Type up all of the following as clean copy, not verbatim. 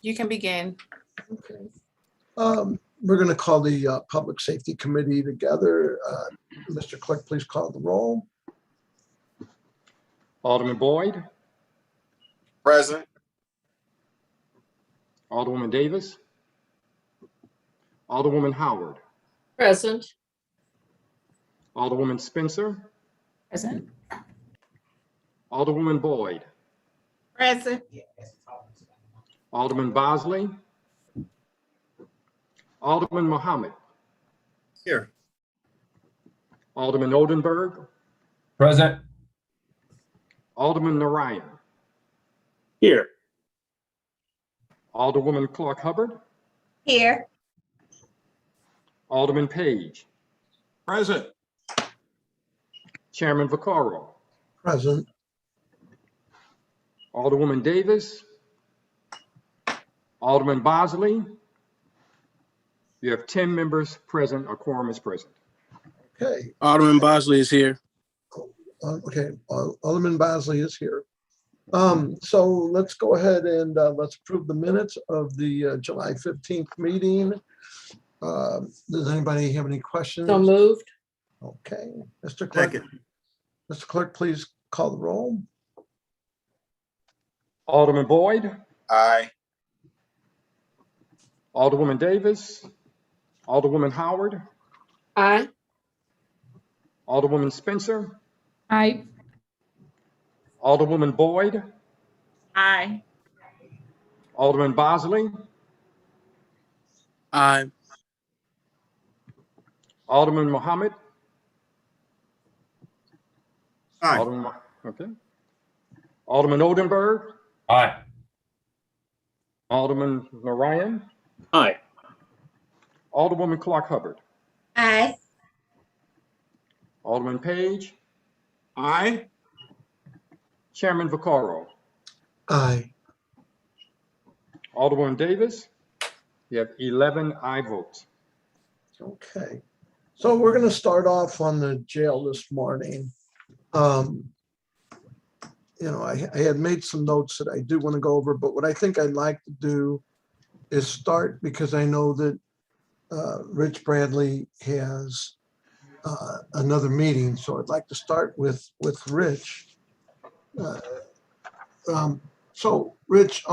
You can begin. Okay. We're going to call the Public Safety Committee together. Mr. Clerk, please call the roll. Alderman Boyd, Present. Alderwoman Davis, Alderwoman Howard, Present. Alderwoman Spencer, Present. Alderwoman Boyd, Present. Alderman Bosley, Alderman Muhammad, Here. Alderman Oldenburg, Present. Alderman Narayan, Here. Alderwoman Clark Hubbard, Here. Alderman Page, Present. Chairman Vaccaro, Present. Alderwoman Davis, Alderman Bosley. You have 10 members present. A quorum is present. Okay. Alderman Bosley is here. Okay. Alderman Bosley is here. So let's go ahead and let's approve the minutes of the July 15th meeting. Does anybody have any questions? So moved. Okay. Mr. Clerk. Second. Mr. Clerk, please call the roll. Alderman Boyd, Aye. Alderwoman Davis, Alderwoman Howard, Aye. Alderwoman Spencer, Aye. Alderwoman Boyd, Aye. Alderman Bosley, Aye. Alderman Muhammad. Aye. Okay. Alderman Oldenburg, Aye. Alderman Narayan, Aye. Alderwoman Clark Hubbard, Aye. Alderman Page, Aye. Chairman Vaccaro, Aye. Alderwoman Davis. You have 11 aye votes. Okay. So we're going to start off on the jail this morning. I had made some notes that I do want to go over, but what I think I'd like to do is start because I know that Rich Bradley has another meeting. So I'd like to start with Rich. So Rich,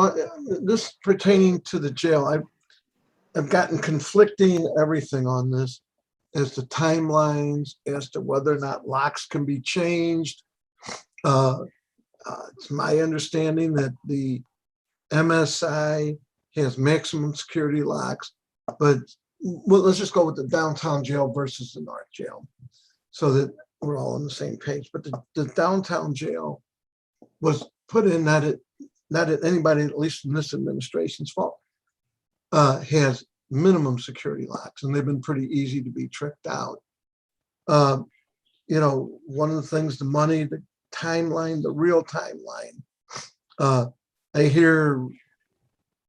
this pertaining to the jail, I've gotten conflicting everything on this as to timelines, as to whether or not locks can be changed. It's my understanding that the MSI has maximum security locks, but let's just go with the downtown jail versus the North jail so that we're all on the same page. But the downtown jail was put in not at anybody, at least in this administration's fault, has minimum security locks, and they've been pretty easy to be tricked out. One of the things, the money, the timeline, the real timeline. I hear,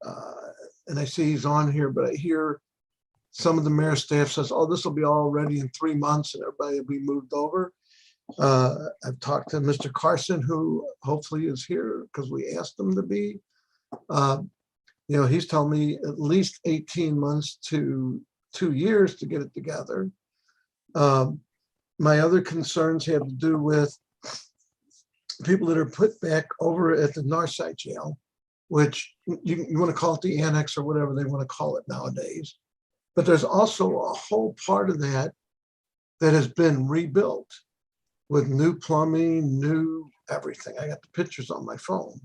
and I see he's on here, but I hear some of the mayor staff says, oh, this will be all ready in 3 months and everybody will be moved over. I've talked to Mr. Carson, who hopefully is here because we asked him to be. He's telling me at least 18 months to 2 years to get it together. My other concerns have to do with people that are put back over at the Northside jail, which you want to call it the annex or whatever they want to call it nowadays. But there's also a whole part of that has been rebuilt with new plumbing, new everything. I got the pictures on my phone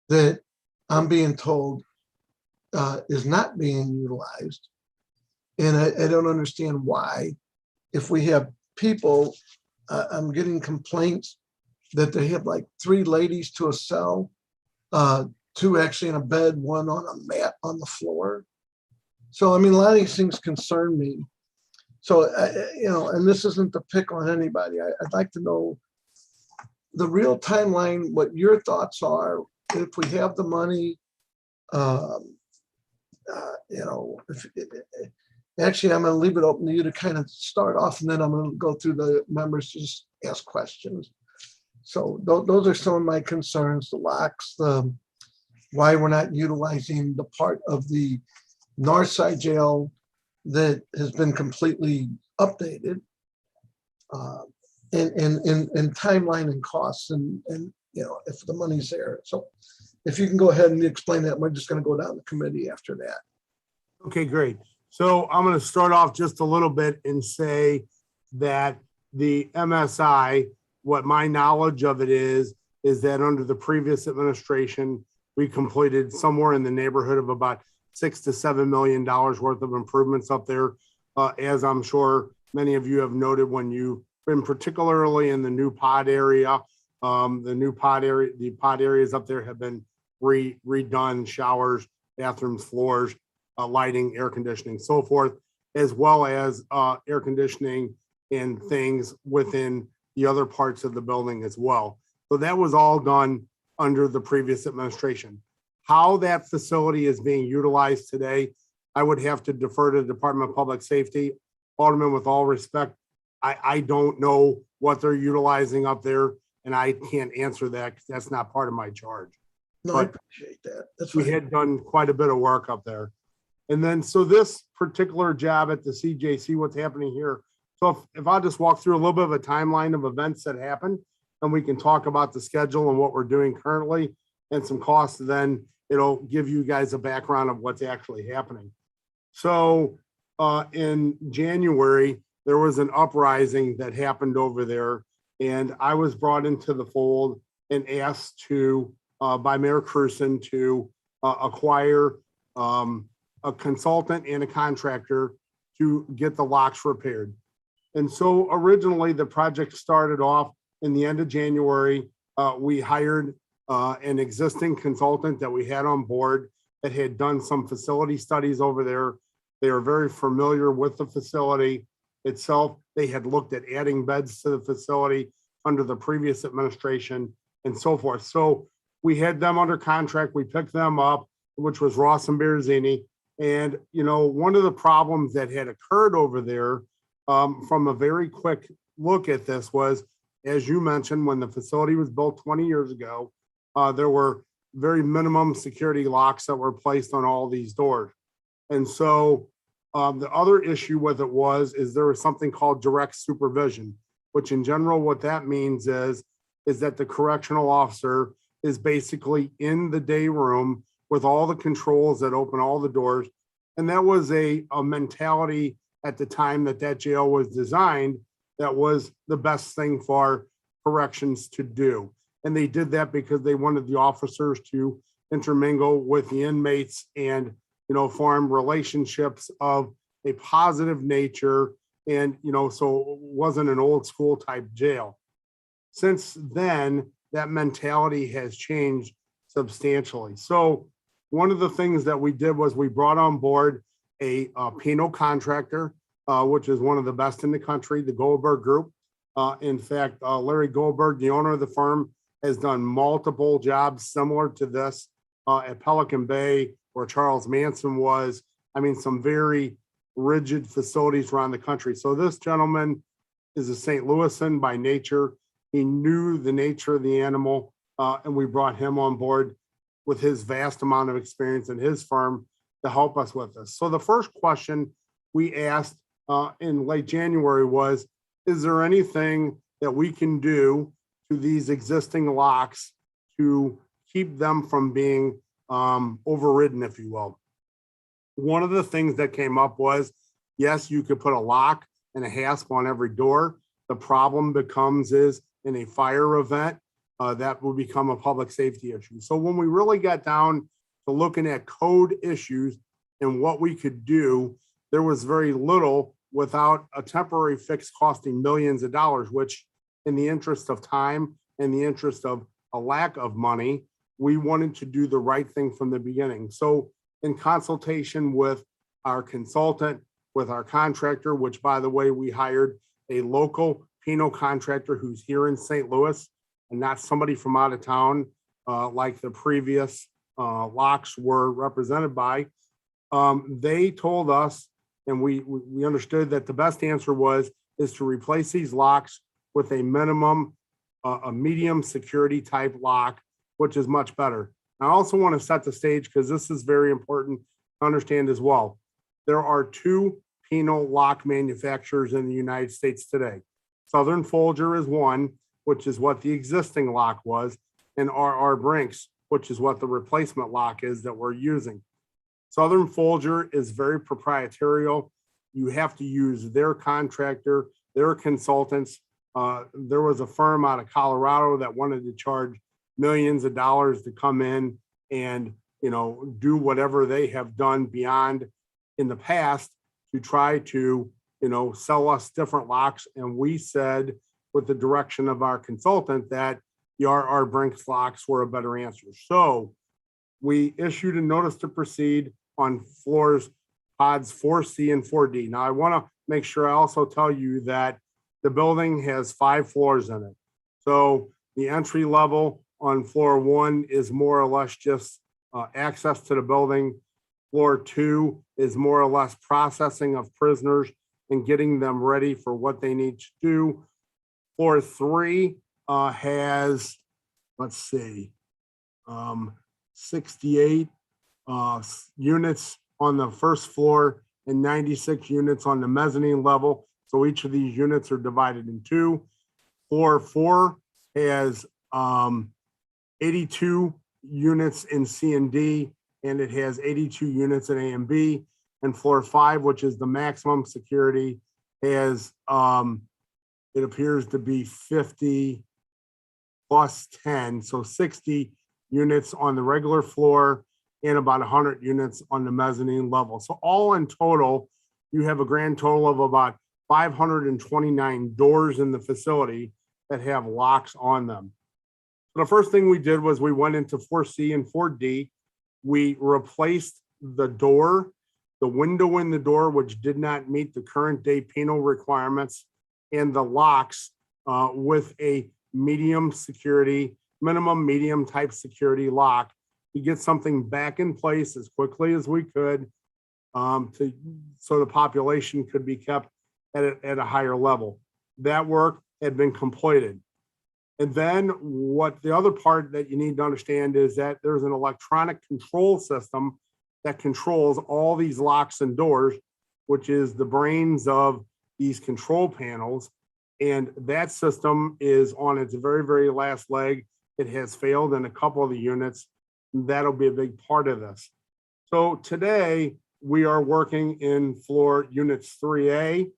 that I'm being told is not being utilized. And I don't understand why. If we have people, I'm getting complaints that they have like 3 ladies to a cell, 2 actually in a bed, 1 on a mat on the floor. So, a lot of these things concern me. So, and this isn't to pick on anybody. I'd like to know the real timeline, what your thoughts are, if we have the money, actually, I'm going to leave it open to you to kind of start off, and then I'm going to go through the members to just ask questions. So those are some of my concerns: the locks, the why we're not utilizing the part of the north side jail that has been completely updated. And timeline and costs and if the money's there. So if you can go ahead and explain that, we're just going to go down the committee after that. Okay, great. So I'm going to start off just a little bit and say that the MSI, what my knowledge of it is that under the previous administration, we completed somewhere in the neighborhood of about $6 to $7 million worth of improvements up there. As I'm sure many of you have noted when you've been particularly in the new pod area, the pod areas up there have been redone, showers, bathrooms, floors, lighting, air conditioning, so forth, as well as air conditioning and things within the other parts of the building as well. So that was all done under the previous administration. How that facility is being utilized today, I would have to defer to the Department of Public Safety. Alderman, with all respect, I don't know what they're utilizing up there, and I can't answer that because that's not part of my charge. No, I But appreciate that. That's we fine. had done quite a bit of work up there. And then, so this particular job at the CJC, what's happening here. So if I'll just walk through a little bit of a timeline of events that happened, and we can talk about the schedule and what we're doing currently and some costs, then it'll give you guys a background of what's actually happening. So in January, there was an uprising that happened over there, and I was brought into the fold and asked to, by Mayor Cruson, to acquire a consultant and a contractor to get the locks repaired. And so originally the project started off in the end of January. We hired an existing consultant that we had on board that had done some facility studies over there. They are very familiar with the facility itself. They had looked at adding beds to the facility under the previous administration and so forth. So we had them under contract. We picked them up, which was Ross and Berzini. And, one of the problems that had occurred over there from a very quick look at this was, as you mentioned, when the facility was built 20 years ago, there were very minimum security locks that were placed on all these doors. And so the other issue with it is there was something called direct supervision, which in general, what that means is that the correctional officer is basically in the day room with all the controls that open all the doors. And that was a mentality at the time that jail was designed, that was the best thing for corrections to do. And they did that because they wanted the officers to intermingle with the inmates and, form relationships of a positive nature. And, so it wasn't an old school type jail. Since then, that mentality has changed substantially. So one of the things that we did was we brought on board a Penal contractor, which is one of the best in the country, the Goldberg Group. In fact, Larry Goldberg, the owner of the firm, has done multiple jobs similar to this at Pelican Bay, where Charles Manson was. I mean, some very rigid facilities around the country. So this gentleman is a St. Louisan by nature. He knew the nature of the animal, and we brought him on board with his vast amount of experience in his firm to help us with this. So the first question we asked in late January was, is there anything that we can do to these existing locks to keep them from being overridden, if you will? One of the things that came up was, yes, you could put a lock and a hasp on every door. The problem becomes is in a fire event, that will become a public safety issue. So when we really got down to looking at code issues and what we could do, there was very little without a temporary fix costing millions of dollars, which in the interest of time and the interest of a lack of money, we wanted to do the right thing from the beginning. So in consultation with our consultant, with our contractor, which by the way, we hired a local Penal contractor who's here in St. Louis and not somebody from out of town like the previous locks were represented by. They told us, and we understood that the best answer is to replace these locks with a minimum, a medium security type lock, which is much better. I also want to set the stage because this is very important to understand as well. There are two penal lock manufacturers in the United States today. Southern Folger is one, which is what the existing lock was, and R.R. Brinks, which is what the replacement lock is that we're using. Southern Folger is very proprietarial. You have to use their contractor, their consultants. There was a firm out of Colorado that wanted to charge millions of dollars to come in and, do whatever they have done beyond in the past to try to, sell us different locks. And we said, with the direction of our consultant, that the R.R. Brinks locks were a better answer. So we issued a notice to proceed on floors pods 4C and 4D. Now, I want to make sure I also tell you that the building has 5 floors in it. So the entry level on floor 1 is more or less just access to the building. Floor 2 is more or less processing of prisoners and getting them ready for what they need to do. Floor 3 has, 68 units on the first floor and 96 units on the mezzanine level. So each of these units are divided in 2. Floor 4 has 82 units in C and D, and it has 82 units in A and B. And floor 5, which is the maximum security, has it appears to be 50 plus 10, so 60 units on the regular floor and about 100 units on the mezzanine level. So all in total, you have a grand total of about 529 doors in the facility that have locks on them. So the first thing we did was we went into 4C and 4D. We replaced the door, the window in the door, which did not meet the current day penal requirements, and the locks with a medium security, minimum medium type security lock to get something back in place as quickly as we could so the population could be kept at a higher level. That work had been completed. And then what the other part that you need to understand is that there's an electronic control system that controls all these locks and doors, which is the brains of these control panels. And that system is on its very, very last leg. It has failed in a couple of the units. That'll be a big part of this. So today we are working in floor units 3A,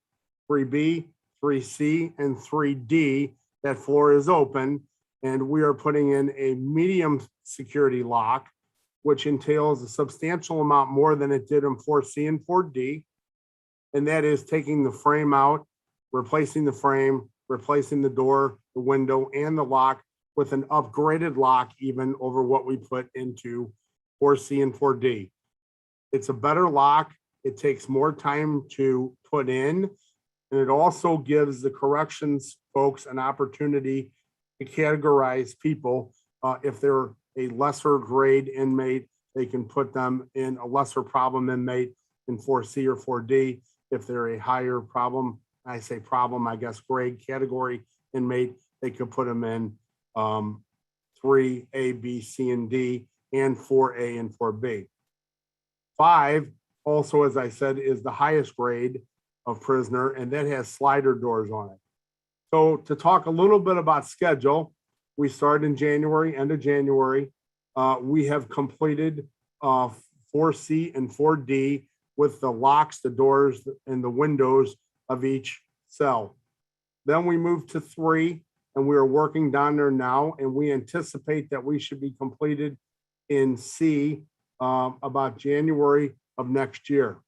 3B, 3C, and 3D. That floor is open, and we are putting in a medium security lock, which entails a substantial amount more than it did in 4C and 4D. And that is taking the frame out, replacing the frame, replacing the door, the window, and the lock with an upgraded lock even over what we put into 4C and 4D. It's a better lock. It takes more time to put in, and it also gives the corrections folks an opportunity to categorize people. If they're a lesser grade inmate, they can put them in a lesser problem inmate in 4C or 4D. If they're a higher problem, I say problem, I guess grade category inmate, they could put them in 3A, B, C, and D, and 4A and 4B. 5, also, as I said, is the highest grade of prisoner, and that has slider doors on it. So to talk a little bit about schedule, we start in January, end of January. We have completed 4C and 4D with the locks, the doors, and the windows of each cell. Then we move to 3, and we are working down there now, and we anticipate that we should be completed in C about January of next year.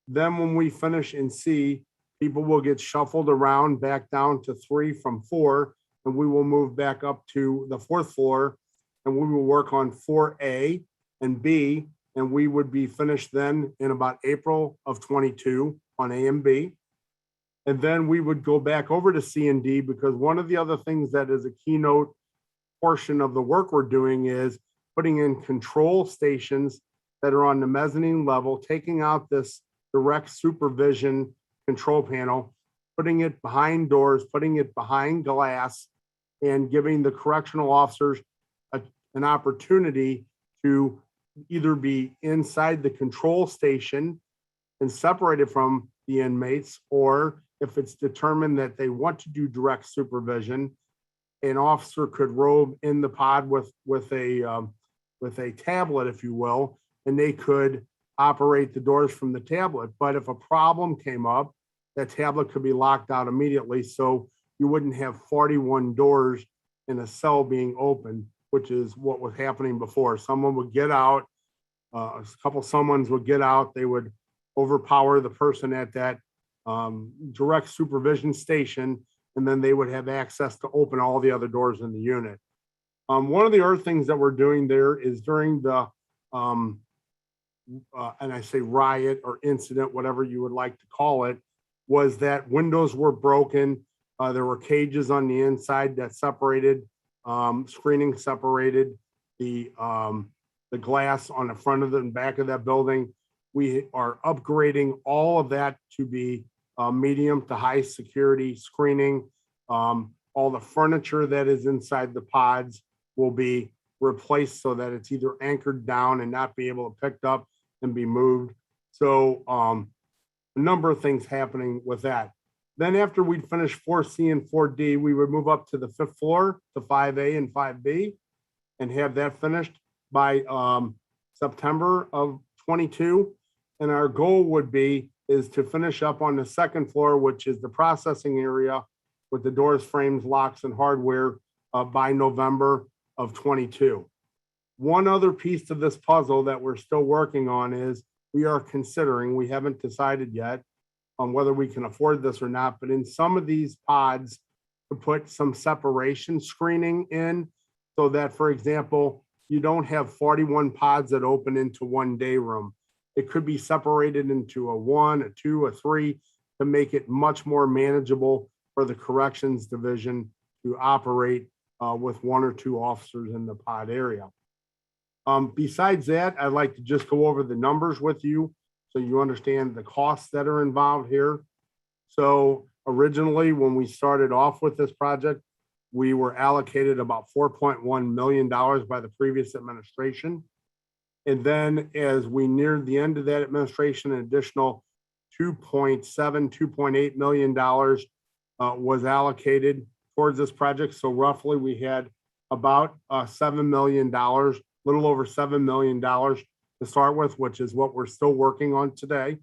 Then when we finish in C, people will get shuffled around back down to 3 from 4, and we will move back up to the 4th floor, and we will work on 4A and B, and we would be finished then in about April of 22 on A and B. And then we would go back over to C and D, because one of the other things that is a keynote portion of the work we're doing is putting in control stations that are on the mezzanine level, taking out this direct supervision control panel, putting it behind doors, putting it behind glass, and giving the correctional officers an opportunity to either be inside the control station and separated from the inmates, or if it's determined that they want to do direct supervision, an officer could robe in the pod with a tablet, if you will, and they could operate the doors from the tablet. But if a problem came up, that tablet could be locked out immediately, so you wouldn't have 41 doors in a cell being open, which is what was happening before. Someone would get out, a couple someones would get out, they would overpower the person at that direct supervision station, and then they would have access to open all the other doors in the unit. One of the other things that we're doing there is during the, and I say riot or incident, whatever you would like to call it, was that windows were broken. There were cages on the inside that separated, screening separated the glass on the front of the and back of that building. We are upgrading all of that to be medium to high security screening. All the furniture that is inside the pods will be replaced so that it's either anchored down and not be able to picked up and be moved. So a number of things happening with that. Then after we'd finish 4C and 4D, we would move up to the 5th floor to 5A and 5B and have that finished by September of 22. And our goal would be is to finish up on the 2nd floor, which is the processing area with the doors, frames, locks, and hardware by November of 22. One other piece to this puzzle that we're still working on is we are considering, we haven't decided yet on whether we can afford this or not, but in some of these pods to put some separation screening in so that, for example, you don't have 41 pods that open into one day room. It could be separated into a 1, a 2, a 3 to make it much more manageable for the corrections division to operate with 1 or 2 officers in the pod area. Besides that, I'd like to just go over the numbers with you so you understand the costs that are involved here. So originally, when we started off with this project, we were allocated about $4.1 million by the previous administration. And then as we neared the end of that administration, an additional $2.8 million was allocated towards this project. So roughly we had about $7 million, little over $7 million to start with, which is what we're still working on today.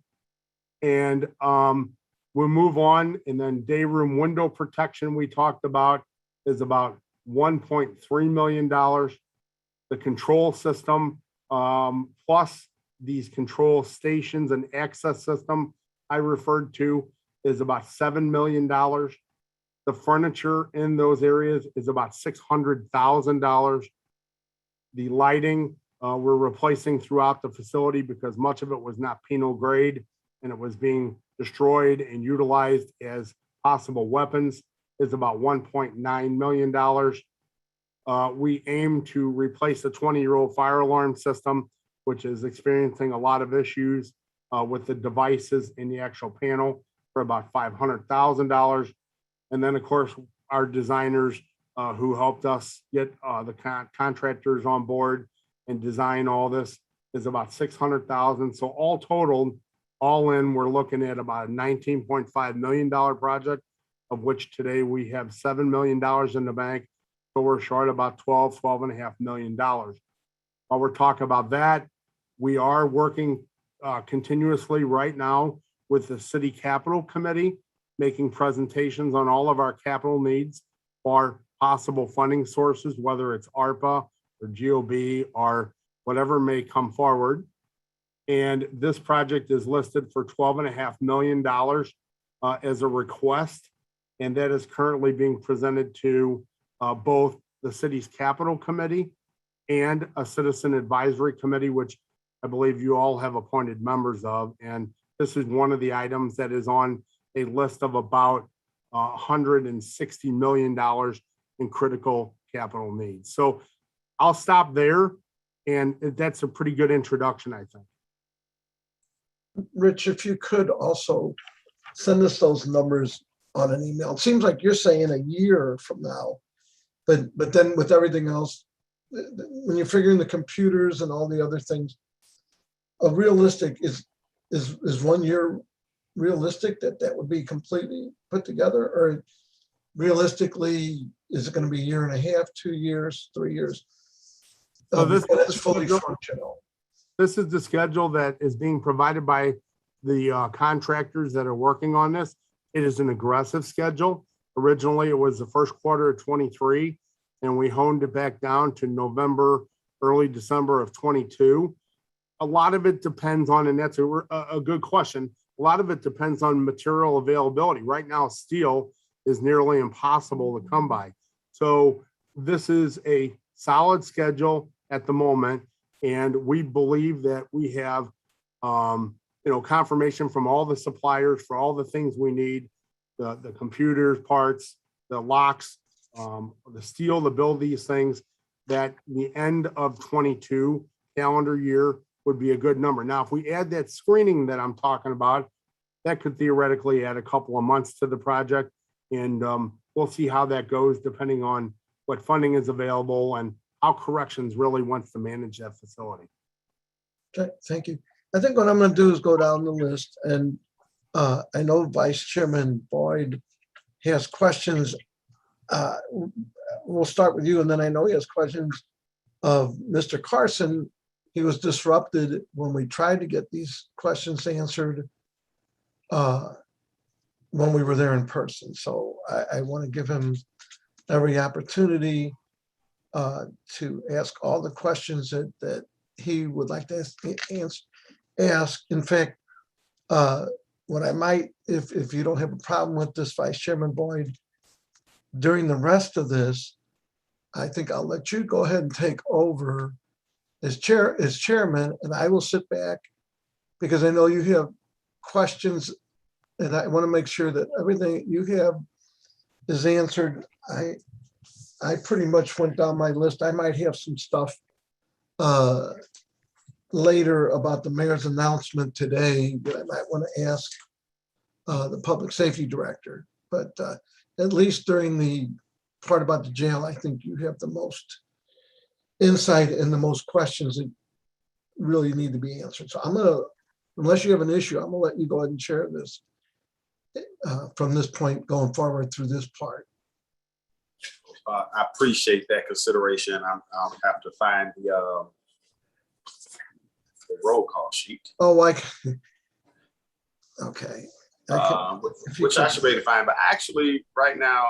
And we'll move on. And then day room window protection we talked about is about $1.3 million. The control system plus these control stations and access system I referred to is about $7 million. The furniture in those areas is about $600,000. The lighting we're replacing throughout the facility because much of it was not penal grade and it was being destroyed and utilized as possible weapons is about $1.9 million. We aim to replace the 20-year-old fire alarm system, which is experiencing a lot of issues with the devices in the actual panel for about $500,000. And then, of course, our designers who helped us get the contractors on board and design all this is about $600,000. So all totaled, all in, we're looking at about a $19.5 million project, of which today we have $7 million in the bank. So we're short about $12.5 million. While we're talking about that, we are working continuously right now with the City Capital Committee, making presentations on all of our capital needs or possible funding sources, whether it's ARPA or GOB or whatever may come forward. And this project is listed for $12.5 million as a request. And that is currently being presented to both the city's capital committee and a citizen advisory committee, which I believe you all have appointed members of. And this is one of the items that is on a list of about $160 million in critical capital needs. So I'll stop there. And that's a pretty good introduction, I think. Rich, if you could also send us those numbers on an email. It seems like you're saying a year from now, but then with everything else, when you're figuring the computers and all the other things, a realistic is 1 year realistic that would be completely put together, or realistically, is it going to be a year and a half, 2 years, 3 years? So this before it's fully functional. This is the schedule that is being provided by the contractors that are working on this. It is an aggressive schedule. Originally, it was the first quarter of 23, and we honed it back down to November, early December of 22. A lot of it depends on, and that's a good question, a lot of it depends on material availability. Right now, steel is nearly impossible to come by. So this is a solid schedule at the moment, and we believe that we have confirmation from all the suppliers for all the things we need, the computers, parts, the locks, the steel to build these things, that the end of 22 calendar year would be a good number. Now, if we add that screening that I'm talking about, that could theoretically add a couple of months to the project. And we'll see how that goes depending on what funding is available and how Corrections really wants to manage that facility. Okay, thank you. I think what I'm going to do is go down the list, and I know Vice Chairman Boyd has questions. We'll start with you, and then I know he has questions of Mr. Carson. He was disrupted when we tried to get these questions answered when we were there in person. So I want to give him every opportunity to ask all the questions that he would like to ask. In fact, what I might, if you don't have a problem with this, Vice Chairman Boyd, during the rest of this, I think I'll let you go ahead and take over as chairman, and I will sit back because I know you have questions, and I want to make sure that everything you have is answered. I pretty much went down my list. I might have some stuff later about the mayor's announcement today that I might want to ask the public safety director. But at least during the part about the jail, I think you have the most insight and the most questions that really need to be answered. So I'm gonna, unless you have an issue, I'm gonna let you go ahead and share this from this point going forward through this part. I appreciate that consideration. I'll have to find the roll call sheet. Oh, okay. Which I should be able to find, but actually right now,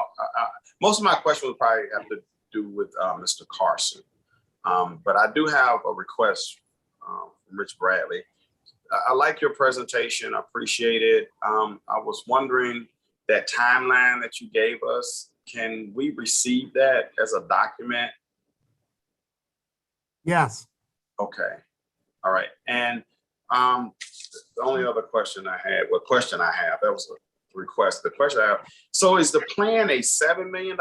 most of my questions will probably have to do with Mr. Carson. But I do have a request from Rich Bradley. I like your presentation. I appreciate it. I was wondering that timeline that you gave us, can we receive that as a document? Yes. Okay. All right. And the only other question I had, that was a request. The question I have, so is the plan a $7 million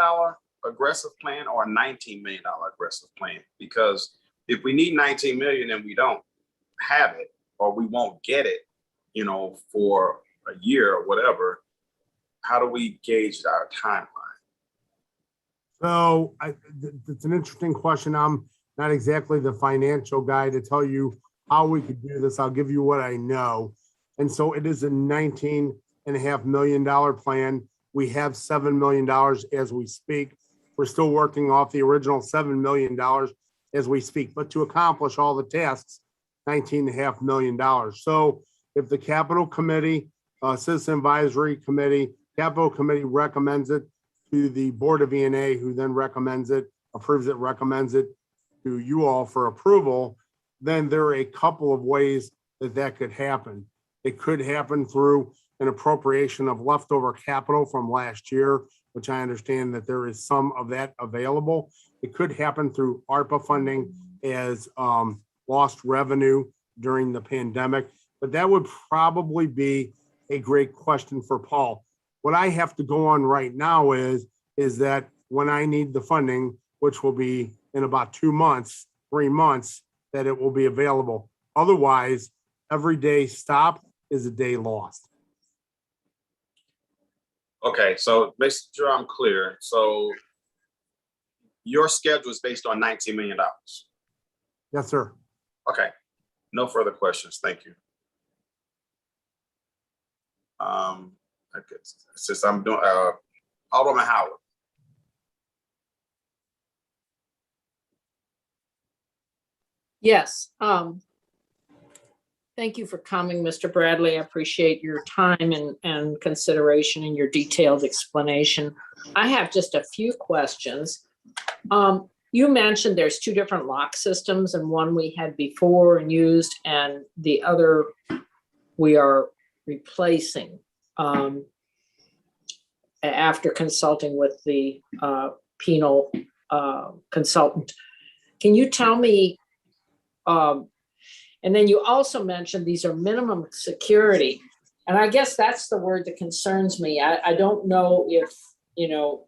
aggressive plan or a $19 million aggressive plan? Because if we need 19 million and we don't have it, or we won't get it, for a year or whatever, how do we gauge our timeline? So it's an interesting question. I'm not exactly the financial guy to tell you how we could do this. I'll give you what I know. And so it is a $19.5 million plan. We have $7 million as we speak. We're still working off the original $7 million as we speak, but to accomplish all the tasks, $19.5 million. So if the Capital Committee, Citizen Advisory Committee, Capital Committee recommends it to the Board of E&A, who then recommends it, approves it, recommends it to you all for approval, then there are a couple of ways that could happen. It could happen through an appropriation of leftover capital from last year, which I understand that there is some of that available. It could happen through ARPA funding as lost revenue during the pandemic, but that would probably be a great question for Paul. What I have to go on right now is that when I need the funding, which will be in about 2 months, 3 months, that it will be available. Otherwise, every day stopped is a day lost. Okay, so make sure I'm clear. So your schedule is based on $19 million. Yes, sir. Okay, no further questions. Thank you. I guess, since I'm doing, Alderman Howard. Yes. Thank you for coming, Mr. Bradley. I appreciate your time and consideration and your detailed explanation. I have just a few questions. You mentioned there's two different lock systems, and one we had before and used, and the other we are replacing after consulting with the penal consultant. Can you tell me, and then you also mentioned these are minimum security. And I guess that's the word that concerns me. I don't know if, you know,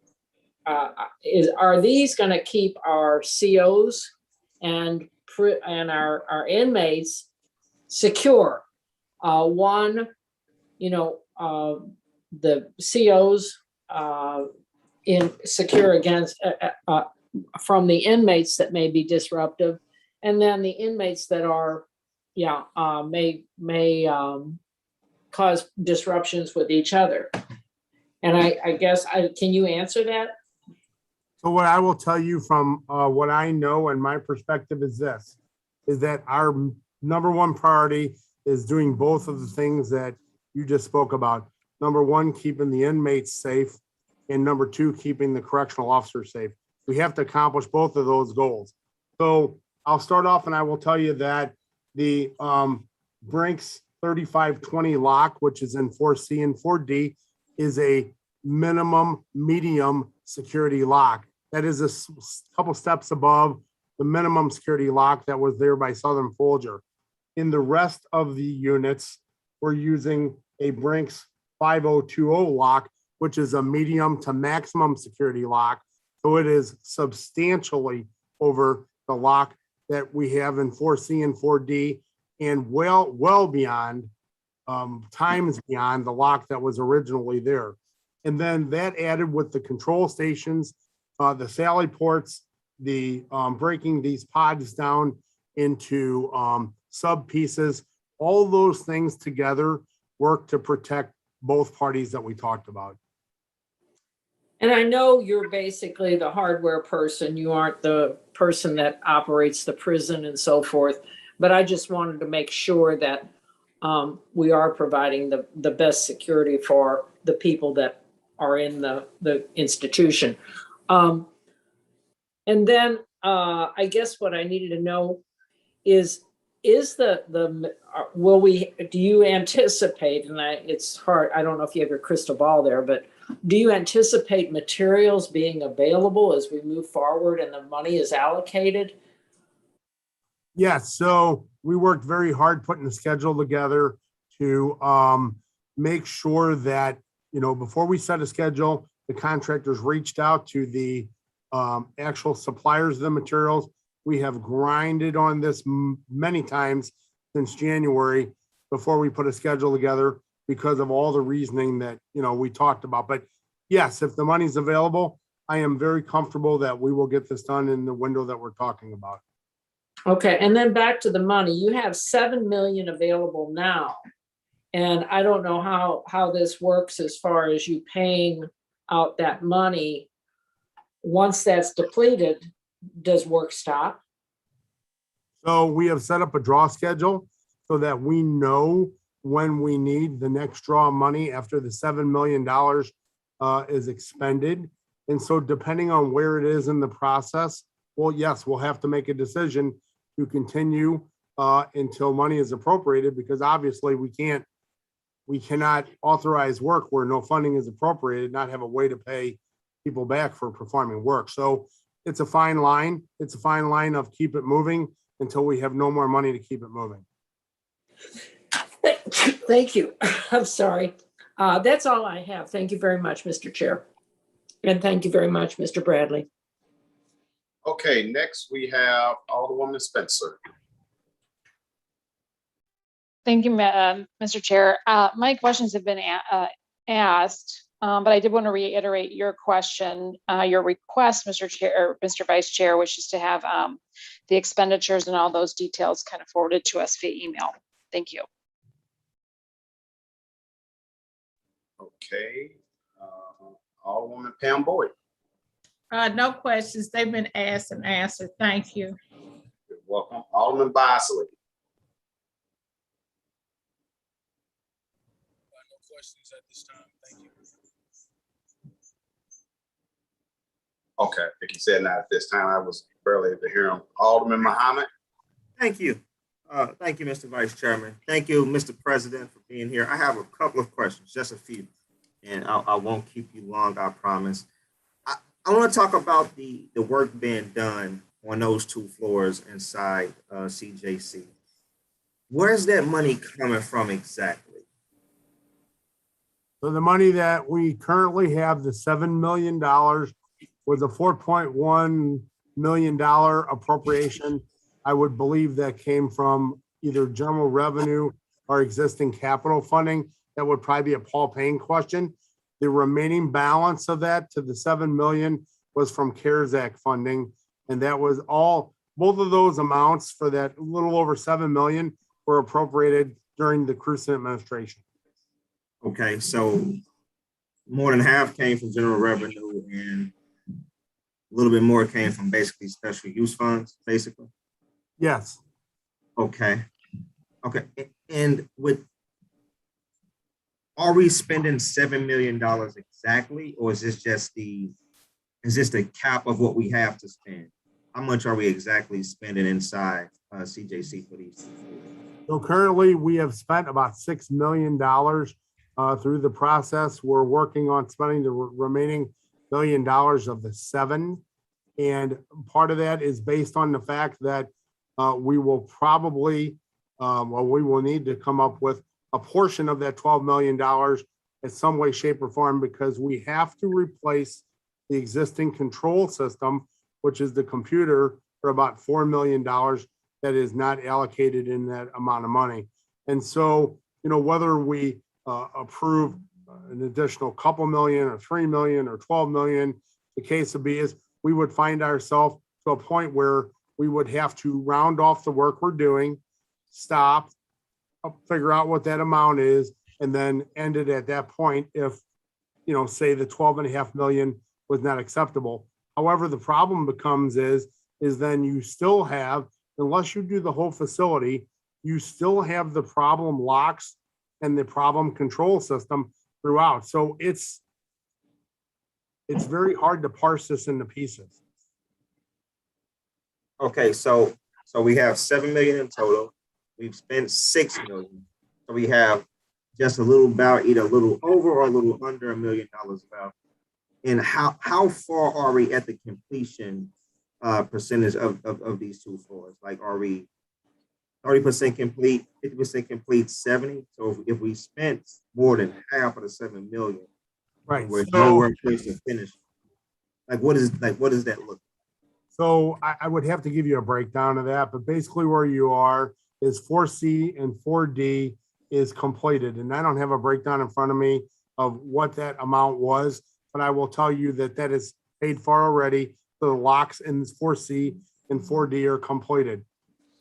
are these going to keep our COs and our inmates secure? One, you know, the COs in secure against from the inmates that may be disruptive, and then the inmates that are, may cause disruptions with each other. And I guess, can you answer that? So what I will tell you from what I know and my perspective is this, is that our number one priority is doing both of the things that you just spoke about. Number one, keeping the inmates safe, and number two, keeping the correctional officers safe. We have to accomplish both of those goals. So I'll start off and I will tell you that the Brinks 3520 lock, which is in 4C and 4D, is a minimum medium security lock. That is a couple steps above the minimum security lock that was there by Southern Folger. In the rest of the units, we're using a Brinks 5020 lock, which is a medium to maximum security lock. So it is substantially over the lock that we have in 4C and 4D, and well beyond, times beyond the lock that was originally there. And then that added with the control stations, the sally ports, the breaking these pods down into sub pieces, all those things together work to protect both parties that we talked about. And I know you're basically the hardware person. You aren't the person that operates the prison and so forth. But I just wanted to make sure that we are providing the best security for the people that are in the institution. And then I guess what I needed to know is do you anticipate, and it's hard, I don't know if you have your crystal ball there, but do you anticipate materials being available as we move forward and the money is allocated? Yes, so we worked very hard putting the schedule together to make sure that, you know, before we set a schedule, the contractors reached out to the actual suppliers of the materials. We have grinded on this many times since January before we put a schedule together because of all the reasoning that, you know, we talked about. But yes, if the money's available, I am very comfortable that we will get this done in the window that we're talking about. Okay, and then back to the money. You have 7 million available now. And I don't know how this works as far as you paying out that money. Once that's depleted, does work stop? So we have set up a draw schedule so that we know when we need the next draw of money after the $7 million is expended. And so depending on where it is in the process, well, yes, we'll have to make a decision to continue until money is appropriated, because obviously we cannot authorize work where no funding is appropriated, not have a way to pay people back for performing work. So it's a fine line. It's a fine line of keep it moving until we have no more money to keep it moving. Thank you. I'm sorry. That's all I have. Thank you very much, Mr. Chair. And thank you very much, Mr. Bradley. Okay, next we have Alderwoman Spencer. Thank you, Mr. Chair. My questions have been asked. But I did want to reiterate your question, your request, Mr. Chair, or Mr. Vice Chair, which is to have the expenditures and all those details kind of forwarded to us via email. Thank you. Okay. Alderwoman Pam Boyd. No questions. They've been asked and answered. Thank you. You're welcome. Alderman Bosley. No questions at this time. Thank you. Okay, I think he said not at this time. I was barely able to hear him. Alderman Muhammad. Thank you. Thank you, Mr. Vice Chairman. Thank you, Mr. President, for being here. I have a couple of questions, just a few, and I won't keep you long, I promise. I want to talk about the work being done on those 2 floors inside CJC. Where's that money coming from exactly? So the money that we currently have, the $7 million with a $4.1 million appropriation, I would believe that came from either general revenue or existing capital funding. That would probably be a Paul Payne question. The remaining balance of that to the 7 million was from CARES Act funding. And that was all, both of those amounts for that little over 7 million were appropriated during the Cruzen administration. Okay, so more than half came from general revenue and a little bit more came from basically special use funds, basically. Yes. Okay. Okay. And are we spending $7 million exactly, or is this just the cap of what we have to spend? How much are we exactly spending inside CJC for these? So currently we have spent about $6 million through the process. We're working on spending the remaining $1 million of the 7. And part of that is based on the fact that we will probably, we will need to come up with a portion of that $12 million in some way, shape, or form, because we have to replace the existing control system, which is the computer, for about $4 million that is not allocated in that amount of money. And so, whether we approve an additional couple million or 3 million or 12 million, the case would be is we would find ourselves to a point where we would have to round off the work we're doing, stop, figure out what that amount is, and then end it at that point if, say the 12.5 million was not acceptable. However, the problem becomes is then you still have, unless you do the whole facility, you still have the problem locks and the problem control system throughout. So it's very hard to parse this into pieces. Okay, so we have 7 million in total. We've spent 6 million. So we have just a little about either a little over or a little under $1 million about. And how far are we at the completion percentage of these 2 floors? Like, are we 30% complete, 50% complete, 70? So if we spent more than half of the 7 million, Right. we're nowhere close to finish. What does that look? So I would have to give you a breakdown of that, but basically where you are is 4C and 4D is completed. And I don't have a breakdown in front of me of what that amount was, but I will tell you that that is paid for already. So the locks in 4C and 4D are completed.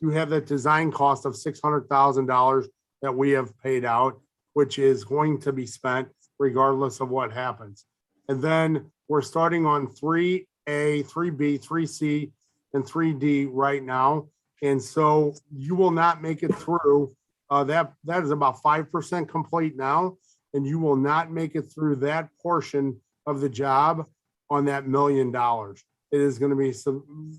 You have that design cost of $600,000 that we have paid out, which is going to be spent regardless of what happens. And then we're starting on 3A, 3B, 3C, and 3D right now. And so you will not make it through. That is about 5% complete now. And you will not make it through that portion of the job on that $1 million. It is going to be some,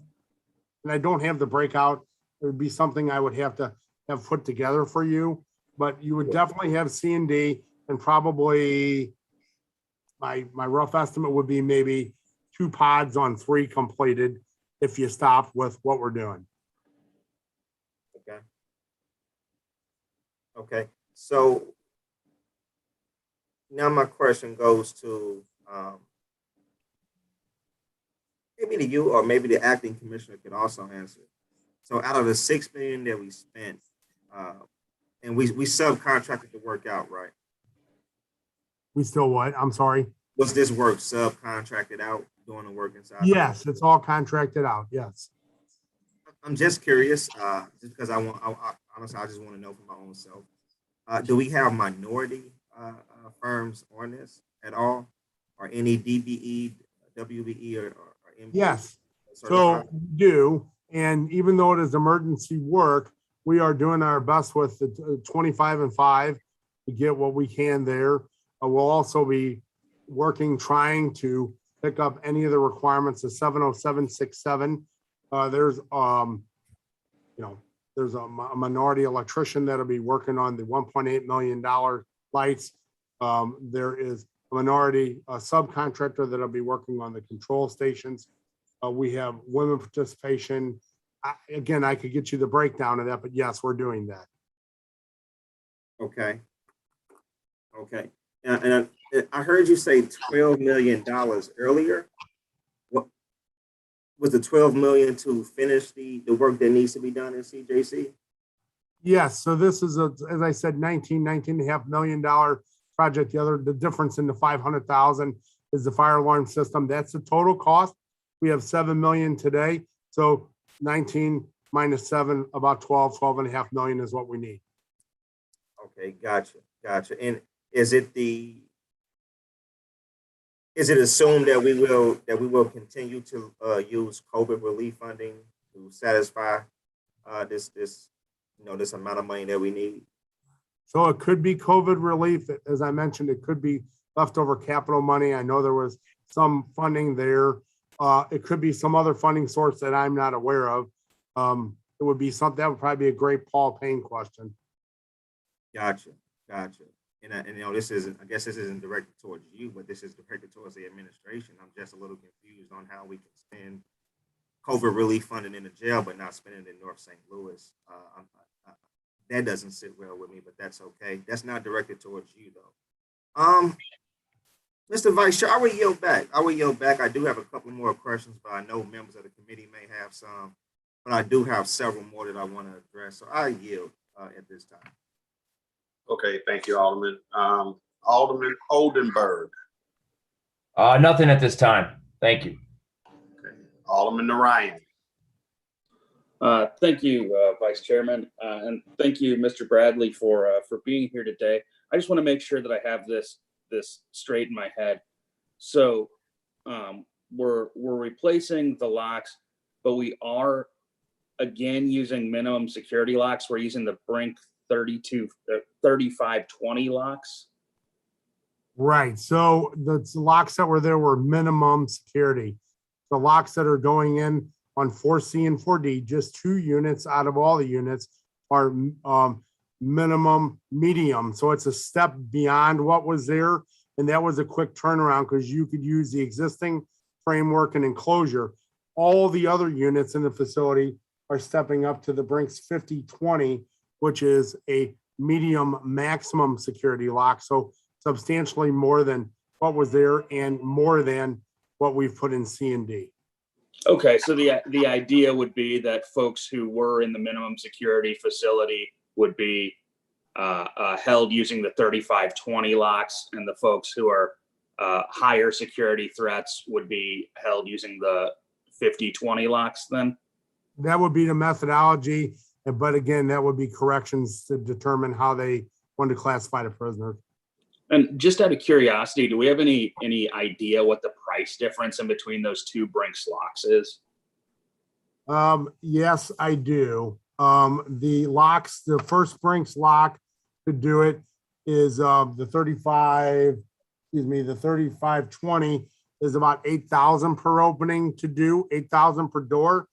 and I don't have the breakout. It would be something I would have to have put together for you, but you would definitely have C and D, and probably my rough estimate would be maybe 2 pods on 3 completed if you stop with what we're doing. Okay. Okay. So now my question goes to maybe to you, or maybe the acting commissioner could also answer. So out of the 6 million that we spent, and we subcontracted the work out, right? We still what? I'm sorry. Was this work subcontracted out, doing the work inside? Yes, it's all contracted out. Yes. I'm just curious, just because honestly, I just want to know for my own self. Do we have minority firms on this at all? Or any DBE, WBE, or MBE Yes. certified? So we do, and even though it is emergency work, we are doing our best with the 25 and 5 to get what we can there. We'll also be working, trying to pick up any of the requirements of 70767. There's there's a minority electrician that'll be working on the $1.8 million lights. There is a minority subcontractor that'll be working on the control stations. We have women participation. Again, I could get you the breakdown of that, but yes, we're doing that. Okay. Okay. And I heard you say $12 million earlier. What was the 12 million to finish the work that needs to be done in CJC? Yes, so this is as I said, $19.5 million project. The difference in the 500,000 is the fire alarm system. That's the total cost. We have 7 million today. So 19 minus 7, about 12.5 million is what we need. Okay, gotcha. And is it assumed that we will continue to use COVID relief funding to satisfy this amount of money that we need? So it could be COVID relief. As I mentioned, it could be leftover capital money. I know there was some funding there. It could be some other funding source that I'm not aware of. It would be something that would probably be a great Paul Payne question. Gotcha. And this isn't, I guess this isn't directed towards you, but this is directed towards the administration. I'm just a little confused on how we can spend COVID relief funding in the jail, but not spend it in North St. Louis. That doesn't sit well with me, but that's okay. That's not directed towards you though. Mr. Vice Chair, I will yield back. I do have a couple more questions, but I know members of the committee may have some, but I do have several more that I want to address. So I yield at this time. Okay, thank you, Alderman. Alderman Oldenburg. Nothing at this time. Thank you. Okay. Alderman Narayan. Thank you, Vice Chairman, and thank you, Mr. Bradley, for being here today. I just want to make sure that I have this straight in my head. So we're replacing the locks, but we are again using minimum security locks. We're using the Brink 3520 locks. Right. So the locks that were there were minimum security. The locks that are going in on 4C and 4D, just 2 units out of all the units are minimum medium. So it's a step beyond what was there. And that was a quick turnaround because you could use the existing framework and enclosure. All the other units in the facility are stepping up to the Brinks 5020, which is a medium maximum security lock. So substantially more than what was there and more than what we've put in C and D. Okay, so the idea would be that folks who were in the minimum security facility would be held using the 3520 locks, and the folks who are higher security threats would be held using the 5020 locks then? That would be the methodology, but again, that would be corrections to determine how they want to classify the prisoner. And just out of curiosity, do we have any idea what the price difference in between those 2 Brinks locks is? Yes, I do. The locks, the first Brinks lock to do it is the 3520 is about 8,000 per opening to do, 8,000 per door.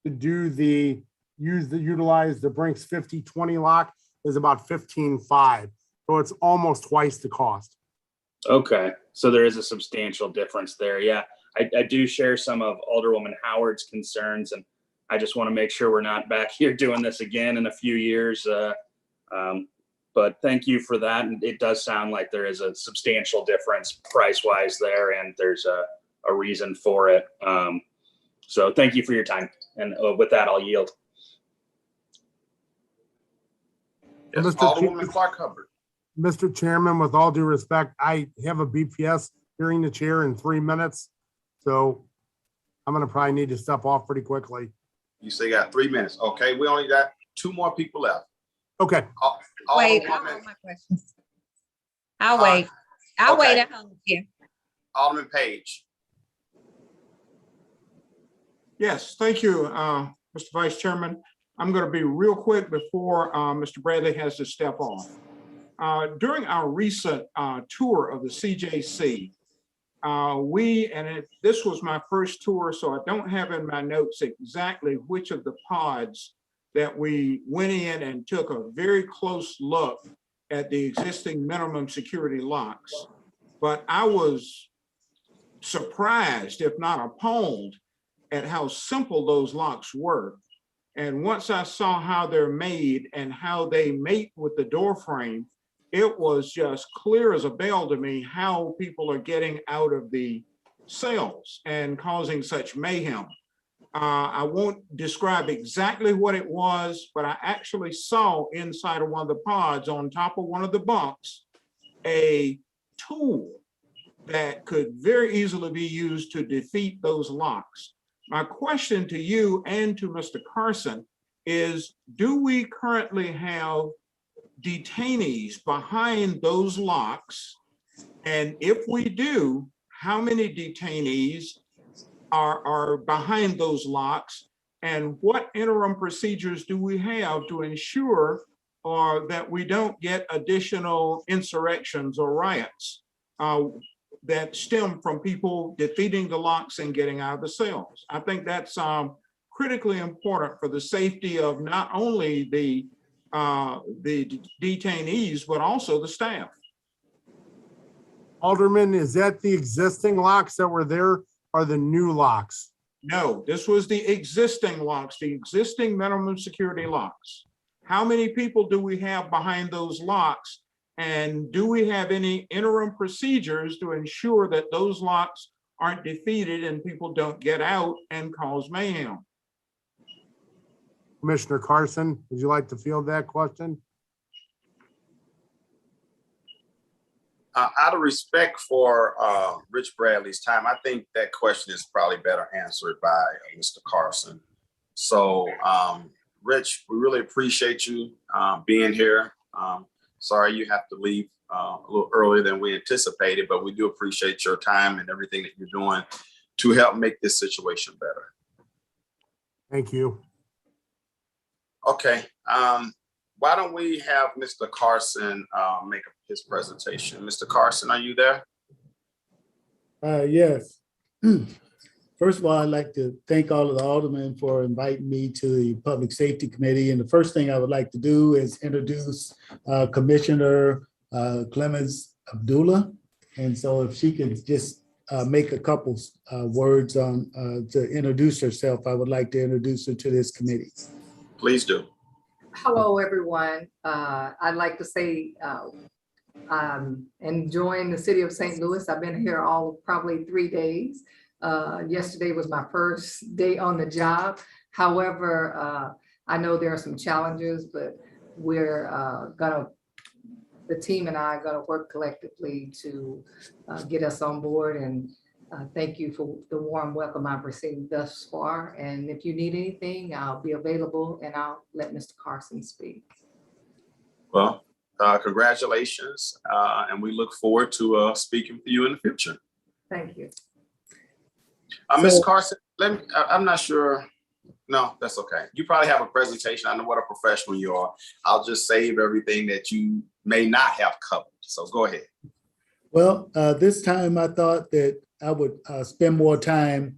To do utilize the Brinks 5020 lock is about 15,500. So it's almost twice the cost. Okay, so there is a substantial difference there. Yeah, I do share some of Alderwoman Howard's concerns, and I just want to make sure we're not back here doing this again in a few years. But thank you for that. And it does sound like there is a substantial difference price-wise there, and there's a reason for it. So thank you for your time. And with that, I'll yield. Yes, Mr. Alderwoman Clark Hubbard. Mr. Chairman, with all due respect, I have a BPS hearing the chair in 3 minutes. So I'm gonna probably need to step off pretty quickly. You say you got 3 minutes. Okay, we only got 2 more people left. Okay, Wait, I'll Alderwoman, hold my questions. I'll Uh, wait. I'll wait okay. at home with you. Alderman Page. Yes, thank you, Mr. Vice Chairman. I'm going to be real quick before Mr. Bradley has to step off. During our recent tour of the CJC, this was my first tour, so I don't have in my notes exactly which of the pods that we went in and took a very close look at the existing minimum security locks. But I was surprised, if not appalled, at how simple those locks were. And once I saw how they're made and how they mate with the door frame, it was just clear as a bell to me how people are getting out of the cells and causing such mayhem. I won't describe exactly what it was, but I actually saw inside of one of the pods on top of one of the bunks, a tool that could very easily be used to defeat those locks. My question to you and to Mr. Carson is, do we currently have detainees behind those locks? And if we do, how many detainees are behind those locks? And what interim procedures do we have to ensure that we don't get additional insurrections or riots that stem from people defeating the locks and getting out of the cells? I think that's critically important for the safety of not only the detainees, but also the staff. Alderman, is that the existing locks that were there or the new locks? No, this was the existing locks, the existing minimum security locks. How many people do we have behind those locks? And do we have any interim procedures to ensure that those locks aren't defeated and people don't get out and cause mayhem? Commissioner Carson, would you like to field that question? Out of respect for Rich Bradley's time, I think that question is probably better answered by Mr. Carson. So, Rich, we really appreciate you being here. Sorry you have to leave a little earlier than we anticipated, but we do appreciate your time and everything that you're doing to help make this situation better. Thank you. Okay. Why don't we have Mr. Carson make his presentation? Mr. Carson, are you there? Yes. First of all, I'd like to thank all of the aldermen for inviting me to the Public Safety Committee. And the first thing I would like to do is introduce Commissioner Clemens Abdullah. And so if she could just make a couple words on to introduce herself, I would like to introduce her to this committee. Please do. Hello, everyone. I'd like to say I'm enjoying the city of St. Louis. I've been here probably 3 days. Yesterday was my first day on the job. However, I know there are some challenges, but we're the team and I are gonna work collectively to get us on board. And thank you for the warm welcome I've received thus far. And if you need anything, I'll be available, and I'll let Mr. Carson speak. Well, congratulations. And we look forward to speaking with you in the future. Thank you. Ms. Carson, I'm not sure. No, that's okay. You probably have a presentation. I know what a professional you are. I'll just save everything that you may not have covered. So go ahead. Well, this time I thought that I would spend more time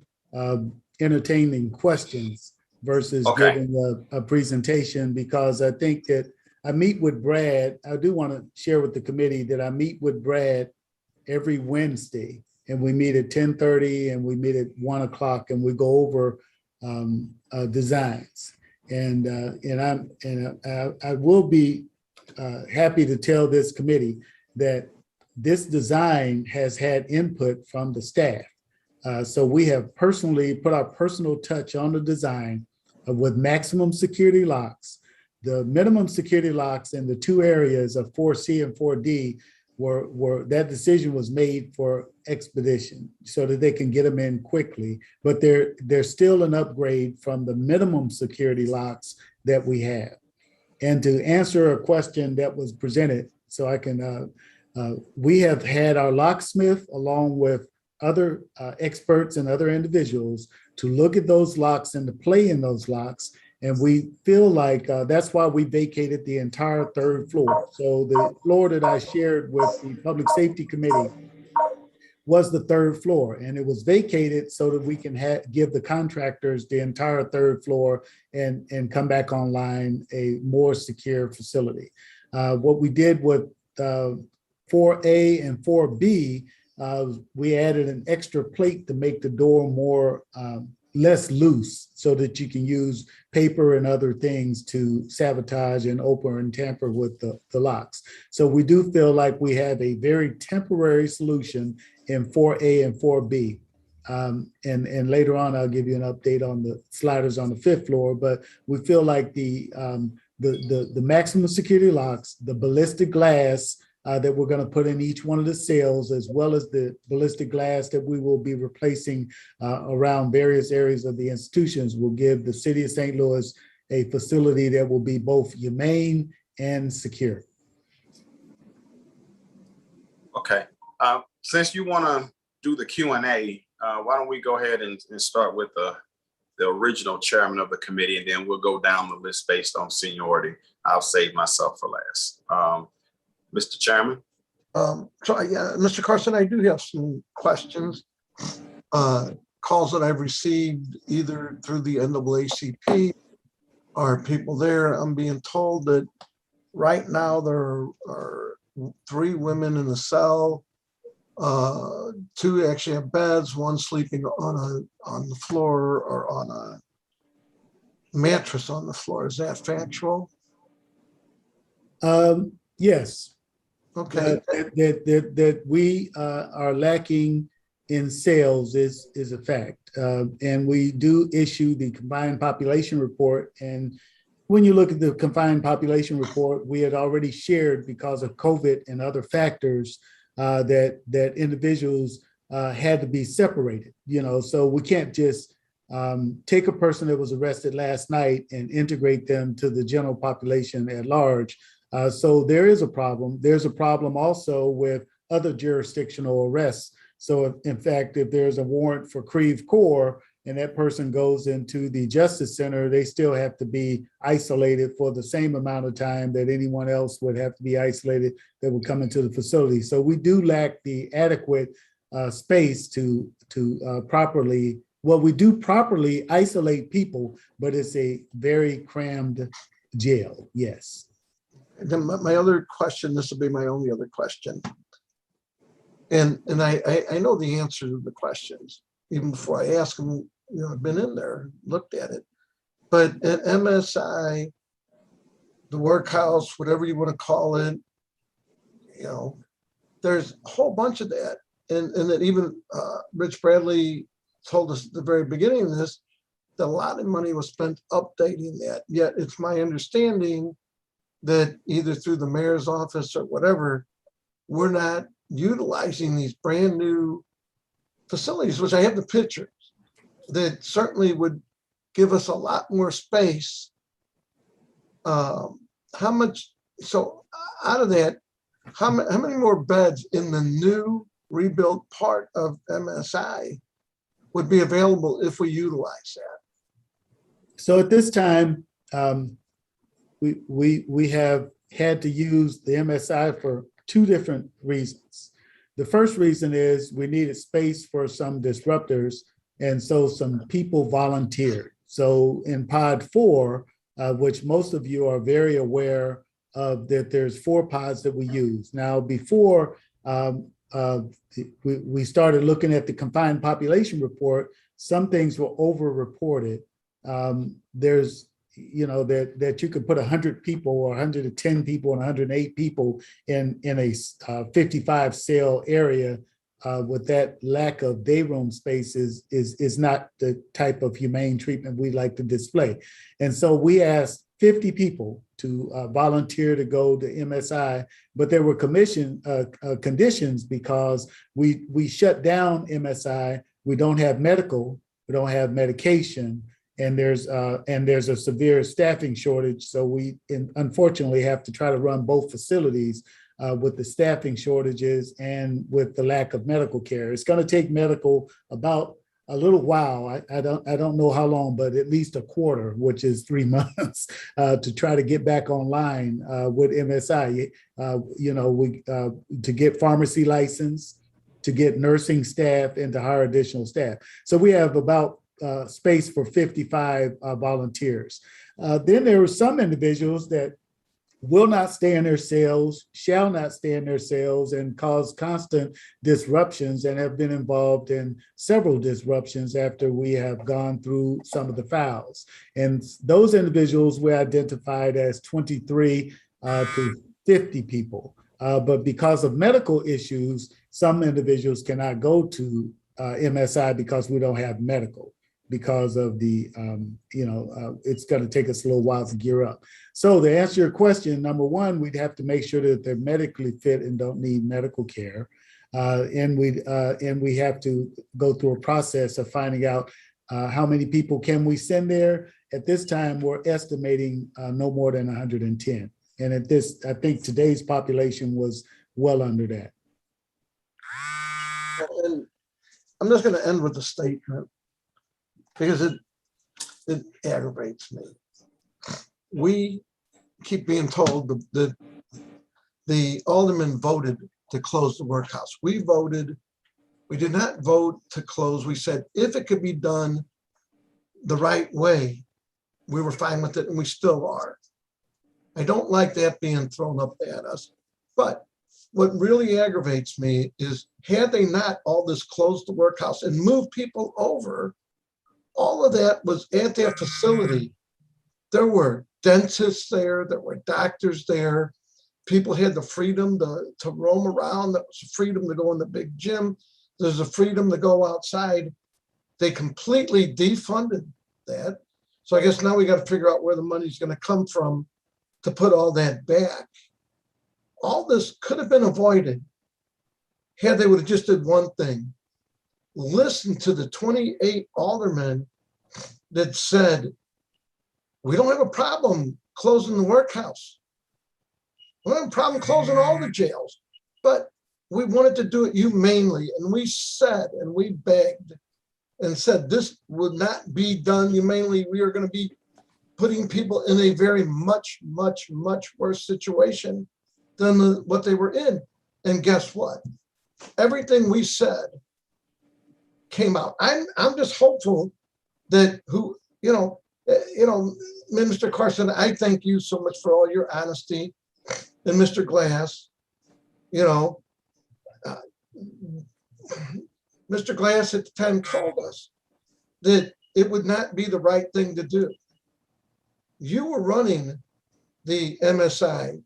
entertaining questions versus giving a presentation, because I think that I meet with Brad. I do want to share with the committee that I meet with Brad every Wednesday, and we meet at 10:30 and we meet at 1 o'clock, and we go over designs. And I will be happy to tell this committee that this design has had input from the staff. So we have personally put our personal touch on the design with maximum security locks the minimum security locks in the two areas of 4C and 4D were that decision was made for expedition so that they can get them in quickly, but they're still an upgrade from the minimum security locks that we have. And to answer a question that was presented, so I can, we have had our locksmith along with other experts and other individuals to look at those locks and to play in those locks. And we feel like that's why we vacated the entire third floor. So the floor that I shared with the Public Safety Committee was the third floor, and it was vacated so that we can give the contractors the entire third floor and come back online a more secure facility. What we did with 4A and 4B, we added an extra plate to make the door more less loose so that you can use paper and other things to sabotage and open and tamper with the locks. So we do feel like we have a very temporary solution in 4A and 4B. And later on, I'll give you an update on the sliders on the fifth floor, but we feel like the maximum security locks, the ballistic glass that we're going to put in each one of the cells, as well as the ballistic glass that we will be replacing around various areas of the institutions, will give the city of St. Louis a facility that will be both humane and secure. Okay. Since you want to do the Q&A, why don't we go ahead and start with the original chairman of the committee, and then we'll go down the list based on seniority. I'll save myself for last. Mr. Chairman? Yeah, Mr. Carson, I do have some questions. Calls that I've received either through the NAACP or people there. I'm being told that right now there are 3 women in the cell. 2 actually have beds, 1 sleeping on the floor or on a mattress on the floor. Is that factual? Yes. Okay. That we are lacking in sales is a fact. And we do issue the combined population report. And when you look at the combined population report, we had already shared, because of COVID and other factors, that individuals had to be separated, so we can't just take a person that was arrested last night and integrate them to the general population at large. So there is a problem. There's a problem also with other jurisdictional arrests. So in fact, if there's a warrant for Creve Coeur and that person goes into the Justice Center, they still have to be isolated for the same amount of time that anyone else would have to be isolated that would come into the facility. So we do lack the adequate space to properly, well, we do properly isolate people, but it's a very crammed jail, yes. Then my other question, this will be my only other question. And I know the answer to the questions, even before I ask them. I've been in there, looked at it. But at MSI, the workhouse, whatever you want to call it, there's a whole bunch of that. And that even Rich Bradley told us at the very beginning of this, that a lot of money was spent updating that. Yet it's my understanding that either through the mayor's office or whatever, we're not utilizing these brand new facilities, which I have the pictures, that certainly would give us a lot more space. How much, so out of that, how many more beds in the new rebuilt part of MSI would be available if we utilize that? So at this time, we have had to use the MSI for 2 different reasons. The first reason is we needed space for some disruptors, and so some people volunteered. So in pod 4, which most of you are very aware of, that there's 4 pods that we use. Now, before we started looking at the confined population report, some things were over-reported. There's, that you could put 100 people or 110 people and 108 people in a 55 cell area. With that lack of day room space is not the type of humane treatment we like to display. And so we asked 50 people to volunteer to go to MSI, but there were conditions because we shut down MSI. We don't have medical, we don't have medication, and there's a severe staffing shortage. So we unfortunately have to try to run both facilities with the staffing shortages and with the lack of medical care. It's going to take medical about a little while. I don't know how long, but at least a quarter, which is 3 months, to try to get back online with MSI. To get pharmacy license, to get nursing staff, and to hire additional staff. So we have about space for 55 volunteers. Then there were some individuals that will not stay in their cells, shall not stay in their cells, and cause constant disruptions, and have been involved in several disruptions after we have gone through some of the files. And those individuals were identified as 23 to 50 people. But because of medical issues, some individuals cannot go to MSI because we don't have medical, because of the, it's going to take us a little while to gear up. So to answer your question, number one, we'd have to make sure that they're medically fit and don't need medical care. And we have to go through a process of finding out how many people can we send there. At this time, we're estimating no more than 110. And at this, I think today's population was well under that. And I'm just going to end with a statement, because it aggravates me. We keep being told that the aldermen voted to close the workhouse. We did not vote to close. We said if it could be done the right way, we were fine with it, and we still are. I don't like that being thrown up at us. But what really aggravates me is, had they not all this closed the workhouse and moved people over, all of that was at their facility. There were dentists there, there were doctors there. People had the freedom to roam around. There was a freedom to go in the big gym. There's a freedom to go outside. They completely defunded that. So I guess now we got to figure out where the money's going to come from to put all that back. All this could have been avoided had they would have just did one thing. Listen to the 28 aldermen that said, we don't have a problem closing the workhouse. We don't have a problem closing all the jails, but we wanted to do it humanely. And we said, and we begged and said, this would not be done humanely. We are going to be putting people in a very much, much, much worse situation than what they were in. And guess what? Everything we said came out. I'm just hopeful that Minister Carson, I thank you so much for all your honesty. And Mr. Glass, Mr. Glass at the time told us that it would not be the right thing to do. You were running the MSI.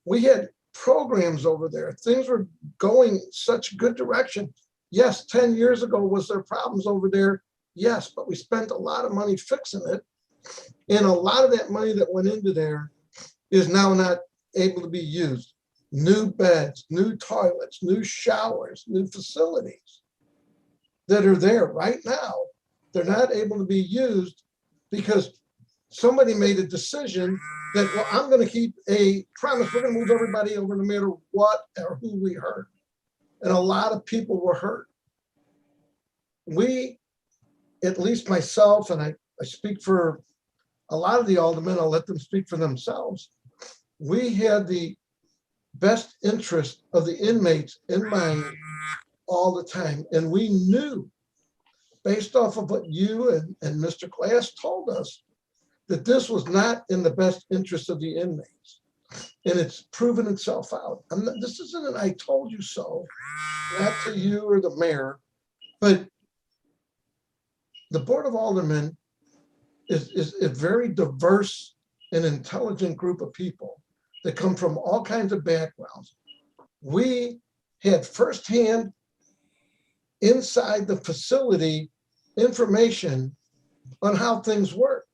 We had programs over there. Things were going such good direction. Yes, 10 years ago, was there problems over there? Yes, but we spent a lot of money fixing it. And a lot of that money that went into there is now not able to be used. New beds, new toilets, new showers, new facilities that are there right now. They're not able to be used because somebody made a decision that, well, I'm going to keep a promise. We're going to move everybody over no matter what or who we hurt. And a lot of people were hurt. We, at least myself, and I speak for a lot of the aldermen, I'll let them speak for themselves. We had the best interest of the inmates in mind all the time. And we knew, based off of what you and Mr. Glass told us, that this was not in the best interest of the inmates. And it's proven itself out. This isn't an I told you so, not to you or the mayor, but the Board of Aldermen is a very diverse and intelligent group of people that come from all kinds of backgrounds. We had firsthand inside the facility information on how things worked.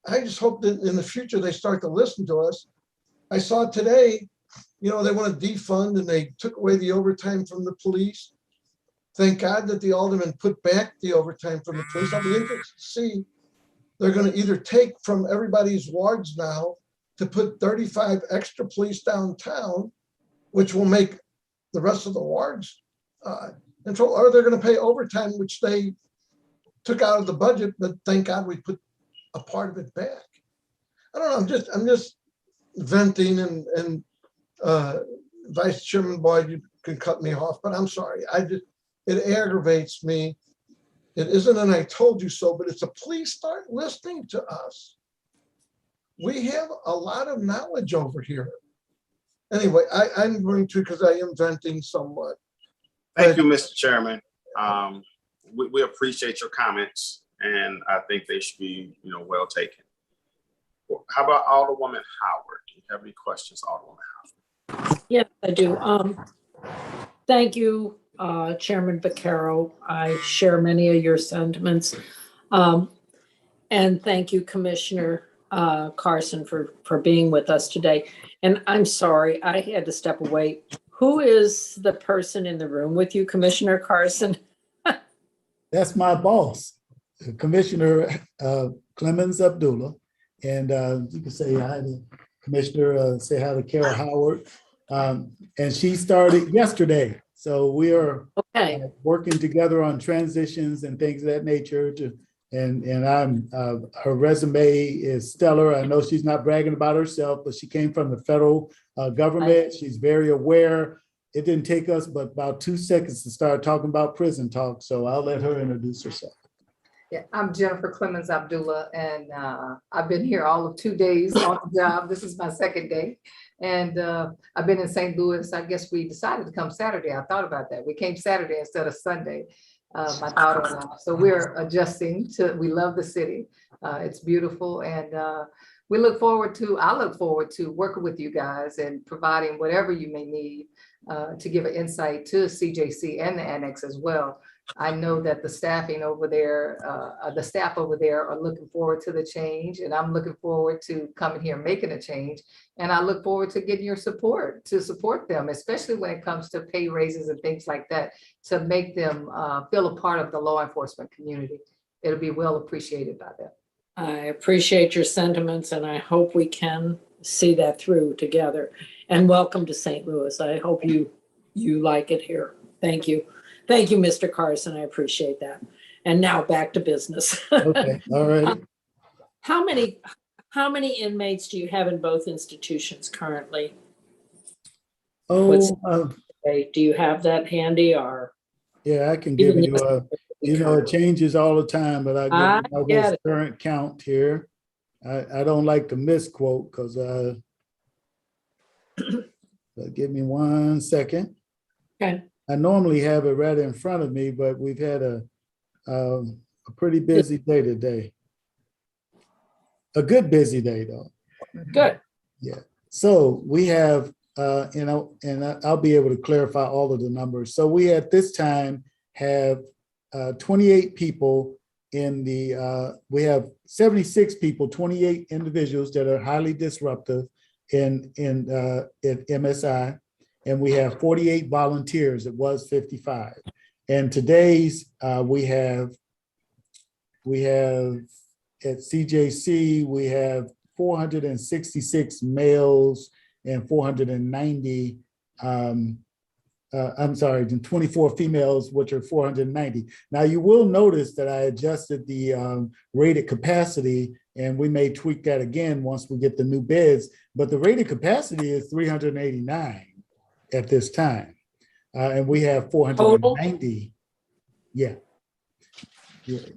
I just hope that in the future they start to listen to us. I saw today, they want to defund and they took away the overtime from the police. Thank God that the aldermen put back the overtime from the police. I'll be interested to see. They're going to either take from everybody's wards now to put 35 extra police downtown, which will make the rest of the wards control, or they're going to pay overtime, which they took out of the budget, but thank God we put a part of it back. I don't know. I'm just venting, and Vice Chairman Boyd, you can cut me off, but I'm sorry. It aggravates me. It isn't an I told you so, but it's a please start listening to us. We have a lot of knowledge over here. Anyway, I'm going to, because I am venting somewhat. Thank you, Mr. Chairman. We appreciate your comments, and I think they should be, well taken. How about Alderwoman Howard? Do you have any questions, Alderwoman Howard? Yes, I do. Thank you, Chairman Vaccaro. I share many of your sentiments. And thank you, Commissioner Carson, for being with us today. And I'm sorry, I had to step away. Who is the person in the room with you, Commissioner Carson? That's my boss, Commissioner Clemens Abdullah. And you can say hi to Commissioner, say hi to Kara Howard. And she started yesterday. So we are working together on transitions and things of that nature. And I'm her resume is stellar. I know she's not bragging about herself, but she came from the federal government. She's very aware. It didn't take us but about 2 seconds to start talking about prison talk. So I'll let her introduce herself. Yeah, I'm Jennifer Clemens Abdullah, and I've been here all of 2 days on the job. This is my second day. And I've been in St. Louis. I guess we decided to come Saturday. I thought about that. We came Saturday instead of Sunday, my daughter and I. So we're adjusting we love the city. It's beautiful. And I look forward to working with you guys and providing whatever you may need to give an insight to CJC and the annex as well. I know that the staff over there are looking forward to the change, and I'm looking forward to coming here and making a change. And I look forward to getting your support to support them, especially when it comes to pay raises and things like that, to make them feel a part of the law enforcement community. It'll be well appreciated by them. I appreciate your sentiments, and I hope we can see that through together. And welcome to St. Louis. I hope you like it here. Thank you. Thank you, Mr. Carson. I appreciate that. And now back to business. Okay, all right. How many inmates do you have in both institutions currently? Oh, Do you have that handy, or? yeah, I can give you it changes all the time, but I give you my current count here. I don't like to misquote because give me 1 second. Okay. I normally have it right in front of me, but we've had a pretty busy day today. A good busy day though. Good. Yeah. So we have, and I'll be able to clarify all of the numbers. So we at this time have 28 people in we have 76 people, 28 individuals that are highly disruptive in MSI. And we have 48 volunteers. It was 55. And today's we have at CJC, we have 466 males and 490, I'm sorry, and 24 females, which are 490. Now you will notice that I adjusted the rated capacity, and we may tweak that again once we get the new beds, but the rated capacity is 389. At this time, and we have 490. Yeah,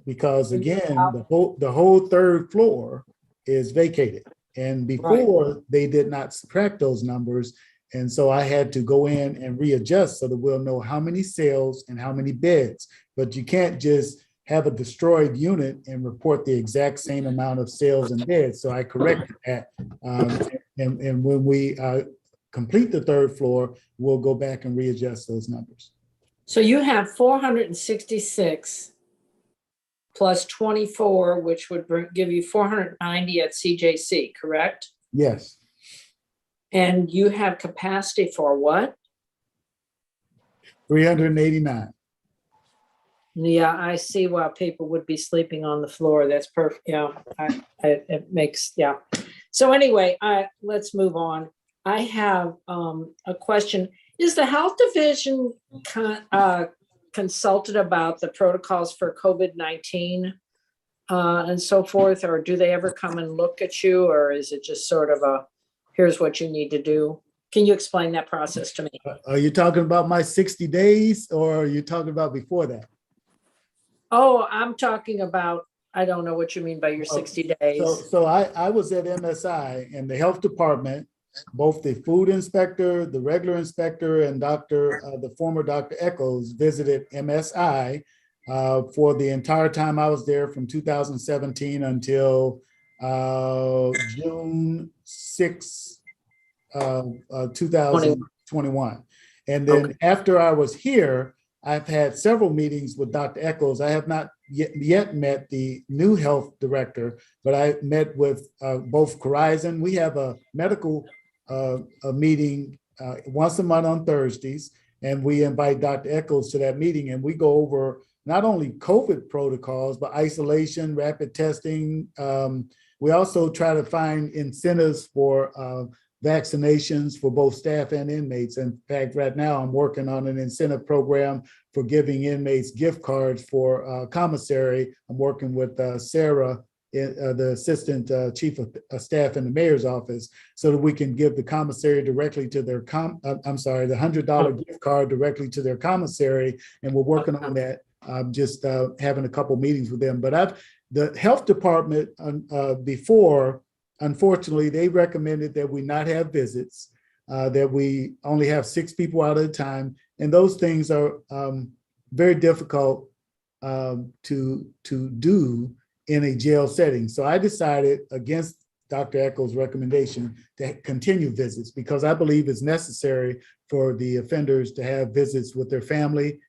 because again, the whole third floor is vacated, and before they did not subtract those numbers, and so I had to go in and readjust so that we'll know how many cells and how many beds. But you can't just have a destroyed unit and report the exact same amount of cells and beds. So I corrected that, and when we complete the third floor, we'll go back and readjust those numbers. So you have 466 plus 24, which would give you 490 at CJC, correct? Yes, And you have capacity for what? 389. Yeah, I see why people would be sleeping on the floor. That's perfect. Yeah, it makes, yeah. So anyway, let's move on. I have a question. Is the health division consulted about the protocols for COVID-19 and so forth? Or do they ever come and look at you? Or is it just sort of here's what you need to do? Can you explain that process to me? Are you talking about my 60 days or are you talking about before that? Oh, I'm talking about, I don't know what you mean by your 60 days. So I was at MSI and the health department, both the food inspector, the regular inspector, and the former Dr. Echols visited MSI for the entire time I was there from 2017 until June 6, 2021. And then after I was here, I've had several meetings with Dr. Echols. I have not yet met the new health director, but I met with both Horizon. We have a medical a meeting once a month on Thursdays, and we invite Dr. Echols to that meeting, and we go over not only COVID protocols, but isolation, rapid testing. We also try to find incentives for vaccinations for both staff and inmates. In fact, right now I'm working on an incentive program for giving inmates gift cards for commissary. I'm working with Sarah, the assistant chief of staff in the mayor's office, so that we can give the commissary directly to their the $100 gift card directly to their commissary. And we're working on that. I'm just having a couple meetings with them. But the health department before, unfortunately, they recommended that we not have visits, that we only have 6 people out at a time. And those things are very difficult to do in a jail setting. So I decided against Dr. Echols' recommendation to continue visits, because I believe it's necessary for the offenders to have visits with their family,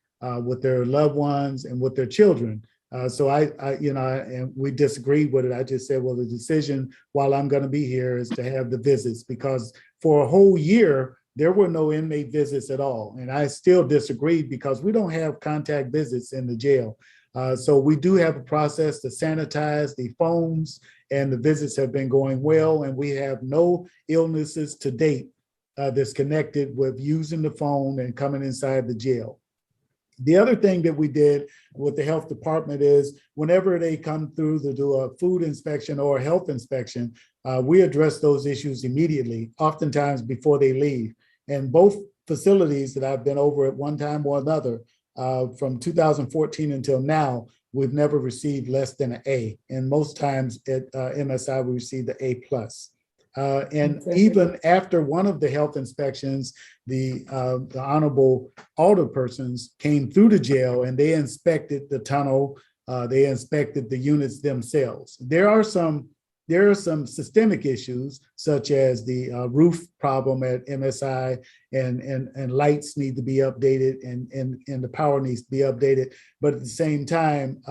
with their loved ones, and with their children. So and we disagreed with it. I just said, well, the decision while I'm going to be here is to have the visits, because for a whole year, there were no inmate visits at all. And I still disagreed because we don't have contact visits in the jail. So we do have a process to sanitize the phones, and the visits have been going well. And we have no illnesses to date that's connected with using the phone and coming inside the jail. The other thing that we did with the health department is whenever they come through to do a food inspection or a health inspection, we address those issues immediately, oftentimes before they leave. And both facilities that I've been over at one time or another, from 2014 until now, we've never received less than an A. And most times at MSI, we received the A+. And even after one of the health inspections, the honorable alderpersons came through the jail and they inspected the tunnel, they inspected the units themselves. There are some systemic issues, such as the roof problem at MSI, and lights need to be updated, and the power needs to be updated. But at the same time,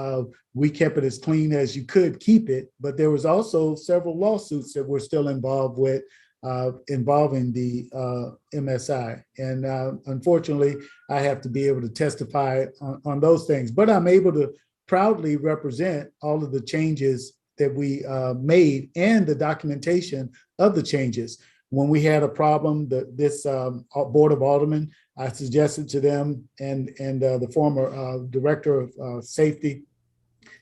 we kept it as clean as you could keep it. But there was also several lawsuits that we're still involved with, involving the MSI. And unfortunately, I have to be able to testify on those things. But I'm able to proudly represent all of the changes that we made and the documentation of the changes. When we had a problem, this Board of Aldermen, I suggested to them and the former Director of Safety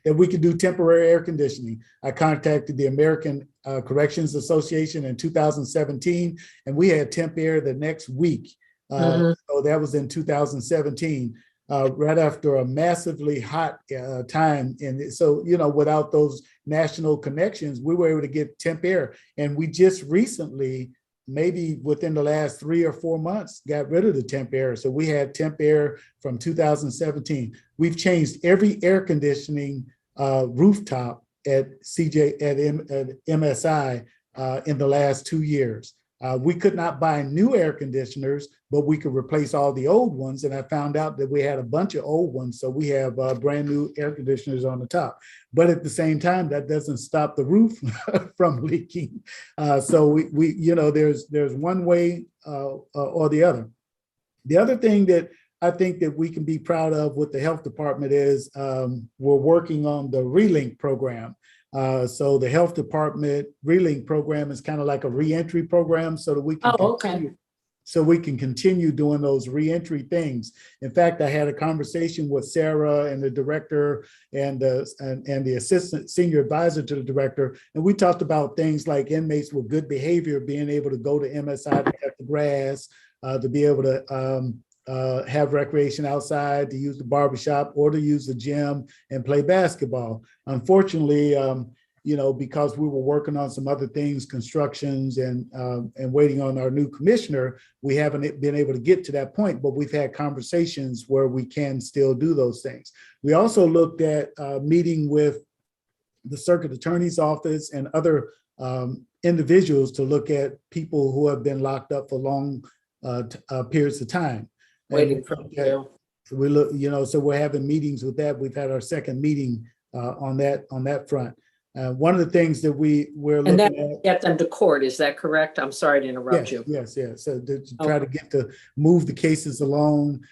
that we could do temporary air conditioning. I contacted the American Corrections Association in 2017, and we had temp air the next week. So that was in 2017. Right after a massively hot time. And so, without those national connections, we were able to get temp air. And we just recently, maybe within the last 3 or 4 months, got rid of the temp air. So we had temp air from 2017. We've changed every air conditioning rooftop at MSI in the last 2 years. We could not buy new air conditioners, but we could replace all the old ones. And I found out that we had a bunch of old ones. So we have brand new air conditioners on the top. But at the same time, that doesn't stop the roof from leaking. So we there's one way or the other. The other thing that I think that we can be proud of with the health department is we're working on the Relink program. So the health department Relink program is kind of like a reentry program so that we can continue doing those reentry things. In fact, I had a conversation with Sarah and the director and the assistant senior advisor to the director, and we talked about things like inmates with good behavior being able to go to MSI to cut the grass, to be able to have recreation outside, to use the barbershop or to use the gym and play basketball. Unfortunately, because we were working on some other things, constructions and waiting on our new commissioner, we haven't been able to get to that point, but we've had conversations where we can still do those things. We also looked at meeting with the circuit attorney's office and other individuals to look at people who have been locked up for long periods of time. Waiting for we look, so we're having meetings with that. We've had our second meeting on that front. One of the things that we're looking at, get them to court. Is that correct? I'm sorry to interrupt you. Yes. So to try to move the cases along,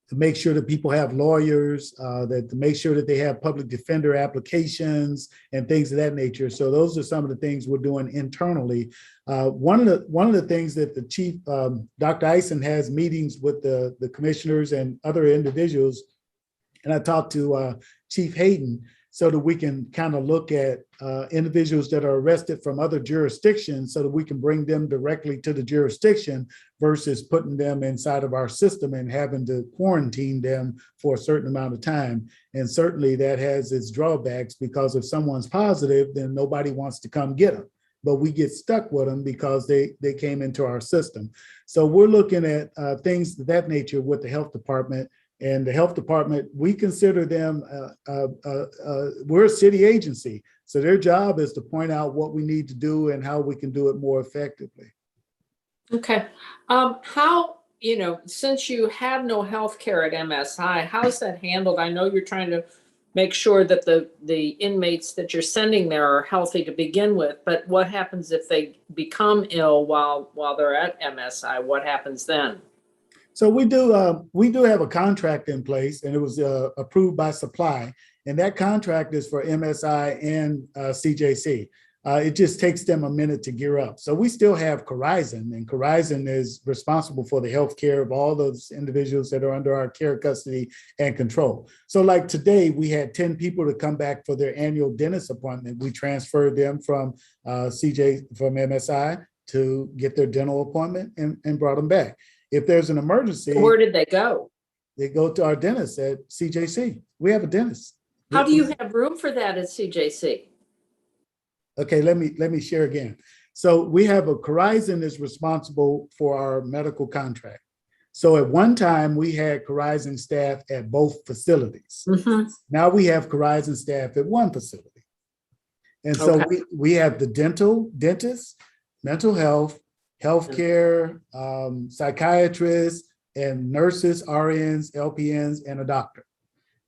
to make sure that people have lawyers, to make sure that they have public defender applications and things of that nature. So those are some of the things we're doing internally. One of the things that the chief, Dr. Eisen, has meetings with the commissioners and other individuals, and I talked to Chief Hayden so that we can kind of look at individuals that are arrested from other jurisdictions so that we can bring them directly to the jurisdiction versus putting them inside of our system and having to quarantine them for a certain amount of time. And certainly that has its drawbacks, because if someone's positive, then nobody wants to come get them. But we get stuck with them because they came into our system. So we're looking at things of that nature with the health department. And the health department, we consider them, we're a city agency. So their job is to point out what we need to do and how we can do it more effectively. Okay. How, since you have no health care at MSI, how's that handled? I know you're trying to make sure that the inmates that you're sending there are healthy to begin with, but what happens if they become ill while they're at MSI? What happens then? So we do have a contract in place, and it was approved by supply, and that contract is for MSI and CJC. It just takes them a minute to gear up. So we still have Corizon, and Corizon is responsible for the health care of all those individuals that are under our care, custody, and control. So like today, we had 10 people to come back for their annual dentist appointment. We transferred them from MSI to get their dental appointment and brought them back. If there's an emergency. Where did they go? They go to our dentist at CJC. We have a dentist. How do you have room for that at CJC? Okay, let me share again. So we have a Corizon is responsible for our medical contract. So at one time we had Corizon staff at both facilities. Mm-hmm. Now we have Corizon staff at one facility. And so we have the dentist, mental health, healthcare, psychiatrists, and nurses, RNs, LPNs, and a doctor.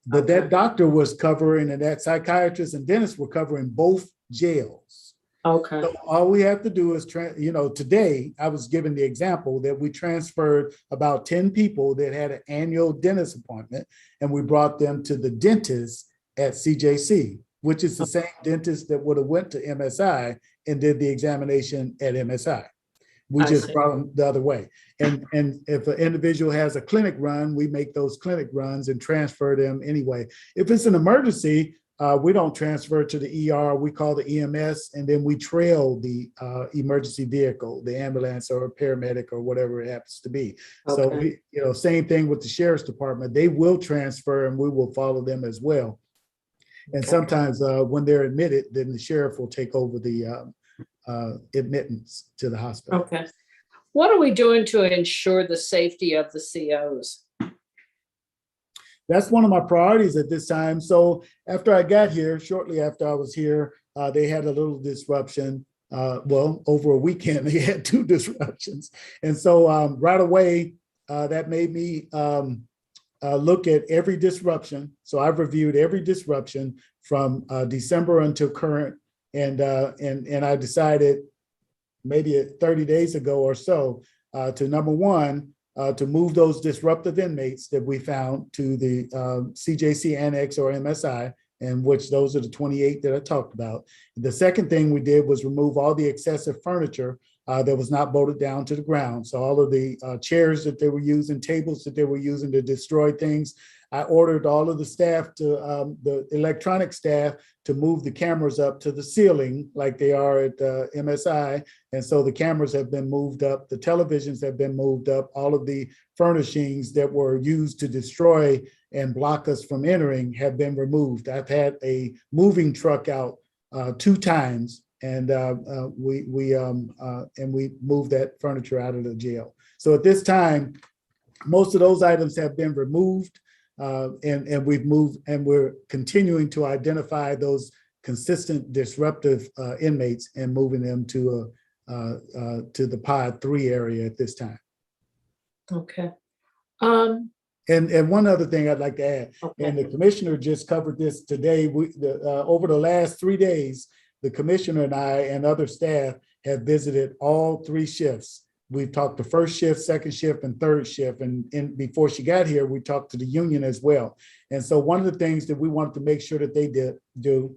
But that doctor was covering, and that psychiatrist and dentist were covering both jails. Okay. So all we have to do is, today I was given the example that we transferred about 10 people that had an annual dentist appointment, and we brought them to the dentist at CJC, which is the same dentist that would have went to MSI and did the examination at MSI. We just brought them the other way. And if an individual has a clinic run, we make those clinic runs and transfer them anyway. If it's an emergency, we don't transfer to the ER. We call the EMS, and then we trail the emergency vehicle, the ambulance or a paramedic or whatever it happens to be. Okay. So same thing with the sheriff's department. They will transfer, and we will follow them as well. And sometimes when they're admitted, then the sheriff will take over the admittance to the hospital. Okay. What are we doing to ensure the safety of the COs? That's one of my priorities at this time. So after I got here, shortly after I was here, they had a little disruption. well, over a weekend, they had 2 disruptions. And so right away, that made me look at every disruption. So I've reviewed every disruption from December until current. And I decided maybe 30 days ago or so to number one, to move those disruptive inmates that we found to the CJC Annex or MSI, and which those are the 28 that I talked about. The second thing we did was remove all the excessive furniture that was not bolted down to the ground. So all of the chairs that they were using, tables that they were using to destroy things. I ordered all of the staff to, the electronic staff, to move the cameras up to the ceiling like they are at MSI. And so the cameras have been moved up, the televisions have been moved up, all of the furnishings that were used to destroy and block us from entering have been removed. I've had a moving truck out 2 times, and we moved that furniture out of the jail. So at this time, most of those items have been removed, and we've moved, and we're continuing to identify those consistent disruptive inmates and moving them to the pod 3 area at this time. Okay. And one other thing I'd like to add, Okay. and the commissioner just covered this today, over the last 3 days, the commissioner and I and other staff have visited all 3 shifts. We've talked to first shift, second shift, and third shift. And before she got here, we talked to the union as well. And so one of the things that we wanted to make sure that they do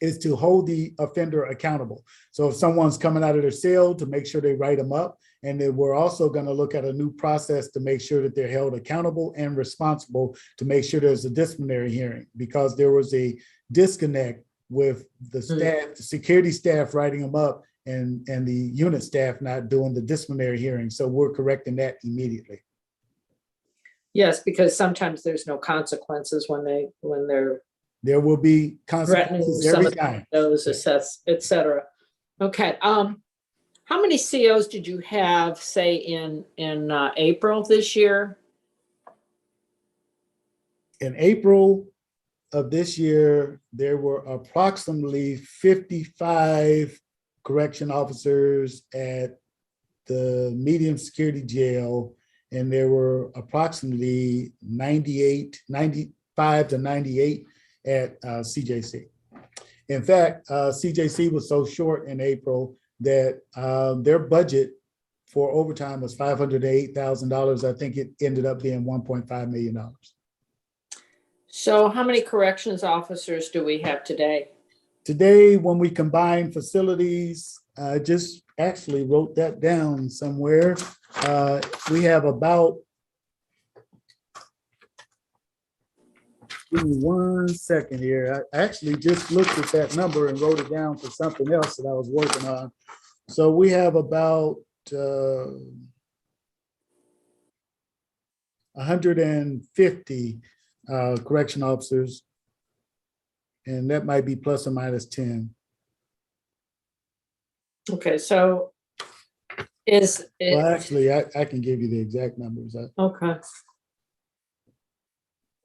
is to hold the offender accountable. So if someone's coming out of their cell, to make sure they write them up. And then we're also going to look at a new process to make sure that they're held accountable and responsible, to make sure there's a disciplinary hearing, because there was a disconnect with the staff, the security staff writing them up, and the unit staff not doing the disciplinary hearing. So we're correcting that immediately. Yes, because sometimes there's no consequences when they're There will be threatening consequences some every of time. those assess, et cetera. Okay. How many COs did you have, say, in April this year? In April of this year, there were approximately 55 correction officers at the medium security jail, and there were approximately 95 to 98 at CJC. In fact, CJC was so short in April that their budget for overtime was $508,000. I think it ended up being $1.5 million. So how many corrections officers do we have today? Today, when we combine facilities, I just actually wrote that down somewhere. We have about, give me 1 second here. I actually just looked at that number and wrote it down for something else that I was working on. So we have about 150 correction officers, and that might be plus or minus 10. Okay, so is it? Well, actually, I can give you the exact numbers. Okay.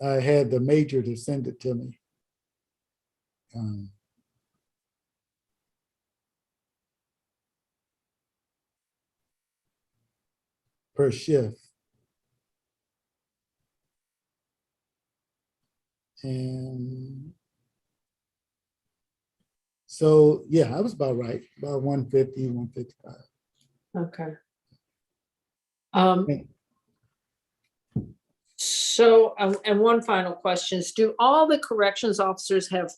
I had the major to send it to me. Per shift. And so, yeah, I was about right, about 150, 155. Okay. So, and one final question is, do all the corrections officers have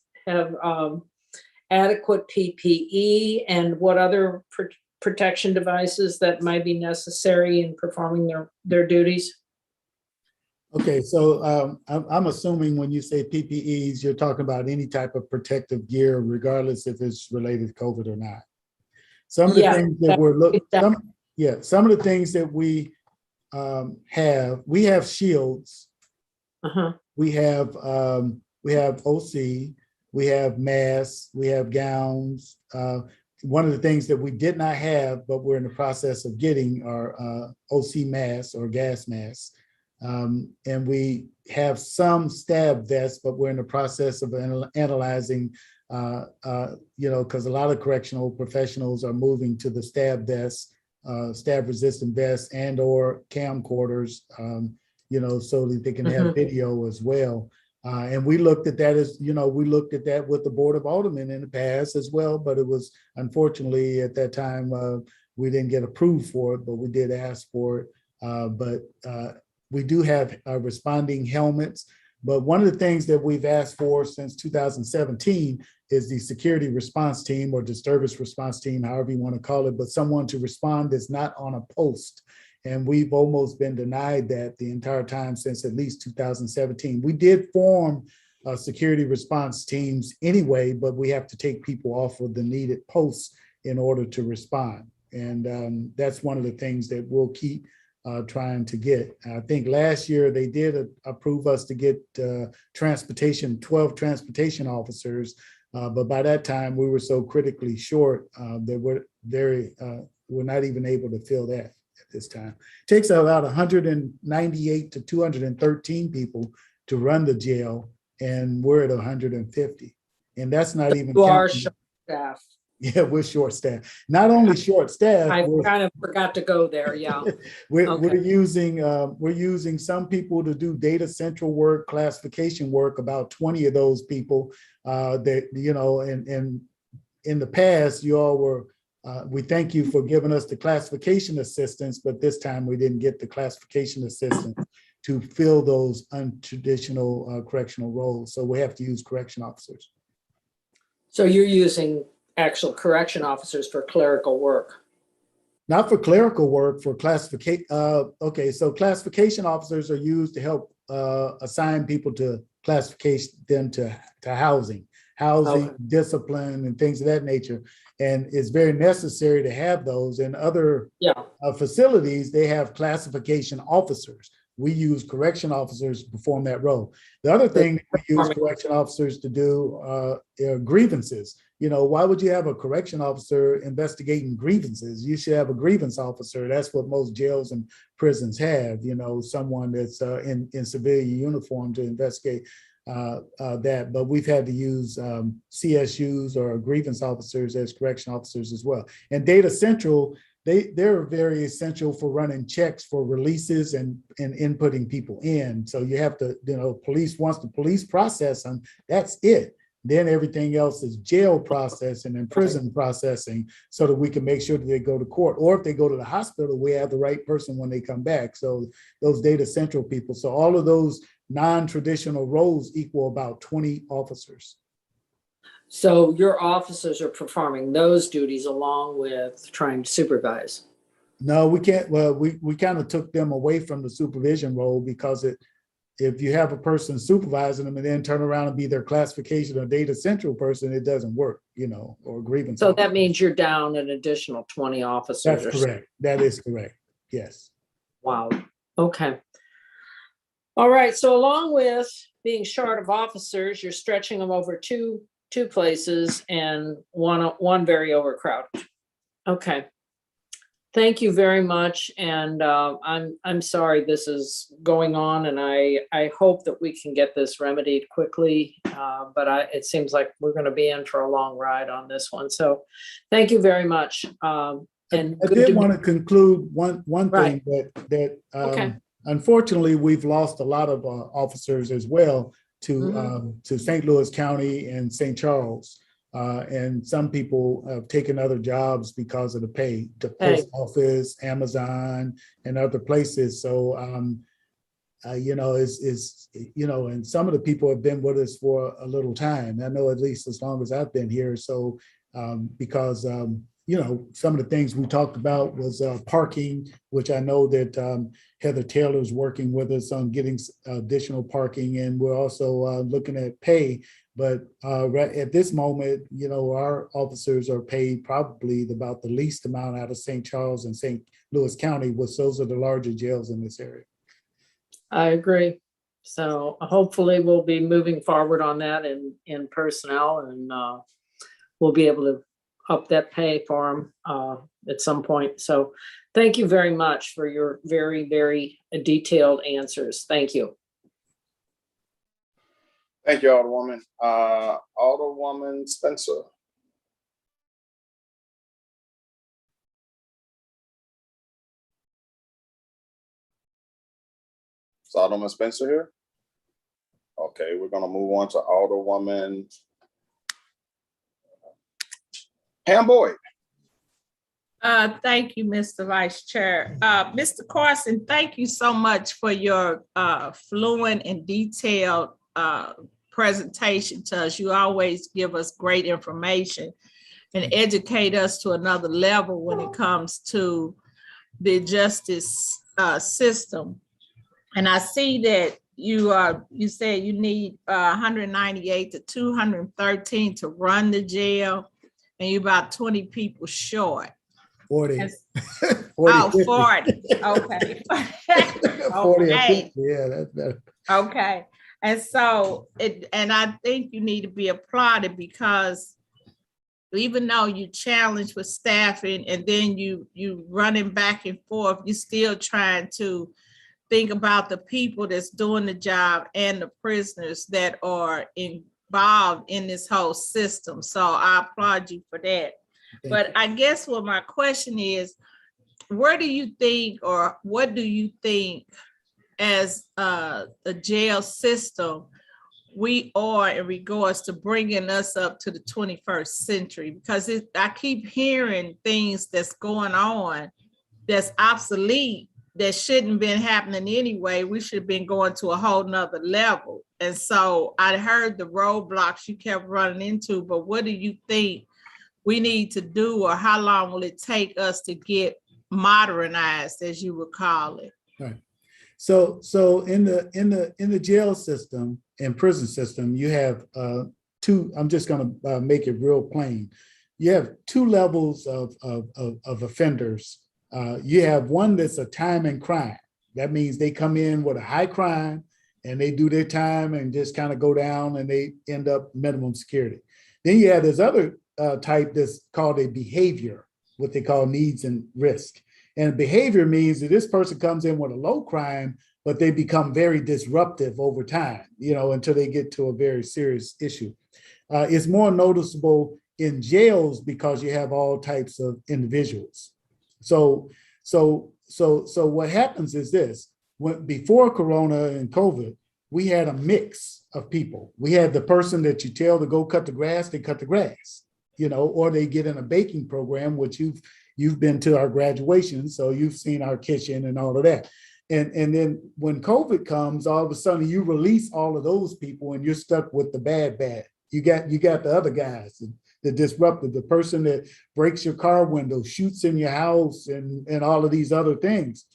adequate PPE, and what other protection devices that might be necessary in performing their duties? Okay, so I'm assuming when you say PPEs, you're talking about any type of protective gear, regardless if it's related to COVID or not. Some of the things that we're looking, some of the things that we have shields. We have OC, we have masks, we have gowns. One of the things that we did not have, but we're in the process of getting, are OC masks or gas masks. And we have some stab vests, but we're in the process of analyzing, because a lot of correctional professionals are moving to the stab vests, stab resistant vests and or camcorders, so that they can have video as well. And we looked at that we looked at that with the Board of Aldermen in the past as well, but it was unfortunately at that time, we didn't get approved for it, but we did ask for it. But we do have responding helmets. But one of the things that we've asked for since 2017 is the security response team or disturbance response team, however you want to call it, but someone to respond that's not on a post. And we've almost been denied that the entire time since at least 2017. We did form security response teams anyway, but we have to take people off of the needed posts in order to respond. And that's one of the things that we'll keep trying to get. I think last year they did approve us to get 12 transportation officers, but by that time we were so critically short that we're not even able to fill that at this time. It takes about 198 to 213 people to run the jail, and we're at 150. And that's not even counting. Staff. Yeah, we're short staffed. Not only short staffed. I kind of forgot to go there. Yeah. We're using some people to do data central work, classification work, about 20 of those people that, and in the past, you all were, we thank you for giving us the classification assistance, but this time we didn't get the classification assistance to fill those untraditional correctional roles. So we have to use correction officers. So you're using actual correction officers for clerical work? Not for clerical work, for classification. Okay, so classification officers are used to help assign people to classification, them to housing, discipline, and things of that nature. And it's very necessary to have those. In other facilities, they have classification officers. We use correction officers to perform that role. The other thing that we use correction officers to do are grievances. Why would you have a correction officer investigating grievances? You should have a grievance officer. That's what most jails and prisons have, someone that's in civilian uniform to investigate that. But we've had to use CSUs or grievance officers as correction officers as well. And Data Central, they're very essential for running checks for releases and inputting people in. So you have to, police, once the police process them, that's it. Then everything else is jail processing and prison processing so that we can make sure that they go to court. Or if they go to the hospital, we have the right person when they come back. So those Data Central people. So all of those non-traditional roles equal about 20 officers. So your officers are performing those duties along with trying to supervise? No, we can't. Well, we kind of took them away from the supervision role because if you have a person supervising them and then turn around and be their classification or Data Central person, it doesn't work, or grievance. So that means you're down an additional 20 officers. That's correct. That is correct. Yes. Wow. Okay. All right. So along with being short of officers, you're stretching them over two places and one very overcrowded. Okay. Thank you very much. And I'm sorry this is going on, and I hope that we can get this remedied quickly. But it seems like we're going to be in for a long ride on this one. So thank you very much. And I did want to conclude one thing that unfortunately we've lost a lot of officers as well to St. Louis County and St. Charles. And some people have taken other jobs because of the pay, the post office, Amazon, and other places. So, and some of the people have been with us for a little time. I know at least as long as I've been here. So, because, some of the things we talked about was parking, which I know that Heather Taylor's working with us on getting additional parking. And we're also looking at pay. But at this moment, our officers are paid probably about the least amount out of St. Charles and St. Louis County, which those are the larger jails in this area. I agree. So hopefully we'll be moving forward on that in personnel, and we'll be able to up that pay for them at some point. So thank you very much for your very, very detailed answers. Thank you. Thank you, Alderwoman. Alderwoman Spencer. Is Alderman Spencer here? Okay, we're gonna move on to Alderwoman Pam Boyd. Thank you, Mr. Vice Chair. Mr. Carson, thank you so much for your fluent and detailed presentation to us. You always give us great information and educate us to another level when it comes to the justice system. And I see that you said you need 198 to 213 to run the jail, and you're about 20 people short. 40. 40. Oh, 40. Okay. 40 or Okay. 50. Yeah, that's better. Okay. And so and I think you need to be applauded, because even though you challenge with staffing and then you running back and forth, you're still trying to think about the people that's doing the job and the prisoners that are involved in this whole system. So I applaud you for that. But I guess what my question is, where do you think, or what do you think as a jail system we are in regards to bringing us up to the 21st century? Because I keep hearing things that's going on that's obsolete, that shouldn't been happening anyway. We should have been going to a whole nother level. And so I heard the roadblocks you kept running into, but what do you think we need to do, or how long will it take us to get modernized, as you would call it? Right. So in the jail system and prison system, you have two. I'm just going to make it real plain. You have two levels of offenders. You have one that's a time and crime. That means they come in with a high crime and they do their time and just kind of go down and they end up minimum security. Then you have this other type that's called a behavior, what they call needs and risk. And behavior means that this person comes in with a low crime, but they become very disruptive over time, until they get to a very serious issue. It's more noticeable in jails because you have all types of individuals. So what happens is this: before Corona and COVID, we had a mix of people. We had the person that you tell to go cut the grass, they cut the grass, or they get in a baking program, which you've been to our graduation, so you've seen our kitchen and all of that. And then when COVID comes, all of a sudden you release all of those people and you're stuck with the bad. You got the other guys, the disruptive, the person that breaks your car window, shoots in your house, and all of these other things.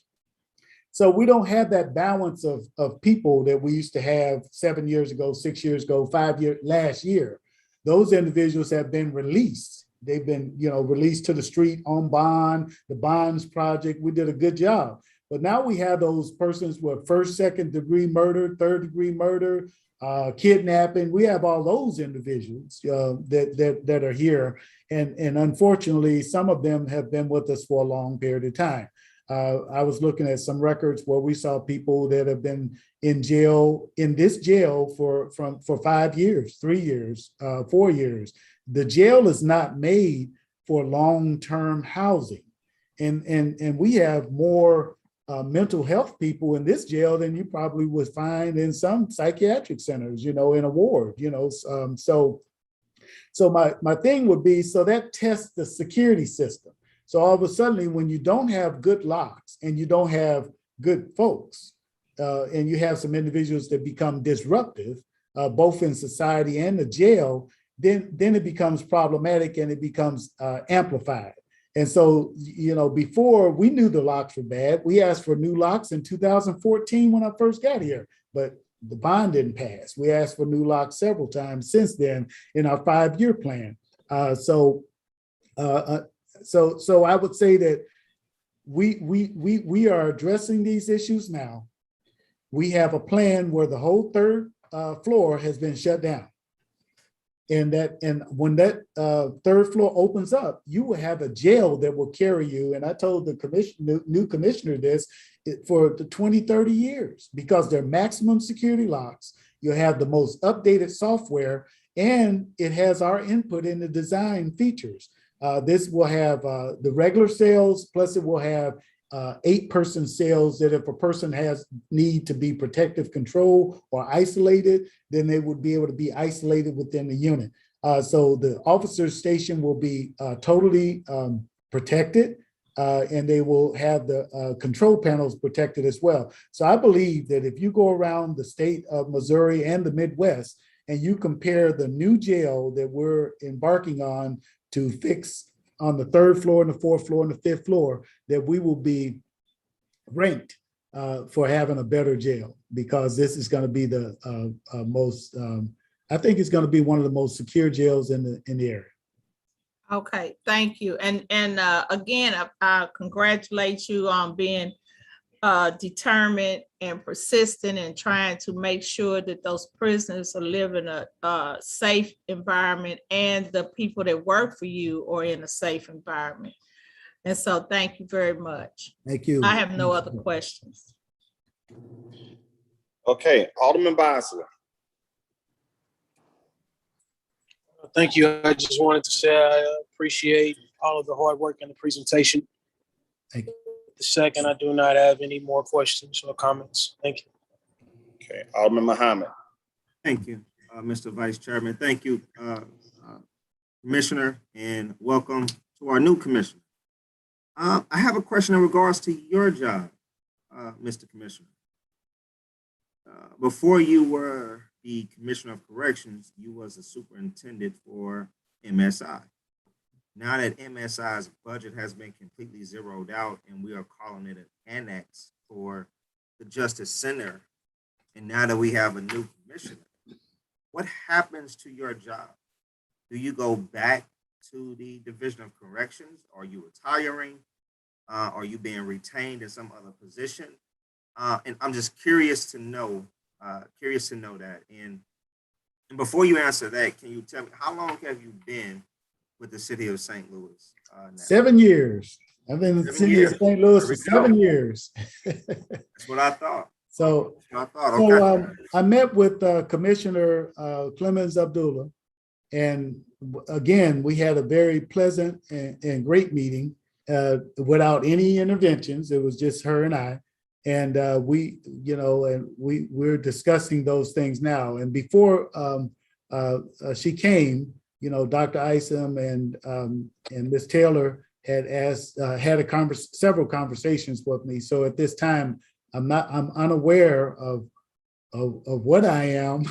So we don't have that balance of people that we used to have 7 years ago, 6 years ago, 5 years, last year. Those individuals have been released. They've been, released to the street on bond, the bonds project. We did a good job. But now we have those persons with first, second degree murder, third degree murder, kidnapping. We have all those individuals that are here. And unfortunately, some of them have been with us for a long period of time. I was looking at some records where we saw people that have been in this jail for 5 years, 3 years, 4 years. The jail is not made for long-term housing. And we have more mental health people in this jail than you probably would find in some psychiatric centers, in a ward, so my thing would be, so that tests the security system. So all of a sudden, when you don't have good locks and you don't have good folks, and you have some individuals that become disruptive, both in society and the jail, then it becomes problematic and it becomes amplified. And so, before, we knew the locks were bad. We asked for new locks in 2014 when I first got here, but the bond didn't pass. We asked for new locks several times since then in our 5-year plan. So I would say that we are addressing these issues now. We have a plan where the whole third floor has been shut down. And when that third floor opens up, you will have a jail that will carry you. And I told the new commissioner this for the 20, 30 years, because they're maximum security locks. You'll have the most updated software, and it has our input in the design features. This will have the regular cells, plus it will have 8-person cells that if a person has need to be protective control or isolated, then they would be able to be isolated within the unit. So the officer's station will be totally protected, and they will have the control panels protected as well. So I believe that if you go around the state of Missouri and the Midwest, and you compare the new jail that we're embarking on to fix on the 3rd floor and the 4th floor and the 5th floor, that we will be ranked for having a better jail, because this is going to be the most, I think it's going to be one of the most secure jails in the area. Okay, thank you. And again, I congratulate you on being determined and persistent and trying to make sure that those prisoners are living a safe environment, and the people that work for you are in a safe environment. And so thank you very much. Thank you. I have no other questions. Okay, Alderman Bosley. Thank you. I just wanted to say I appreciate all of the hard work and the presentation. Thank you. The second, I do not have any more questions or comments. Thank you. Okay, Alderman Muhammad. Thank you, Mr. Vice Chairman. Thank you, Commissioner, and welcome to our new commissioner. I have a question in regards to your job, Mr. Commissioner. Before you were the Commissioner of Corrections, you was a superintendent for MSI. Now that MSI's budget has been completely zeroed out and we are calling it an annex for the Justice Center, and now that we have a new commissioner, what happens to your job? Do you go back to the Division of Corrections? Are you retiring? Are you being retained in some other position? And I'm just curious to know that. And before you answer that, can you tell me, how long have you been with the city of St. Louis? Now? 7 years. I've been in the city of St. Louis for 7 years. That's what I thought. So, okay. I met with Commissioner Clemens Abdullah, and again, we had a very pleasant and great meeting without any interventions. It was just her and I. And we're discussing those things now. And before she came, Dr. Isom and Ms. Taylor had several conversations with me. So at this time, I'm unaware of what I am,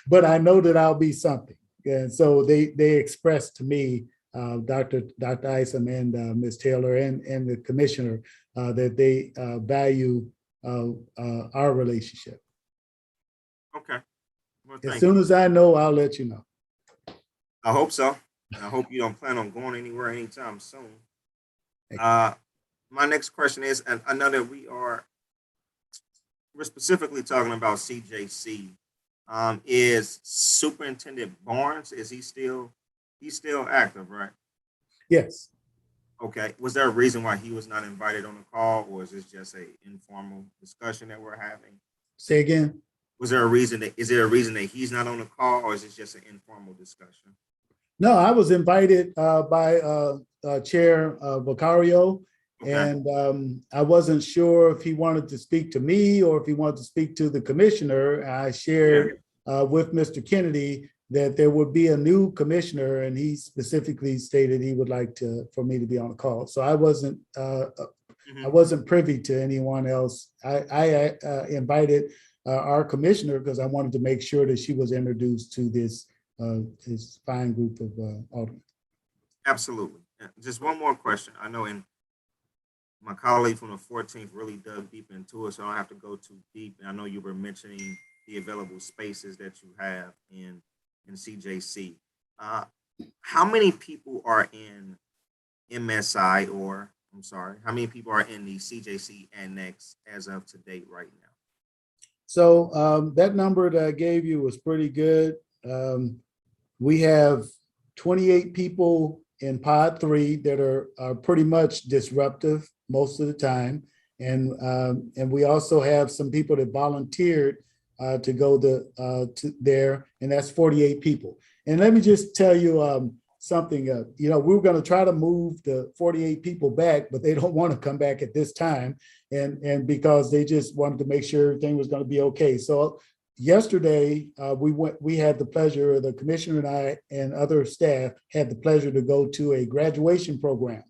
but I know that I'll be something. And so they expressed to me, Dr. Isom and Ms. Taylor and the commissioner, that they value our relationship. Okay. Well, as soon as I know, I'll let you know. I hope so. I hope you don't plan on going anywhere anytime soon. My next question is, and I know that we're specifically talking about CJC. Is Superintendent Barnes, he's still active, right? Yes. Okay. Was there a reason why he was not invited on the call, or is this just an informal discussion that we're having? Say again. Is there a reason that he's not on the call, or is it just an informal discussion? No, I was invited by Chair Vicario, okay. And I wasn't sure if he wanted to speak to me or if he wanted to speak to the commissioner. I shared with Mr. Kennedy that there would be a new commissioner, and he specifically stated he would like for me to be on the call. So I wasn't privy to anyone else. I invited our commissioner because I wanted to make sure that she was introduced to this fine group of aldermen. Absolutely. Just one more question. I know my colleague from the 14th really dug deep into it, so I don't have to go too deep. And I know you were mentioning the available spaces that you have in CJC. How many people are in MSI, how many people are in the CJC Annex as of today right now? So that number that I gave you was pretty good. We have 28 people in pod 3 that are pretty much disruptive most of the time. And we also have some people that volunteered to go to there, and that's 48 people. And let me just tell you something. We were going to try to move the 48 people back, but they don't want to come back at this time, and because they just wanted to make sure everything was going to be okay. So yesterday, we had the pleasure, the commissioner and I and other staff had the pleasure to go to a graduation program.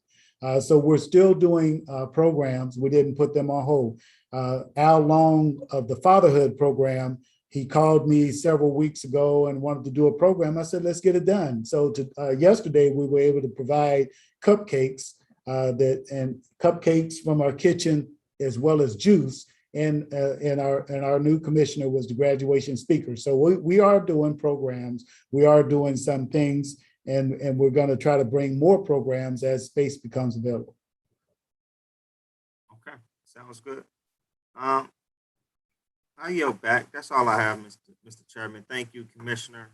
So we're still doing programs. We didn't put them on hold. Al Long of the Fatherhood Program, he called me several weeks ago and wanted to do a program. I said, let's get it done. So yesterday, we were able to provide cupcakes and cupcakes from our kitchen, as well as juice. And our new commissioner was the graduation speaker. So we are doing programs. We are doing some things. And we're going to try to bring more programs as space becomes available. Okay, sounds good. I yield back. That's all I have, Mr. Chairman. Thank you, Commissioner,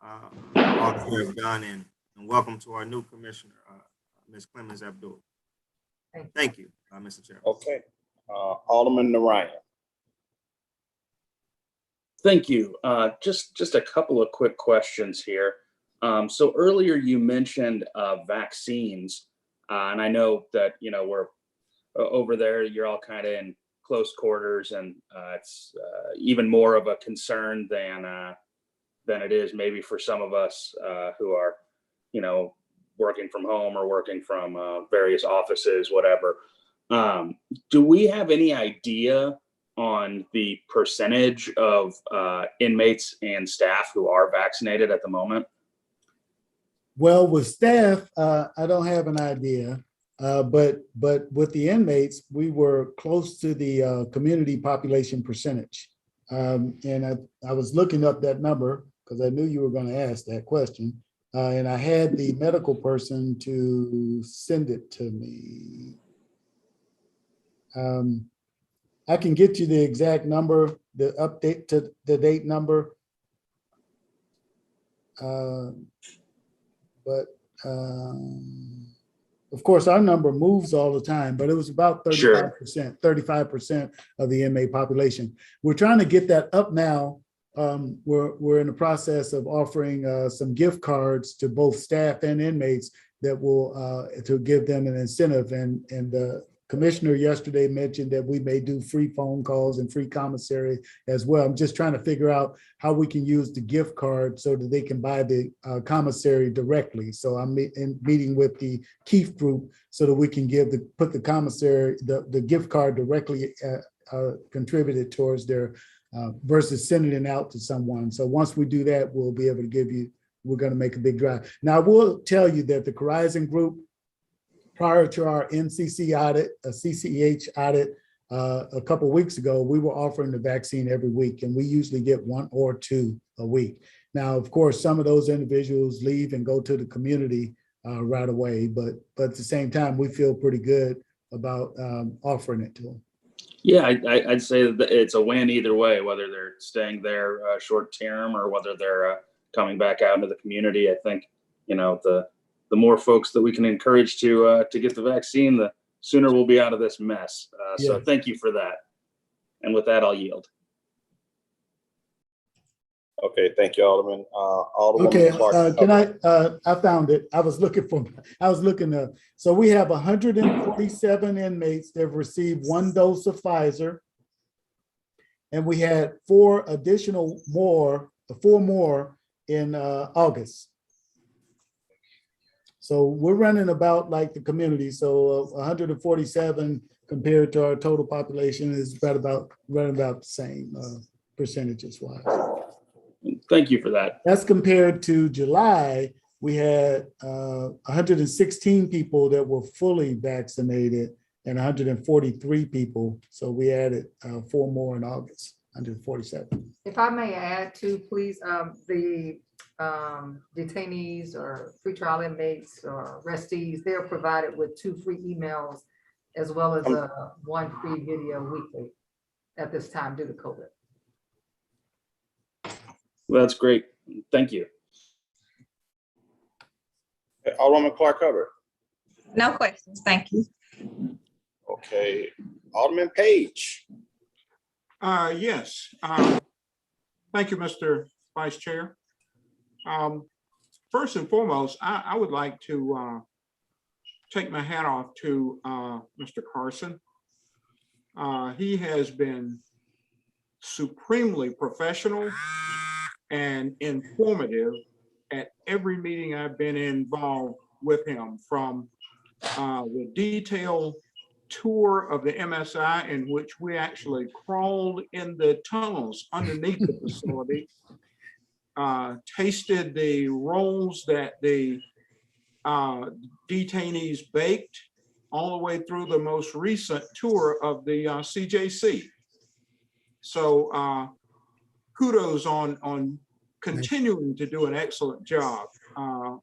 all that you have done, and welcome to our new commissioner, Ms. Clemens Abdul. Thank you, Mr. Chairman. Okay, Alderman Narayan. Thank you. Just a couple of quick questions here. So earlier you mentioned vaccines, and I know that, we're over there, you're all kind of in close quarters, and it's even more of a concern than it is maybe for some of us who are, working from home or working from various offices, whatever. Do we have any idea on the percentage of inmates and staff who are vaccinated at the moment? Well, with staff, I don't have an idea, but with the inmates, we were close to the community population percentage. And I was looking up that number because I knew you were going to ask that question. And I had the medical person to send it to me. I can get you the exact number, the update to the date number. But of course, our number moves all the time, but it was about 35% of the inmate population. We're trying to get that up now. We're in the process of offering some gift cards to both staff and inmates that will to give them an incentive. And the commissioner yesterday mentioned that we may do free phone calls and free commissary as well. I'm just trying to figure out how we can use the gift card so that they can buy the commissary directly. So I'm meeting with the Keefe group so that we can put the commissary, the gift card directly contributed towards their versus sending it out to someone. So once we do that, we'll be able to give you, we're going to make a big drive. Now, I will tell you that the Horizon group, prior to our NCC audit, a CCEH audit a couple of weeks ago, we were offering the vaccine every week, and we usually get 1 or 2 a week. Now, of course, some of those individuals leave and go to the community right away, but at the same time, we feel pretty good about offering it to them. Yeah, I'd say that it's a win either way, whether they're staying there short term or whether they're coming back out into the community. I think, the more folks that we can encourage to get the vaccine, the sooner we'll be out of this mess. So thank you for that. And with that, I'll yield. Okay, thank you, Alderman. Okay, can I found it. I was looking, so we have 147 inmates that have received 1 dose of Pfizer. And we had 4 more in August. So we're running about like the community. So 147 compared to our total population is running about the same percentages wise. Thank you for that. That's compared to July. We had 116 people that were fully vaccinated and 143 people. So we added 4 more in August, 147. If I may add to, please, the detainees or pretrial inmates or arrestees, they're provided with 2 free emails as well as 1 free video weekly at this time due to COVID. Well, that's great. Thank you. Alderwoman Clark Hubbard. No questions, thank you. Okay, Alderman Page. Yes. Thank you, Mr. Vice Chair. First and foremost, I would like to take my hat off to Mr. Carson. He has been supremely professional and informative at every meeting I've been involved with him, from the detailed tour of the MSI in which we actually crawled in the tunnels underneath the facility, tasted the rolls that the detainees baked, all the way through the most recent tour of the CJC. So kudos on continuing to do an excellent job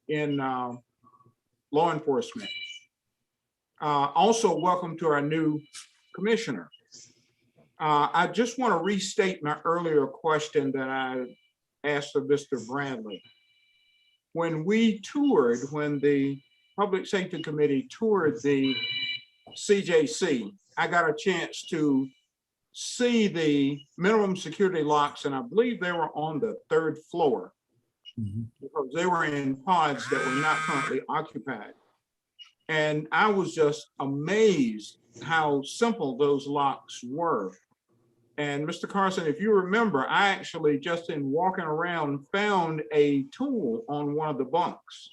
in law enforcement. Also, welcome to our new commissioner. I just want to restate my earlier question that I asked of Mr. Bradley. When the Public Safety Committee toured the CJC, I got a chance to see the minimum security locks, and I believe they were on the 3rd floor because they were in pods that were not currently occupied. And I was just amazed how simple those locks were. And Mr. Carson, if you remember, I actually just in walking around found a tool on one of the bunks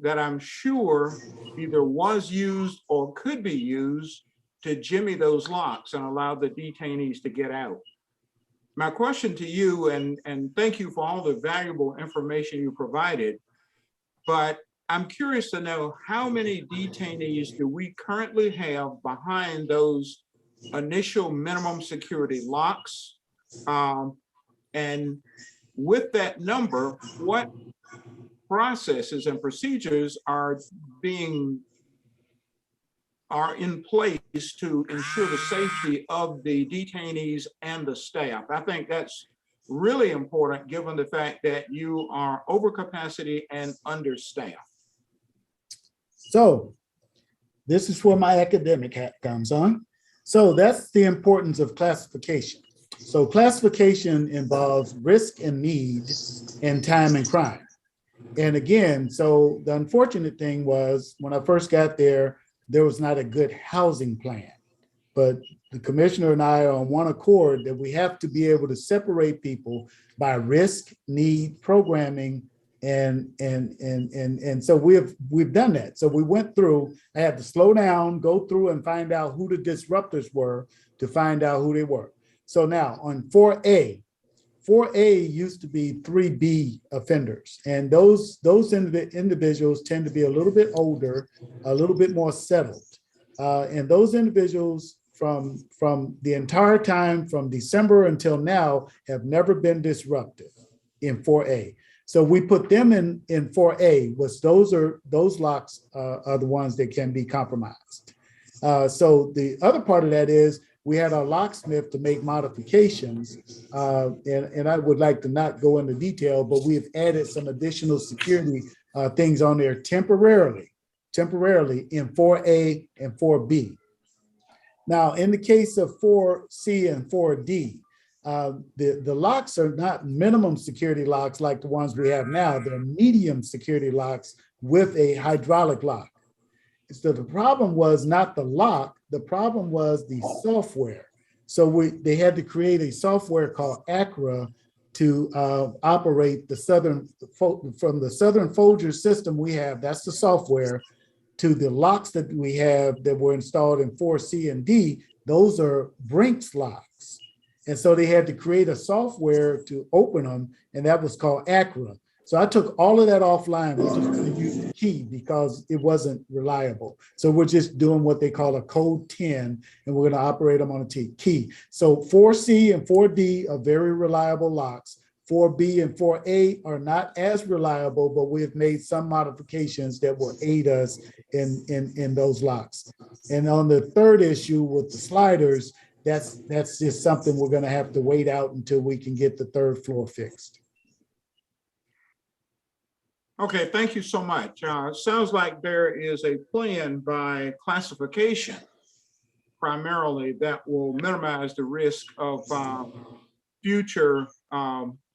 that I'm sure either was used or could be used to jimmy those locks and allow the detainees to get out. My question to you, and thank you for all the valuable information you provided, but I'm curious to know how many detainees do we currently have behind those initial minimum security locks? And with that number, what processes and procedures are in place to ensure the safety of the detainees and the staff? I think that's really important given the fact that you are over capacity and understaffed. So this is where my academic hat comes on. So that's the importance of classification. So classification involves risk and need and time and crime. And again, so the unfortunate thing was when I first got there, there was not a good housing plan. But the commissioner and I are on one accord that we have to be able to separate people by risk, need, programming, and so we've done that. So we went through, I had to slow down, go through and find out who the disruptors were to find out who they were. So now on 4A used to be 3B offenders, and those individuals tend to be a little bit older, a little bit more settled. And those individuals from the entire time from December until now have never been disruptive in 4A. So we put them in 4A, which those locks are the ones that can be compromised. So the other part of that is we had our locksmith to make modifications, and I would like to not go into detail, but we have added some additional security things on there temporarily in 4A and 4B. Now, in the case of 4C and 4D, the locks are not minimum security locks like the ones we have now. They're medium security locks with a hydraulic lock. So the problem was not the lock, the problem was the software. So they had to create a software called ACRA to operate from the Southern Folger system we have, that's the software, to the locks that we have that were installed in 4C and D, those are Brinks locks. And so they had to create a software to open them, and that was called ACRA. So I took all of that offline. We're just going to use the key because it wasn't reliable. So we're just doing what they call a code 10, and we're going to operate them on a key. So 4C and 4D are very reliable locks. 4B and 4A are not as reliable, but we have made some modifications that will aid us in those locks. And on the third issue with the sliders, that's just something we're going to have to wait out until we can get the 3rd floor fixed. Okay, thank you so much. It sounds like there is a plan by classification primarily that will minimize the risk of future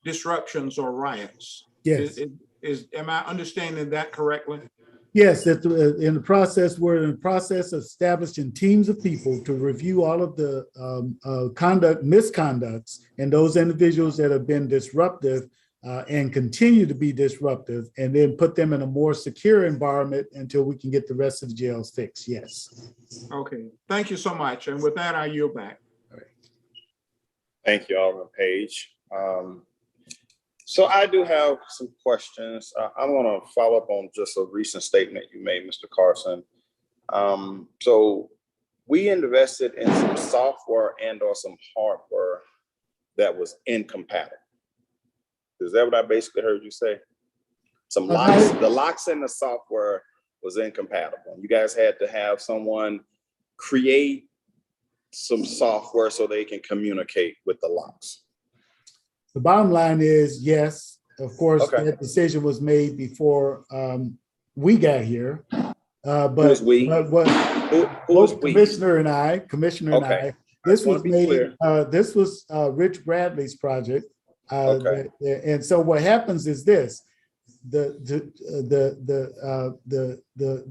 disruptions or riots. Yes. Am I understanding that correctly? Yes, that in the process, we're in the process of establishing teams of people to review all of the misconducts, and those individuals that have been disruptive and continue to be disruptive, and then put them in a more secure environment until we can get the rest of the jails fixed. Yes. Okay, thank you so much. And with that, I yield back. Thank you, Alderman Page. So I do have some questions. I want to follow up on just a recent statement you made, Mr. Carson. So we invested in some software and or some hardware that was incompatible. Is that what I basically heard you say? Some locks, the locks in the software was incompatible. You guys had to have someone create some software so they can communicate with the locks. The bottom line is yes, of course, Okay. that decision was made before we got here. But Who's we? But what Who's both we? Commissioner and I, Okay. this I was just wanna be made. clear. This was Rich Bradley's project. Okay. And so what happens is this: the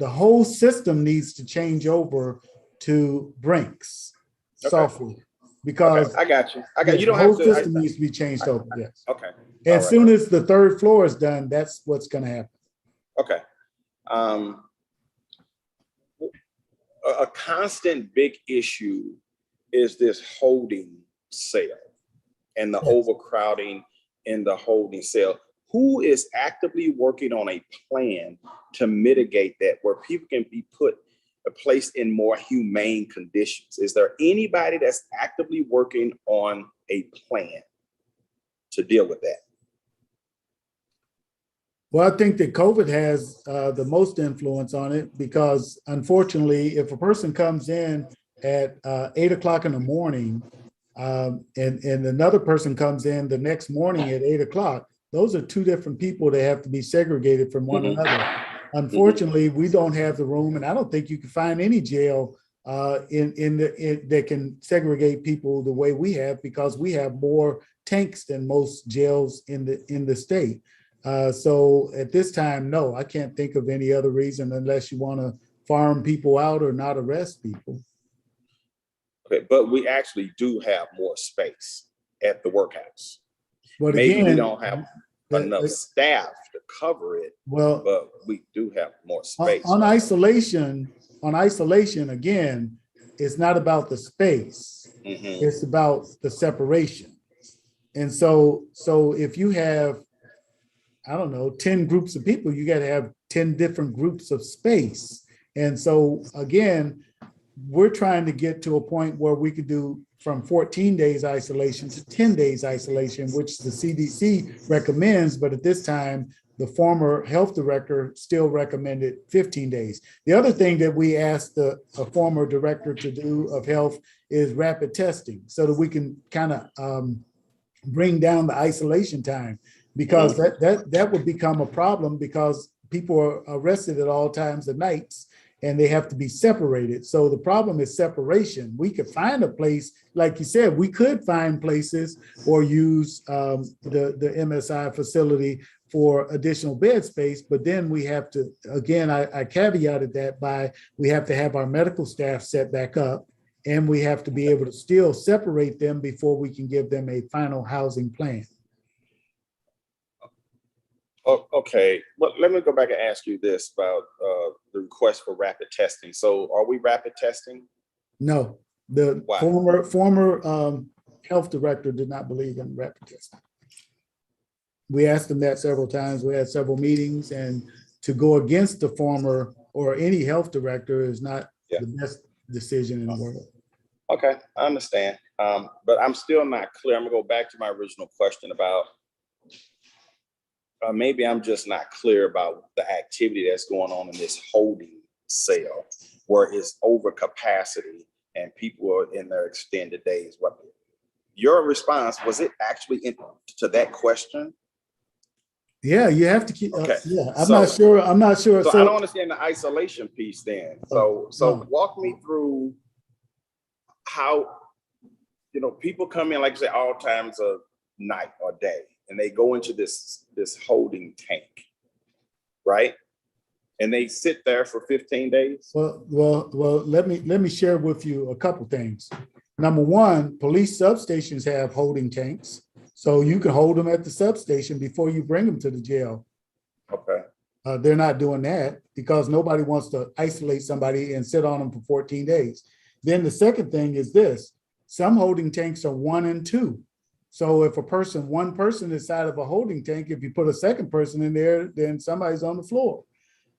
whole system needs to change over to Brinks software. Because I got you. yes, You don't the whole have to. system needs to be changed over. Yes. Okay. And All as right. soon as the third floor is done, that's what's going to happen. Okay. A constant big issue is this holding cell and the overcrowding in the holding cell. Who is actively working on a plan to mitigate that, where people can be placed in more humane conditions? Is there anybody that's actively working on a plan to deal with that? Well, I think that COVID has the most influence on it, because unfortunately, if a person comes in at 8 o'clock in the morning and another person comes in the next morning at 8 o'clock, those are two different people that have to be segregated from one another. Unfortunately, we don't have the room, and I don't think you can find any jail that can segregate people the way we have, because we have more tanks than most jails in the state. So at this time, no, I can't think of any other reason unless you want to farm people out or not arrest people. Okay, but we actually do have more space at the workhouse. But maybe again, we don't have enough staff to cover it. Well, but we do have more space. On isolation, again, it's not about the space. It's about the separation. And so if you have, I don't know, 10 groups of people, you got to have 10 different groups of space. And so again, we're trying to get to a point where we could do from 14 days isolation to 10 days isolation, which the CDC recommends. But at this time, the former health director still recommended 15 days. The other thing that we asked a former director to do of health is rapid testing, so that we can kind of bring down the isolation time, because that would become a problem, because people are arrested at all times of nights and they have to be separated. So the problem is separation. We could find a place, like you said, we could find places or use the MSI facility for additional bed space, but then we have to, again, I caveated that by, we have to have our medical staff set back up, and we have to be able to still separate them before we can give them a final housing plan. Oh, okay, well, let me go back and ask you this about the request for rapid testing. So are we rapid testing? No, the former health director did not believe in rapid testing. We asked him that several times. We had several meetings, and to go against the former or any health director is not the best decision in the world. Okay, I understand. But I'm still not clear. I'm gonna go back to my original question about maybe I'm just not clear about the activity that's going on in this holding cell, where it's over capacity and people are in their extended days. What your response was, it actually to that question? Yeah, you have to keep, Okay, yeah, I'm so- not sure. So I don't understand the isolation piece then. So Oh. walk me through how, people come in, like you say, all times of night or day, and they go into this holding tank, right? And they sit there for 15 days? Well, let me share with you a couple things. Number one, police substations have holding tanks. So you can hold them at the substation before you bring them to the jail. Okay. They're not doing that because nobody wants to isolate somebody and sit on them for 14 days. Then the second thing is this, some holding tanks are 1 and 2. So if one person inside of a holding tank, if you put a second person in there, then somebody's on the floor.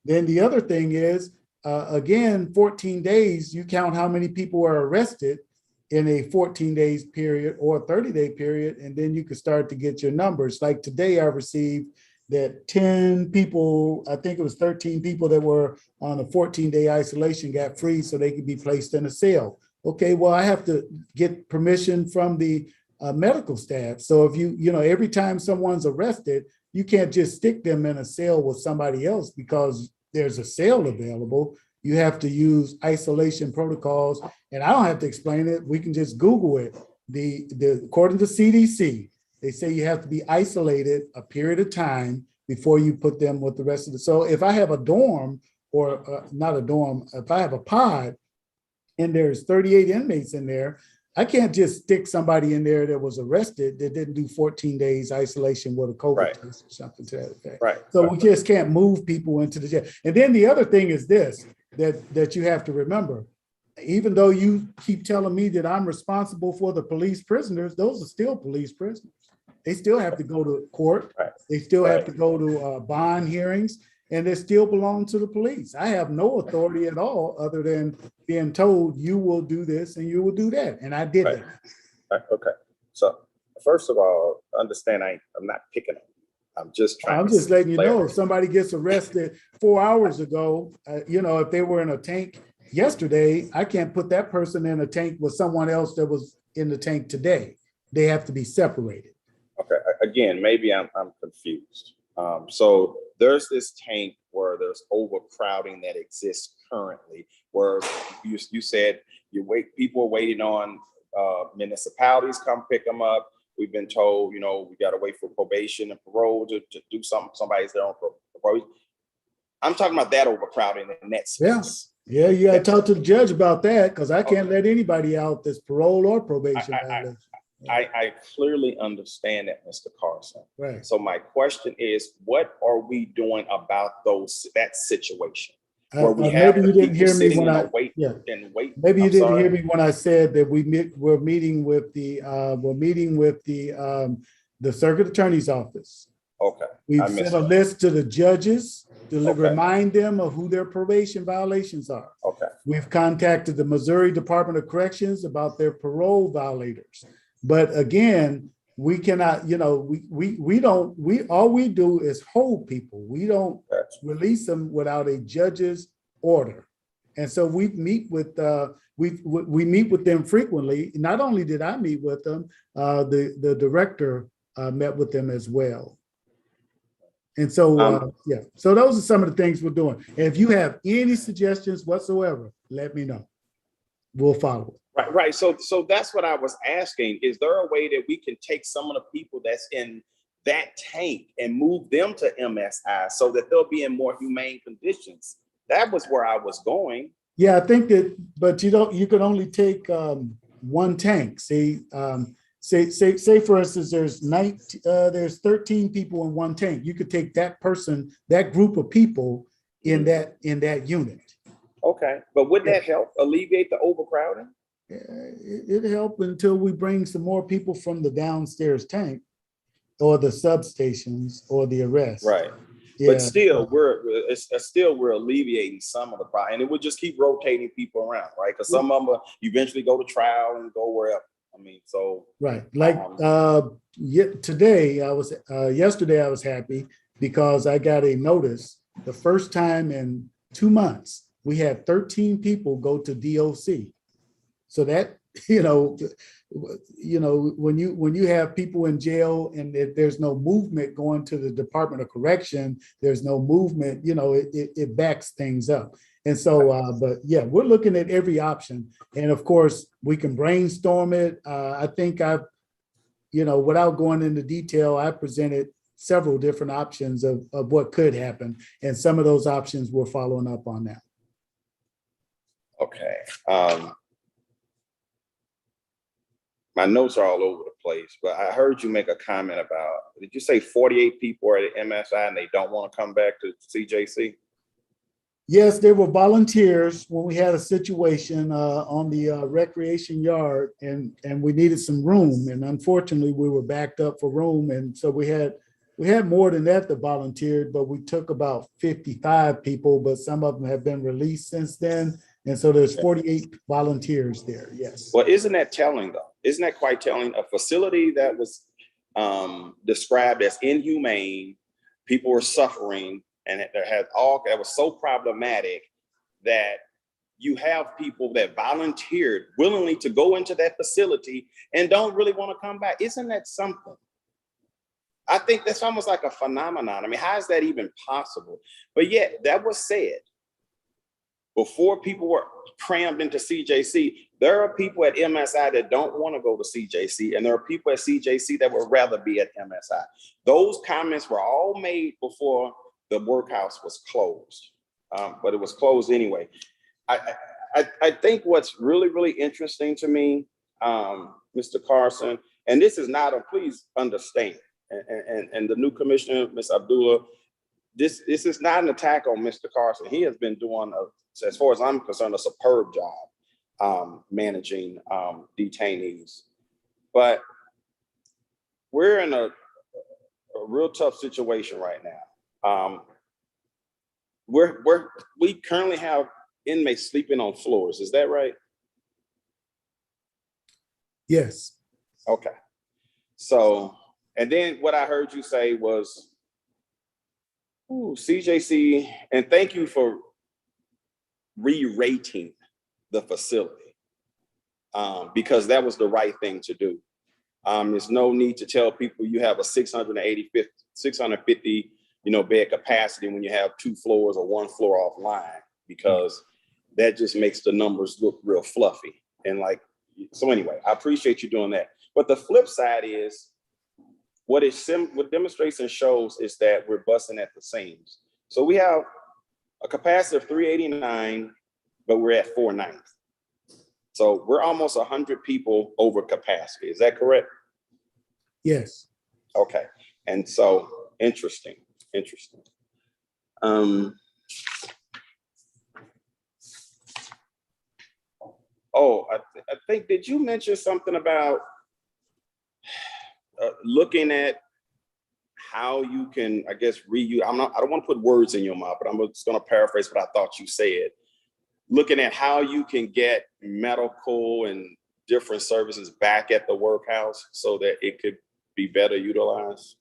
Then the other thing is, again, 14 days, you count how many people are arrested in a 14 days period or a 30-day period, and then you can start to get your numbers. Like today I received that 10 people, I think it was 13 people that were on a 14-day isolation got free so they could be placed in a cell. Okay, well, I have to get permission from the medical staff. So if every time someone's arrested, you can't just stick them in a cell with somebody else because there's a cell available. You have to use isolation protocols, and I don't have to explain it. We can just Google it. According to CDC, they say you have to be isolated a period of time before you put them with the rest of the. So if I have a dorm or not a dorm, if I have a pod and there's 38 inmates in there, I can't just stick somebody in there that was arrested that didn't do 14 days isolation with a COVID test or something to that effect. Right. So we just can't move people into the jail. And then the other thing is this, that you have to remember, even though you keep telling me that I'm responsible for the police prisoners, those are still police prisoners. They still have to go to court. Right. They still have to go to bond hearings, and they still belong to the police. I have no authority at all other than being told you will do this and you will do that. And I did that. Right. Okay. So first of all, understand I'm not picking on you. I'm just trying. I'm just letting you know if somebody gets arrested 4 hours ago, if they were in a tank yesterday, I can't put that person in a tank with someone else that was in the tank today. They have to be separated. Okay. Again, maybe I'm confused. So there's this tank where there's overcrowding that exists currently, where you said people are waiting on municipalities come pick them up. We've been told, we got to wait for probation and parole to do something. Somebody's there on parole. I'm talking about that overcrowding in that space. Yeah, you got to talk to the judge about that because I can't let anybody out that's parole or probation. I clearly understand that, Mr. Carson. Right. So my question is, what are we doing about that situation? Where we have maybe you didn't hear me when wait. Maybe you didn't hear me when I said that we're meeting with the circuit attorney's office. Okay. We've sent a list to the judges to remind them of who their probation violations are. Okay. We've contacted the Missouri Department of Corrections about their parole violators. But again, we cannot, all we do is hold people. We don't release them without a judge's order. And so we meet with we meet with them frequently. Not only did I meet with them, the director met with them as well. And so, so those are some of the things we're doing. And if you have any suggestions whatsoever, let me know. We'll follow. Right. So that's what I was asking. Is there a way that we can take some of the people that's in that tank and move them to MSI so that they'll be in more humane conditions? That was where I was going. Yeah, I think that, but you can only take one tank. Say for instance, there's 13 people in one tank. You could take that group of people in that unit. Okay, but would that help alleviate the overcrowding? It'll help until we bring some more people from the downstairs tank or the substations or the arrest. Right. Yeah. But still, we're alleviating some of the problem, and it would just keep rotating people around, right? Because some of them eventually go to trial and go wherever. I mean, so right. Like yesterday, I was happy because I got a notice the first time in 2 months. We had 13 people go to DOC. So that you know, when you have people in jail and there's no movement going to the Department of Correction, there's no movement, it backs things up. And so, but yeah, we're looking at every option. And of course, we can brainstorm it. I think without going into detail, I presented several different options of what could happen. And some of those options we're following up on now. Okay. My notes are all over the place, but I heard you make a comment about, did you say 48 people are at MSI and they don't want to come back to CJC? Yes, there were volunteers when we had a situation on the recreation yard and we needed some room. And unfortunately, we were backed up for room. And so we had more than that that volunteered, but we took about 55 people, but some of them have been released since then. And so there's 48 volunteers there, yes. Well, isn't that telling though? Isn't that quite telling? A facility that was described as inhumane, people were suffering, and that was so problematic that you have people that volunteered willingly to go into that facility and don't really want to come back. Isn't that something? I think that's almost like a phenomenon. I mean, how is that even possible? But yet that was said before people were crammed into CJC. There are people at MSI that don't want to go to CJC, and there are people at CJC that would rather be at MSI. Those comments were all made before the workhouse was closed, but it was closed anyway. I think what's really, really interesting to me, Mr. Carson, and this is not please understand, and the new commissioner, Ms. Abdullah, this is not an attack on Mr. Carson. He has been doing, as far as I'm concerned, a superb job managing detainees. But we're in a real tough situation right now. We currently have inmates sleeping on floors. Is that right? Yes. Okay. So, and then what I heard you say was, CJC, and thank you for re-rating the facility because that was the right thing to do. There's no need to tell people you have a 650, bed capacity when you have 2 floors or 1 floor offline, because that just makes the numbers look real fluffy. And so anyway, I appreciate you doing that. But the flip side is what demonstration shows is that we're busting at the seams. So we have a capacity of 389, but we're at 490. So we're almost 100 people over capacity. Is that correct? Yes. Okay. And so interesting. I think, did you mention something about looking at how you can, I guess, I don't want to put words in your mouth, but I'm just going to paraphrase what I thought you said. Looking at how you can get medical and different services back at the workhouse so that it could be better utilized?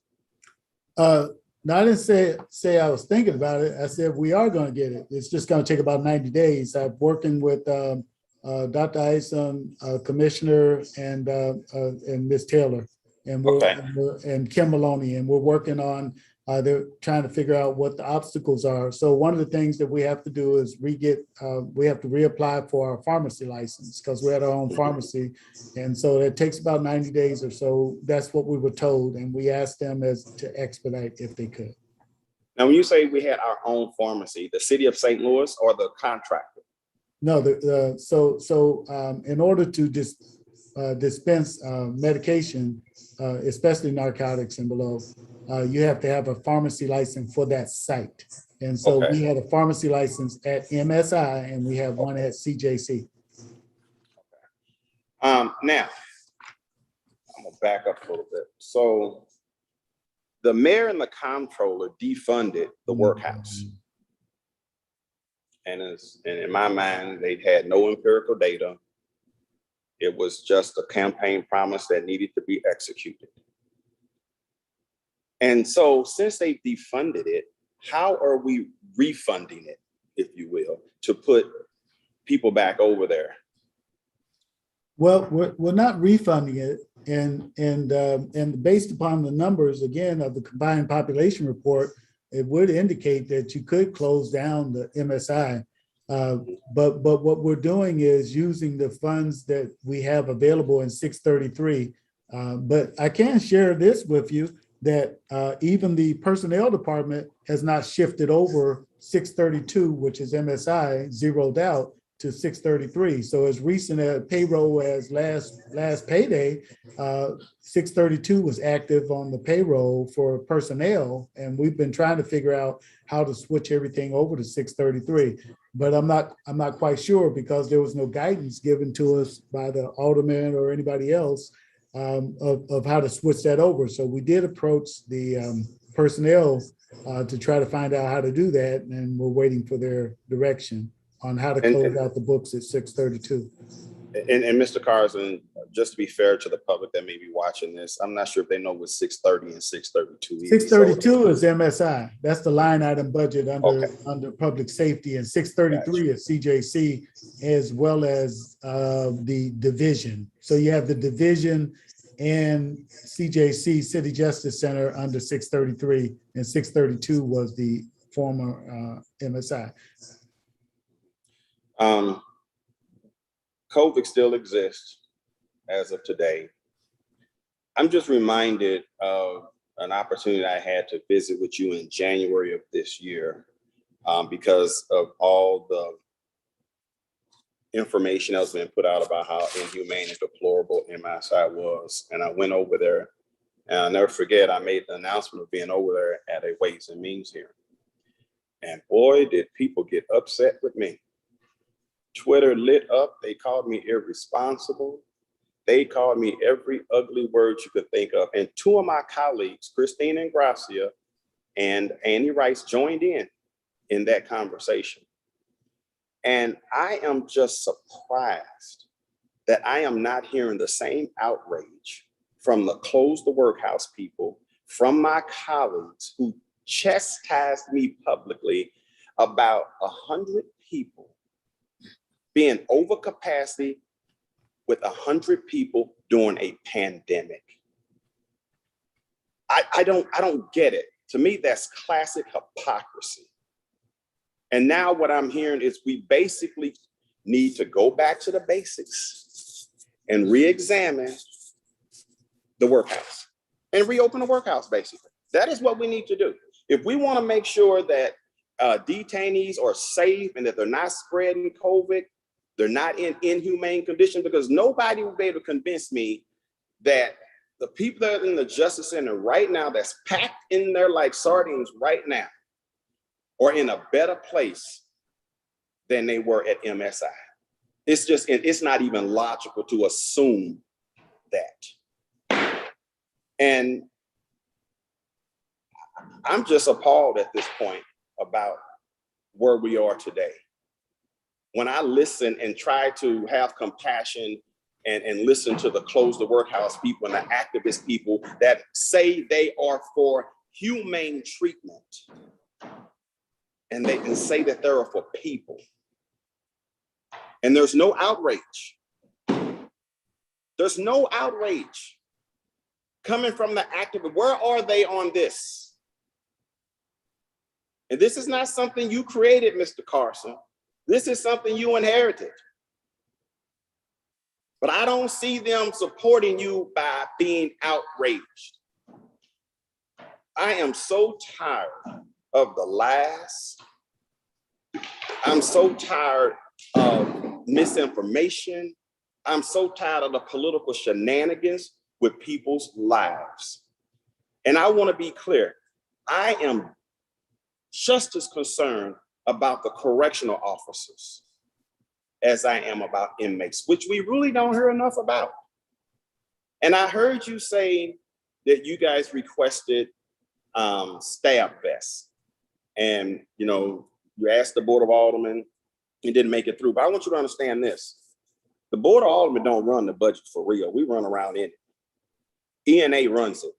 No, I didn't say I was thinking about it. I said we are going to get it. It's just going to take about 90 days. I'm working with Dr. Isom, Commissioner, and Ms. Taylor, and and Kim Maloney, and we're working on. They're trying to figure out what the obstacles are. So one of the things that we have to do is we have to reapply for our pharmacy license because we're at our own pharmacy. And so it takes about 90 days or so. That's what we were told. And we asked them to expedite if they could. Now, when you say we had our own pharmacy, the city of St. Louis or the contractor? No, in order to dispense medication, especially narcotics and below, you have to have a pharmacy license for that site. And so we had a pharmacy license at MSI and we have one at CJC. Now, I'm gonna back up a little bit. So the mayor and the comptroller defunded the workhouse. And in my mind, they had no empirical data. It was just a campaign promise that needed to be executed. And so since they defunded it, how are we refunding it, if you will, to put people back over there? Well, we're not refunding it, and based upon the numbers, again, of the combined population report, it would indicate that you could close down the MSI. But what we're doing is using the funds that we have available in 633. But I can share this with you, that even the personnel department has not shifted over 632, which is MSI, zeroed out, to 633. So as recent as payroll as last payday, 632 was active on the payroll for personnel, and we've been trying to figure out how to switch everything over to 633. But I'm not quite sure, because there was no guidance given to us by the alderman or anybody else of how to switch that over. So we did approach the personnel to try to find out how to do that, and we're waiting for their direction on how to close out the books at 632. And Mr. Carson, just to be fair to the public that may be watching this, I'm not sure if they know what 630 and 632 is. 632 is MSI. That's the line item budget under public safety, and 633 is CJC, as well as the division. So you have the division and CJC, City Justice Center, under 633, and 632 was the former MSI. COVID still exists as of today. I'm just reminded of an opportunity I had to visit with you in January of this year because of all the information that was being put out about how inhumane and deplorable MSI was. And I went over there, and I'll never forget, I made the announcement of being over there at a Ways and Means hearing. And boy, did people get upset with me. Twitter lit up. They called me irresponsible. They called me every ugly word you could think of. And two of my colleagues, Christine and Gracia and Annie Rice, joined in that conversation. And I am just surprised that I am not hearing the same outrage from the Close the Workhouse people, from my colleagues who chastised me publicly about 100 people being over capacity with 100 people during a pandemic. I don't get it. To me, that's classic hypocrisy. And now what I'm hearing is we basically need to go back to the basics and re-examine the workhouse and reopen the workhouse, basically. That is what we need to do. If we want to make sure that detainees are safe and that they're not spreading COVID, they're not in inhumane condition, because nobody will be able to convince me that the people that are in the Justice Center right now, that's packed in there like sardines right now, are in a better place than they were at MSI. It's not even logical to assume that. And I'm just appalled at this point about where we are today. When I listen and try to have compassion and listen to the Close the Workhouse people and the activist people that say they are for humane treatment, and they can say that they're for people, and there's no outrage. There's no outrage coming from the activists. Where are they on this? And this is not something you created, Mr. Carson. This is something you inherited. But I don't see them supporting you by being outraged. I am so tired of the lies. I'm so tired of misinformation. I'm so tired of the political shenanigans with people's lives. And I want to be clear, I am just as concerned about the correctional officers as I am about inmates, which we really don't hear enough about. And I heard you say that you guys requested staff vests, and you asked the Board of Aldermen, and didn't make it through. But I want you to understand this: the Board of Aldermen don't run the budget for real. We run around in it. ENA runs it,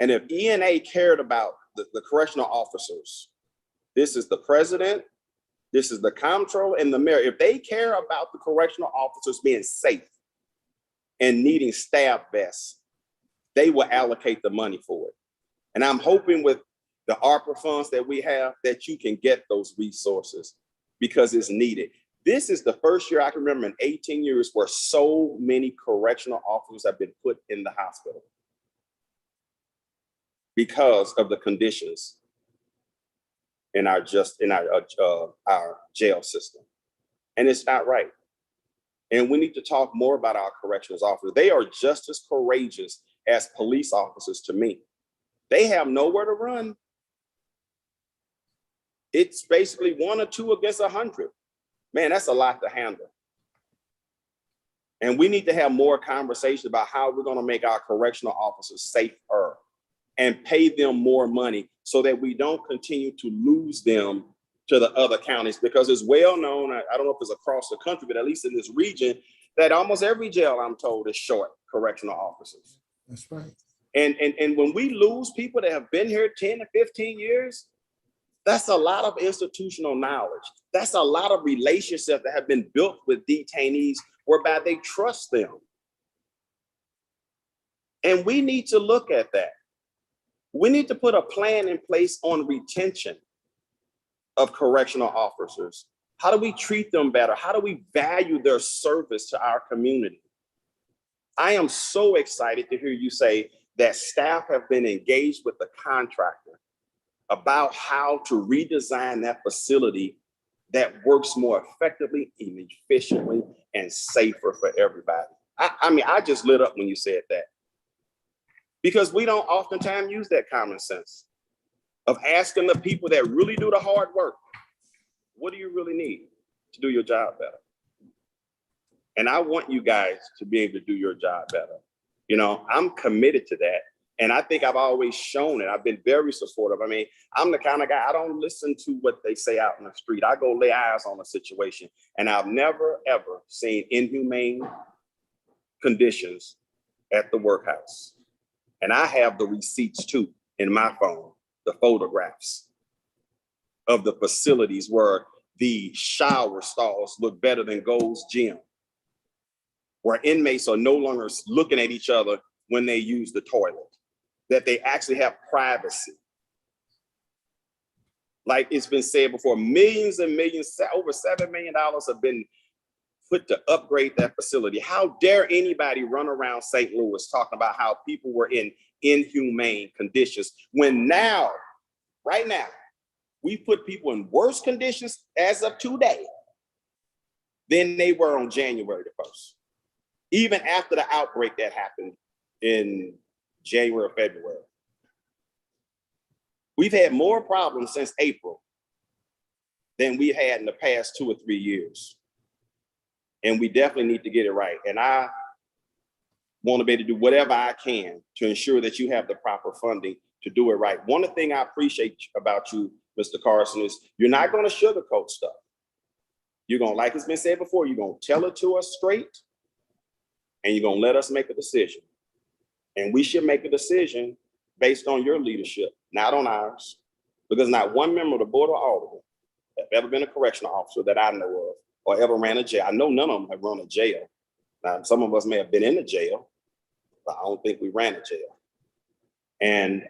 and if ENA cared about the correctional officers, this is the president, this is the comptroller, and the mayor. If they care about the correctional officers being safe, and needing staff vests, they will allocate the money for it. And I'm hoping with the ARPA funds that we have that you can get those resources because it's needed. This is the first year I can remember in 18 years where so many correctional officers have been put in the hospital because of the conditions in our jail system. And it's not right. And we need to talk more about our corrections officers. They are just as courageous as police officers to me. They have nowhere to run. It's basically 1 or 2 against 100. Man, that's a lot to handle. And we need to have more conversation about how we're going to make our correctional officers safer and pay them more money so that we don't continue to lose them to the other counties, because it's well known, I don't know if it's across the country, but at least in this region, that almost every jail, I'm told, is short correctional officers. That's right. And when we lose people that have been here 10 to 15 years, that's a lot of institutional knowledge. That's a lot of relationships that have been built with detainees whereby they trust them. And we need to look at that. We need to put a plan in place on retention of correctional officers. How do we treat them better? How do we value their service to our community? I am so excited to hear you say that staff have been engaged with the contractor about how to redesign that facility that works more effectively and efficiently and safer for everybody. I mean, I just lit up when you said that, because we don't oftentimes use that common sense of asking the people that really do the hard work, what do you really need to do your job better? And I want you guys to be able to do your job better. You know, I'm committed to that. And I think I've always shown it. I've been very supportive. I mean, I'm the kind of guy, I don't listen to what they say out in the street. I go lay eyes on a situation. And I've never, ever seen inhumane conditions at the workhouse. And I have the receipts too in my phone, the photographs of the facilities where the shower stalls look better than Gold's Gym, where inmates are no longer looking at each other when they use the toilet, that they actually have privacy. Like it's been said before, millions and millions, over $7 million have been put to upgrade that facility. How dare anybody run around St. Louis talking about how people were in inhumane conditions when now, right now, we put people in worse conditions as of today than they were on January the 1st, even after the outbreak that happened in January or February. We've had more problems since April than we had in the past 2 or 3 years. And we definitely need to get it right. And I want to be able to do whatever I can to ensure that you have the proper funding to do it right. One of the things I appreciate about you, Mr. Carson, is you're not going to sugarcoat stuff. You're going to, like it's been said before, you're going to tell it to us straight, and you're going to let us make a decision. And we should make a decision based on your leadership, not on ours, because not one member of the Board of Aldermen have ever been a correctional officer that I know of or ever ran a jail. I know none of them have run a jail. Now, some of us may have been in a jail, but I don't think we ran a jail. And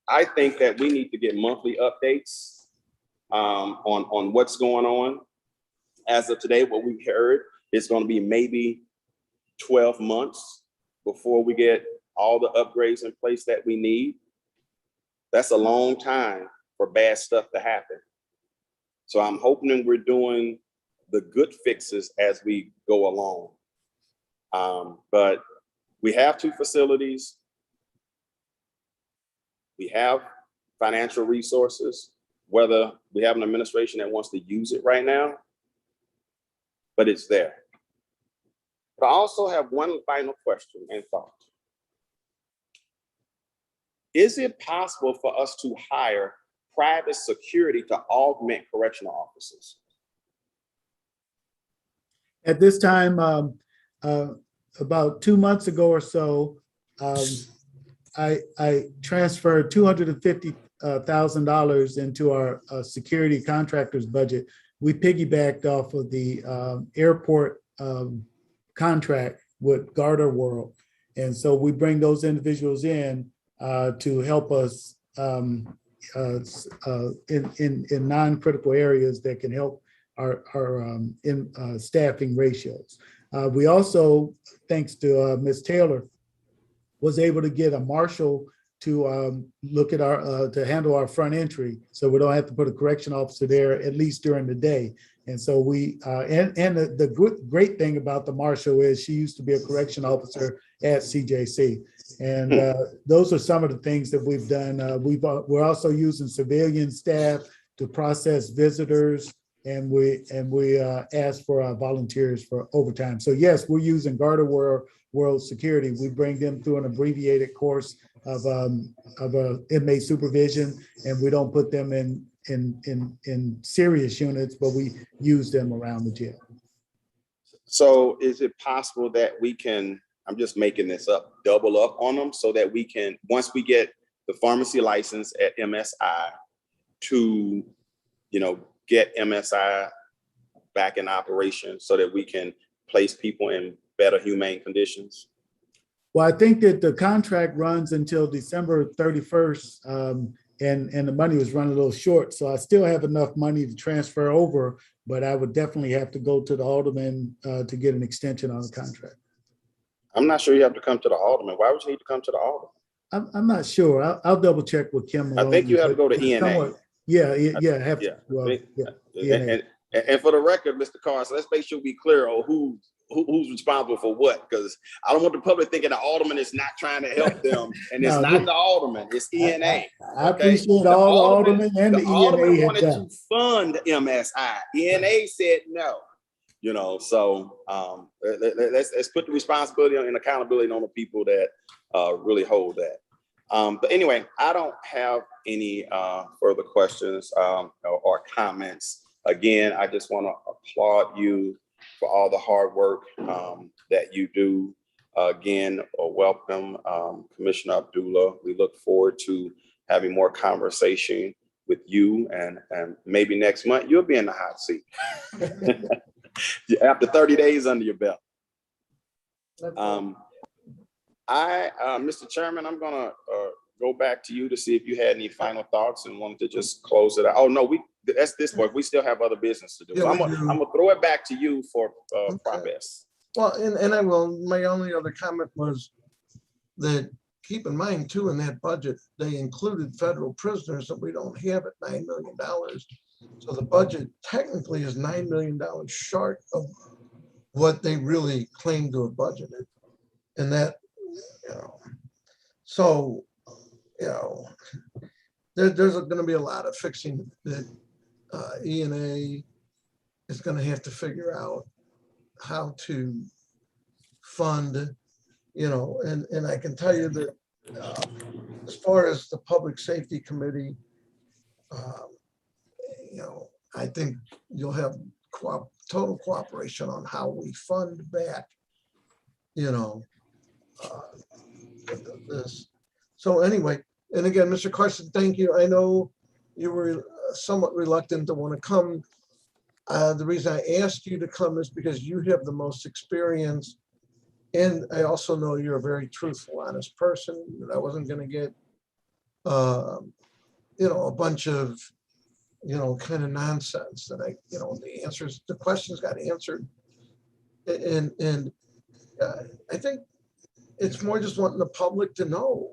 I think that we need to get monthly updates on what's going on. As of today, what we heard is going to be maybe 12 months before we get all the upgrades in place that we need. That's a long time for bad stuff to happen. So I'm hoping that we're doing the good fixes as we go along. But we have 2 facilities. We have financial resources, whether we have an administration that wants to use it right now, but it's there. But I also have one final question and thought. Is it possible for us to hire private security to augment correctional officers? At this time, about 2 months ago or so, I transferred $250,000 into our security contractors budget. We piggybacked off of the airport contract with Garter World. And so we bring those individuals in to help us in non-critical areas that can help our staffing ratios. We also, thanks to Ms. Taylor, was able to get a marshal to look at to handle our front entry, so we don't have to put a correction officer there at least during the day. And so we the great thing about the marshal is she used to be a correction officer at CJC, and those are some of the things that we've done. We're also using civilian staff to process visitors, and we ask for volunteers for overtime. So yes, we're using Garter World Security. We bring them through an abbreviated course of inmate supervision, and we don't put them in serious units, but we use them around the jail. So is it possible that we can, I'm just making this up, double up on them so that we can, once we get the pharmacy license at MSI, to, get MSI back in operation so that we can place people in better humane conditions? Well, I think that the contract runs until December 31st, and the money was running a little short. So I still have enough money to transfer over, but I would definitely have to go to the alderman to get an extension on the contract. I'm not sure you have to come to the alderman. Why would you need to come to the alderman? I'm not sure. I'll double check with Kim. I think you have to go to ENA. Yeah. And for the record, Mr. Carson, let's make sure we clear on who's responsible for what, because I don't want the public thinking the alderman is not trying to help them, and it's not the alderman, it's ENA. I appreciate all the aldermen and the ENA alderman have wanted done. to fund MSI. ENA said no. So let's put the responsibility and accountability on the people that really hold that. But anyway, I don't have any further questions or comments. Again, I just want to applaud you for all the hard work that you do. Again, welcome, Commissioner Abdullah. We look forward to having more conversation with you, and maybe next month you'll be in the hot seat after 30 days under your belt. Mr. Chairman, I'm gonna go back to you to see if you had any final thoughts and wanted to just close it out. Oh no, that's this work. We still have other business to do. Yeah, So I'm gonna throw it back to you for progress. Well, and I will, my only other comment was that keep in mind too, in that budget, they included federal prisoners that we don't have at $9 million. So the budget technically is $9 million short of what they really claim to have budgeted. And that, so, there's going to be a lot of fixing that ENA is going to have to figure out how to fund, and I can tell you that as far as the Public Safety Committee, I think you'll have total cooperation on how we fund back, this. So anyway, and again, Mr. Carson, thank you. I know you were somewhat reluctant to want to come. The reason I asked you to come is because you have the most experience, and I also know you're a very truthful, honest person. That I wasn't going to get, a bunch of, kind of nonsense that the questions got answered, and I think it's more just wanting the public to know,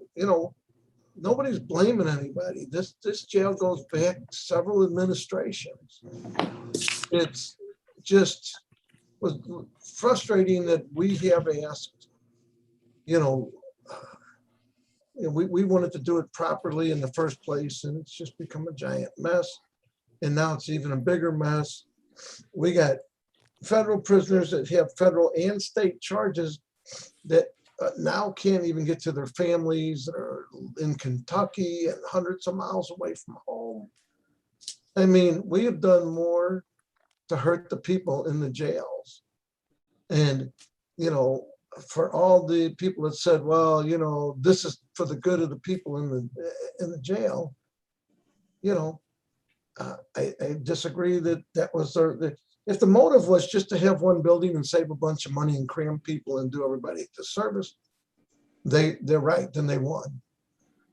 nobody's blaming anybody. This jail goes back several administrations. It's just was frustrating that we have asked, we wanted to do it properly in the first place, and it's just become a giant mess. And now it's even a bigger mess. We got federal prisoners that have federal and state charges that now can't even get to their families, or in Kentucky and hundreds of miles away from home. I mean, we have done more to hurt the people in the jails. And, for all the people that said, well, this is for the good of the people in the jail, I disagree that was If the motive was just to have one building and save a bunch of money and cram people and do everybody a disservice, they're right, then they won.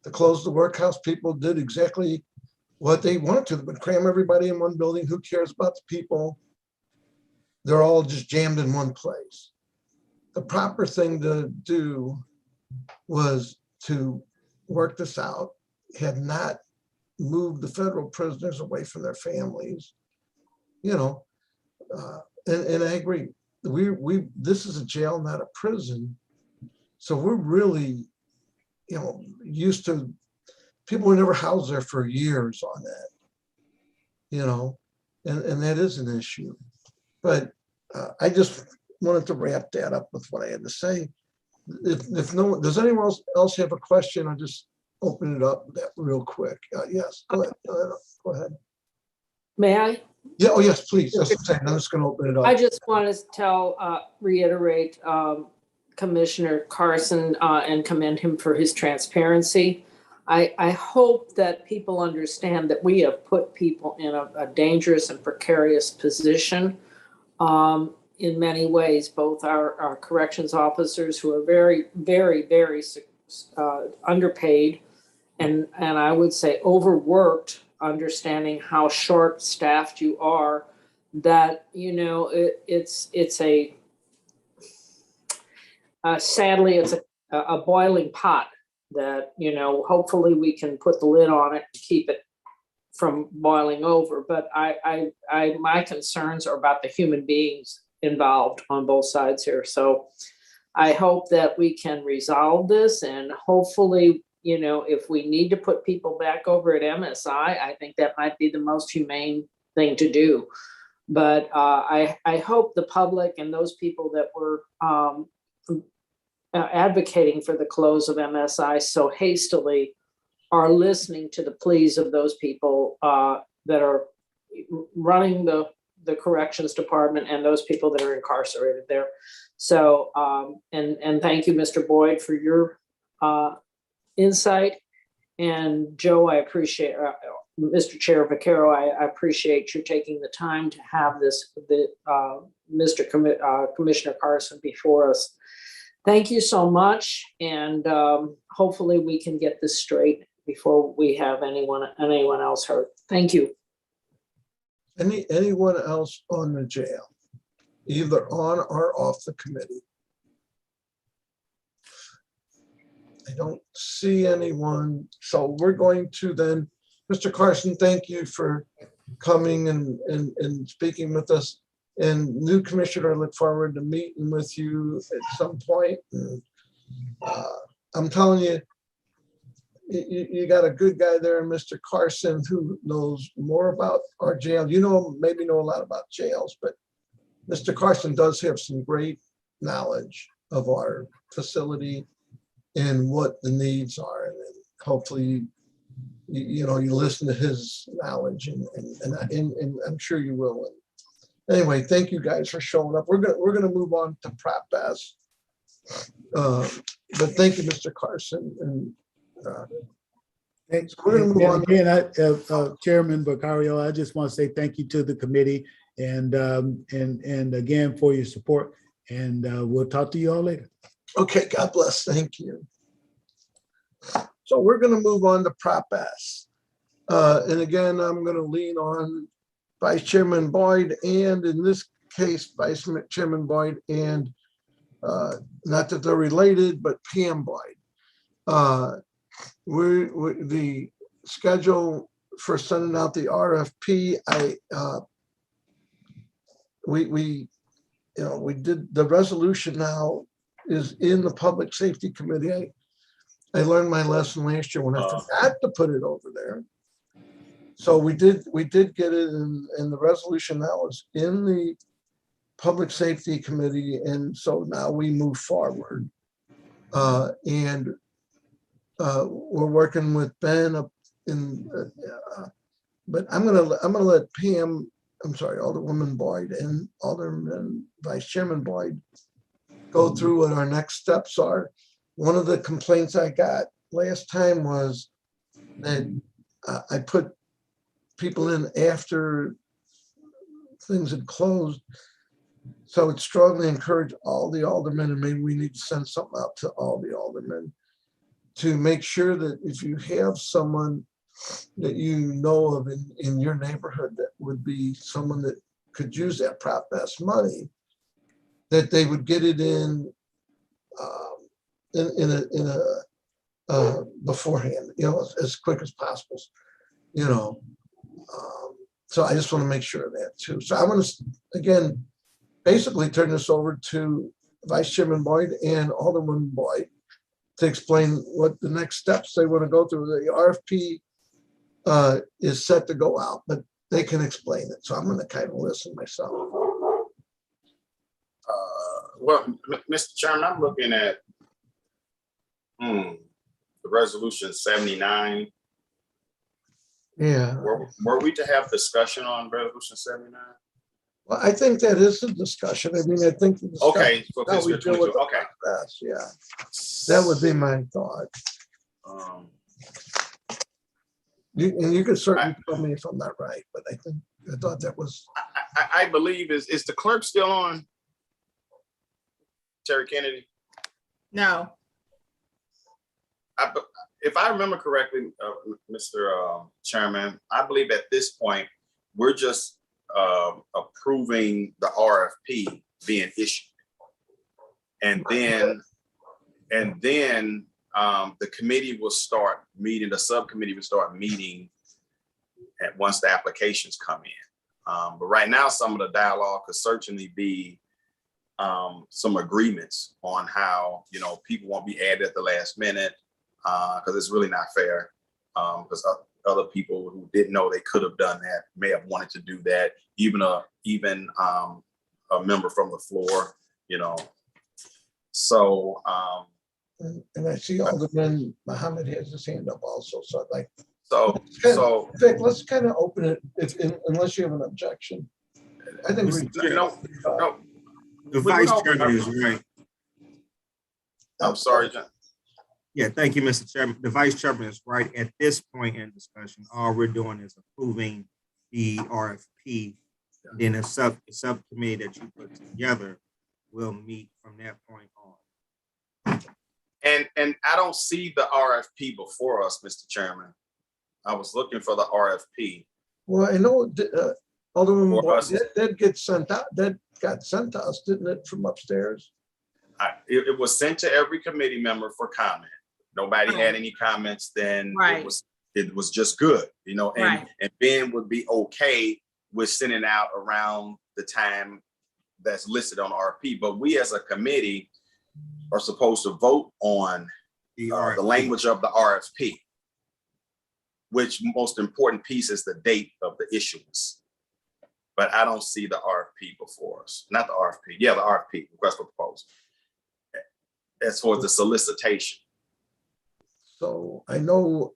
To close the workhouse, people did exactly what they wanted to, but cram everybody in one building. Who cares about the people? They're all just jammed in one place. The proper thing to do was to work this out, have not moved the federal prisoners away from their families, you know, and I agree. This is a jail, not a prison. So we're really, you know, used to people were never housed there for years on that, you know, and that is an issue. But I just wanted to wrap that up with what I had to say. If no one, does anyone else have a question? I'll just open it up that real quick. Yes, go ahead. Go ahead. May I? Yeah, oh yes, please. That's what I'm saying. I'm just going to open it up. I just want to reiterate Commissioner Carson and commend him for his transparency. I hope that people understand that we have put people in a dangerous and precarious position in many ways, both our corrections officers who are very, very, very underpaid and I would say overworked, understanding how short-staffed you are, that, you know, it's sadly, it's a boiling pot that, you know, hopefully we can put the lid on it and keep it from boiling over. But my concerns are about the human beings involved on both sides here. So I hope that we can resolve this, and hopefully, you know, if we need to put people back over at MSI, I think that might be the most humane thing to do. But I hope the public and those people that were advocating for the close of MSI so hastily are listening to the pleas of those people that are running the corrections department and those people that are incarcerated there. So, and thank you, Mr. Boyd, for your insight. And Joe, I appreciate, Mr. Chair Vaquero, I appreciate you taking the time to have this, Commissioner Carson before us. Thank you so much. And hopefully we can get this straight before we have anyone else hurt. Thank you. Anyone else on the jail, either on or off the committee? I don't see anyone. So we're going to then, Mr. Carson, thank you for coming and speaking with us. And new commissioner, I look forward to meeting with you at some point. And, I'm telling you, you got a good guy there, Mr. Carson, who knows more about our jail. You know, maybe know a lot about jails, but Mr. Carson does have some great knowledge of our facility and what the needs are. And hopefully, you know, you listen to his knowledge, and I'm sure you will. Anyway, thank you guys for showing up. We're gonna move on to Prop S. But thank you, Mr. Carson. And Thanks. so we're gonna move on. Again, Chairman Vicario, I just want to say thank you to the committee and again for your support. And we'll talk to you all later. Okay, God bless. Thank you. So we're going to move on to Prop S. And again, I'm going to lean on Vice Chairman Boyd, and in this case, Vice Chairman Boyd and not that they're related, but Pam Boyd. The schedule for sending out the RFP, we did the resolution now is in the Public Safety Committee. I learned my lesson last year when I forgot to put it over there. So we did get it in the resolution now is in the Public Safety Committee. And so now we move forward. And we're working with Ben up in, but I'm gonna let Pam, I'm sorry, Alderwoman Boyd and Alderman Vice Chairman Boyd go through what our next steps are. One of the complaints I got last time was that I put people in after things had closed. So I would strongly encourage all the aldermen, and maybe we need to send something out to all the aldermen to make sure that if you have someone that you know of in your neighborhood that would be someone that could use that Prop S money, that they would get it in beforehand, as quick as possible, So I just want to make sure of that too. So I want to, again, basically turn this over to Vice Chairman Boyd and Alderman Boyd to explain what the next steps they want to go through. The RFP is set to go out, but they can explain it. So I'm going to kind of listen myself. Well, Mr. Chairman, I'm looking at the resolution 79. Yeah. Were we to have discussion on resolution 79? Well, I think that is a discussion. I mean, I think. Okay. For how we fiscal deal with 22, okay. Yes, yeah. That would be my thought. You could certainly tell me if I'm not right, but I thought that was. I believe is the clerk still on? Terry Kennedy? No. If I remember correctly, Mr. Chairman, I believe at this point, we're just approving the RFP being issued. And then the committee will start meeting, the subcommittee will start meeting once the applications come in. But right now, some of the dialogue could certainly be some agreements on how, people won't be added at the last minute, because it's really not fair. Because other people who didn't know they could have done that may have wanted to do that, even a member from the floor, So. And I see Alderman Muhammad has his hand up also. So I'd like. Vic, let's kind of open it unless you have an objection. I think the Vice Chairman is right. I'm sorry, John. Yeah, thank you, Mr. Chairman. The Vice Chairman is right. At this point in discussion, all we're doing is approving the RFP. Then a subcommittee that you put together will meet from that point on. And I don't see the RFP before us, Mr. Chairman. I was looking for the RFP. Well, I know Alderman Boyd, that gets sent out. That got sent to us, didn't it, from upstairs? It was sent to every committee member for comment. Nobody had any comments then. Right. It was just good, and Right. and Ben would be okay with sending out around the time that's listed on RFP. But we as a committee are supposed to vote on the language of the RFP, which most important piece is the date of the issuance. But I don't see the RFP before us. Not the RFP. Yeah, the RFP, request for proposal. As for the solicitation. So I know,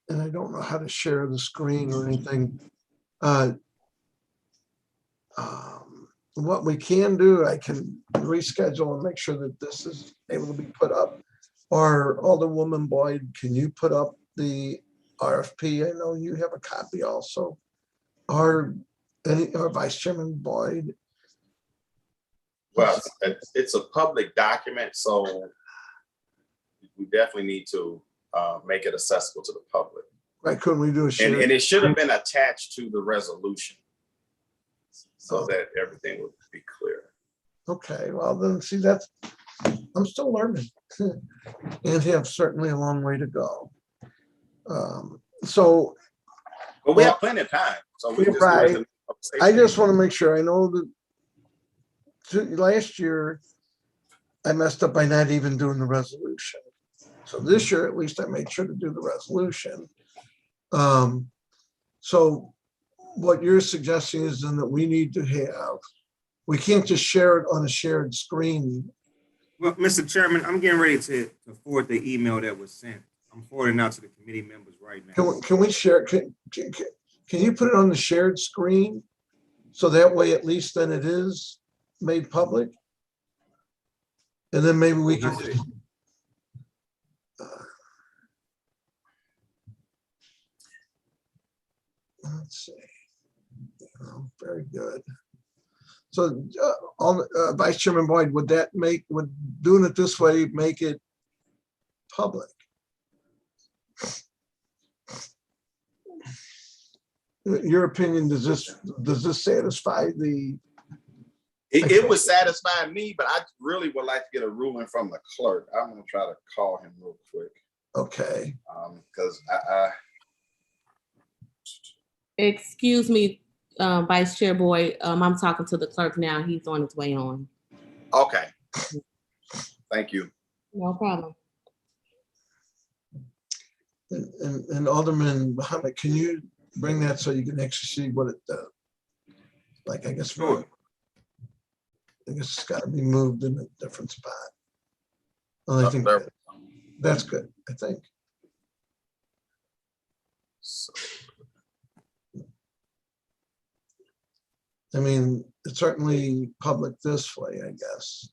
and I don't know how to share the screen or anything. What we can do, I can reschedule and make sure that this is able to be put up. Or Alderwoman Boyd, can you put up the RFP? I know you have a copy also. Or Vice Chairman Boyd. Well, it's a public document, so we definitely need to make it accessible to the public. Right, couldn't we do a share? And it should have been attached to the resolution so that everything would be clear. Okay, well then, see, I'm still learning and have certainly a long way to go. But we have plenty of time. So we just right. I just want to make sure. I know that last year I messed up by not even doing the resolution. So this year, at least I made sure to do the resolution. So what you're suggesting is then that we need to we can't just share it on a shared screen. Well, Mr. Chairman, I'm getting ready to forward the email that was sent. I'm forwarding out to the committee members right now. Can we share? Can you put it on the shared screen? So that way, at least then it is made public. And then maybe we can. Let's see. Very good. So, Vice Chairman Boyd, would doing it this way make it public? Your opinion, does this satisfy the? It would satisfy me, but I really would like to get a ruling from the clerk. I'm gonna try to call him real quick. Okay. Because Excuse me, Vice Chair Boyd, I'm talking to the clerk now. He's on his way on. Okay. Thank you. No problem. And Alderman Muhammad, can you bring that so you can actually see what it does? Like, I guess, Sure. I guess it's got to be moved in a different spot. Well, I think that's good, I think. I mean, it's certainly public this way, I guess.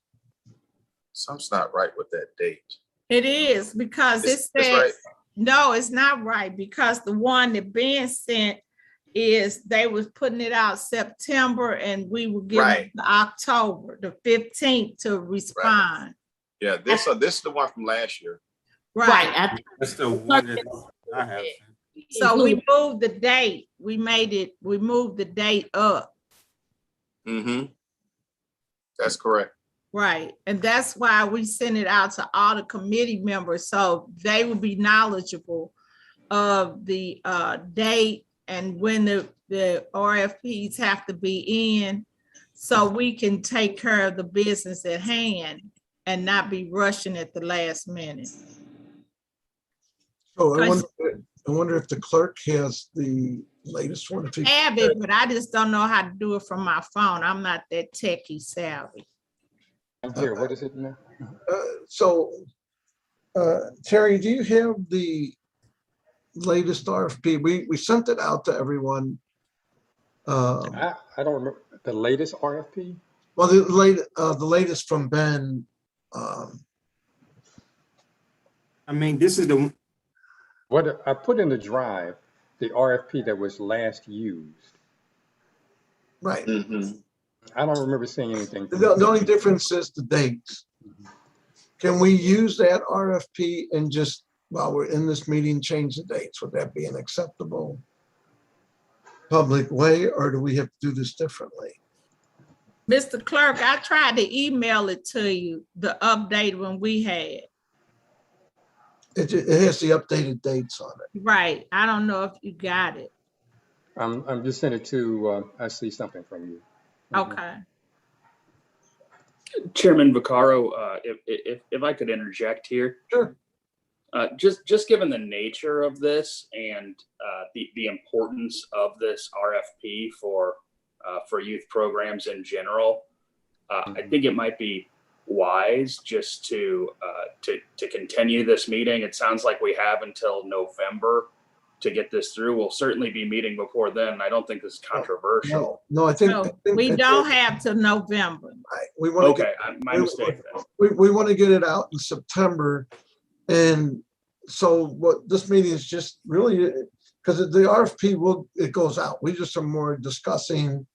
Something's not right with that date. It is because it It's says, right. no, it's not right because the one that Ben sent is they was putting it out September and we were giving Right. October, the 15th to respond. Yeah, this is the one from last year. Right. That's the one that I have. So we moved the date. We moved the date up. Mm-hmm. That's correct. Right. And that's why we send it out to all the committee members. So they will be knowledgeable of the date and when the RFPs have to be in. So we can take care of the business at hand and not be rushing at the last minute. Oh, I wonder if the clerk has the latest one. If he Have it, but I just don't know how to do it from my phone. I'm not that techie savvy. I'm here. What is it now? Terry, do you have the latest RFP? We sent it out to everyone. I don't remember the latest RFP. Well, the latest from Ben. I mean, this is the What I put in the drive, the RFP that was last used. Right. Mm-hmm. I don't remember seeing anything. The only difference is the dates. Can we use that RFP and just, while we're in this meeting, change the dates? Would that be an acceptable public way, or do we have to do this differently? Mr. Clerk, I tried to email it to you, the update when we had. It has the updated dates on it. Right. I don't know if you got it. I'm just sending it to, I see something from you. Okay. Chairman Vaccaro, if I could interject here. Sure. Just given the nature of this and the importance of this RFP for youth programs in general, I think it might be wise just to continue this meeting. It sounds like we have until November to get this through. We'll certainly be meeting before then. I don't think this is controversial. No, I think we don't have till November. Right. We want to my mistake. We want to get it out in September, and so what this meeting is just really, because the RFP it goes out. We just are more discussing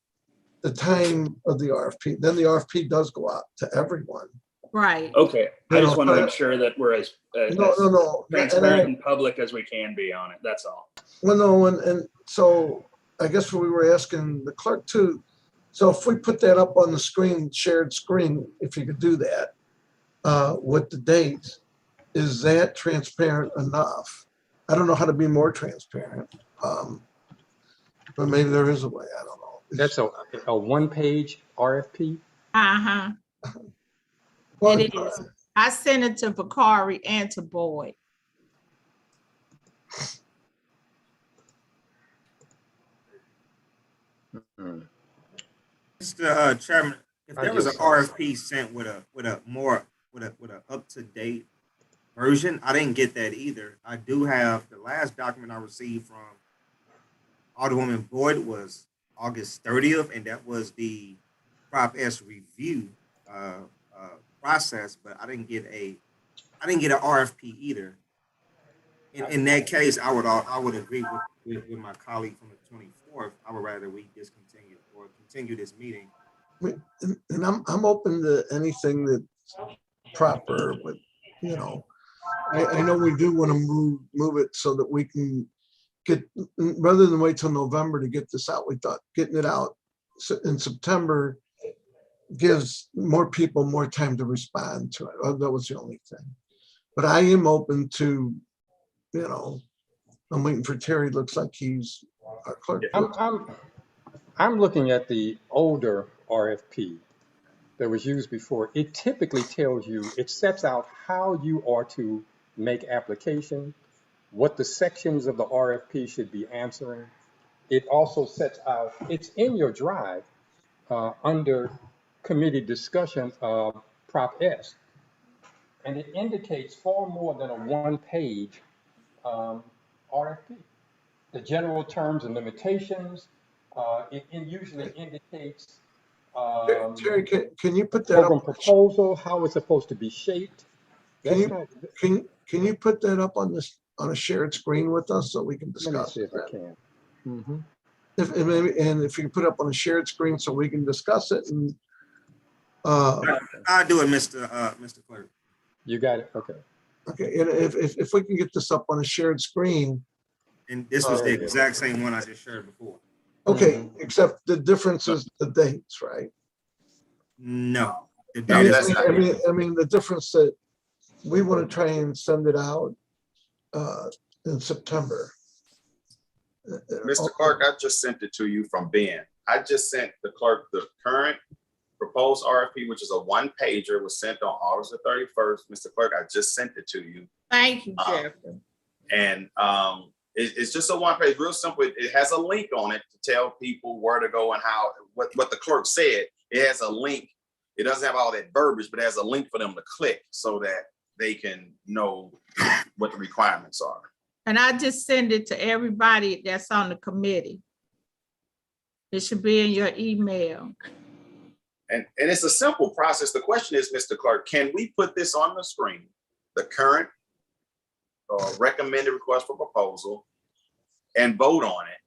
the time of the RFP. Then the RFP does go out to everyone. Right. Okay. I just want to make sure that we're as no. transparent and public as we can be on it. That's all. Well, no, and so I guess what we were asking the clerk too. So if we put that up on the screen, shared screen, if you could do that with the dates, is that transparent enough? I don't know how to be more transparent, but maybe there is a way. I don't know. That's a one-page RFP. Uh-huh. It is. I sent it to Vaccaro and to Boyd. Mr. Chairman, if there was an RFP sent with a more up-to-date version, I didn't get that either. I do have the last document I received from Alderwoman Boyd was August 30th, and that was the Prop S review process, but I didn't get an RFP either. In that case, I would agree with my colleague from the or I would rather we discontinue or continue this meeting. And I'm open to anything that's proper, but you know, I know we do want to move it so that we can get, rather than wait till November to get this out, we thought getting it out in September gives more people more time to respond to it. That was the only thing. But I am open to, you know, I'm waiting for Terry. Looks like he's our clerk. I'm looking at the older RFP that was used before. It typically tells you, it sets out how you are to make application, what the sections of the RFP should be answering. It also sets out, it's in your drive under committee discussion of Prop S. And it indicates far more than a one-page RFP. The general terms and limitations, it usually indicates Terry, can you put that program up? proposal, how it's supposed to be shaped. Can you put that up on this, on a shared screen with us so we can discuss? Let me see if I can. Mm-hmm. And if you can put it up on a shared screen so we can discuss it, and I'll do it, Mr. Clerk. You got it. Okay. Okay, and if we can get this up on a shared screen. And this was the exact same one I just shared before. Okay, except the difference is the dates, right? No. I mean, the difference that we want to try and send it out in September. Mr. Clark, I just sent it to you from Ben. I just sent the clerk the current proposed RFP, which is a one-pager. It was sent on August the 31st. Mr. Clerk, I just sent it to you. Thank you, Jeffrey. And it's just a one page, real simple. It has a link on it to tell people where to go and how, what the clerk said. It has a link. It doesn't have all that verbiage, but it has a link for them to click so that they can know what the requirements are. And I just send it to everybody that's on the committee. It should be in your email. And it's a simple process. The question is, Mr. Clerk, can we put this on the screen, the current recommended request for proposal, and vote on it?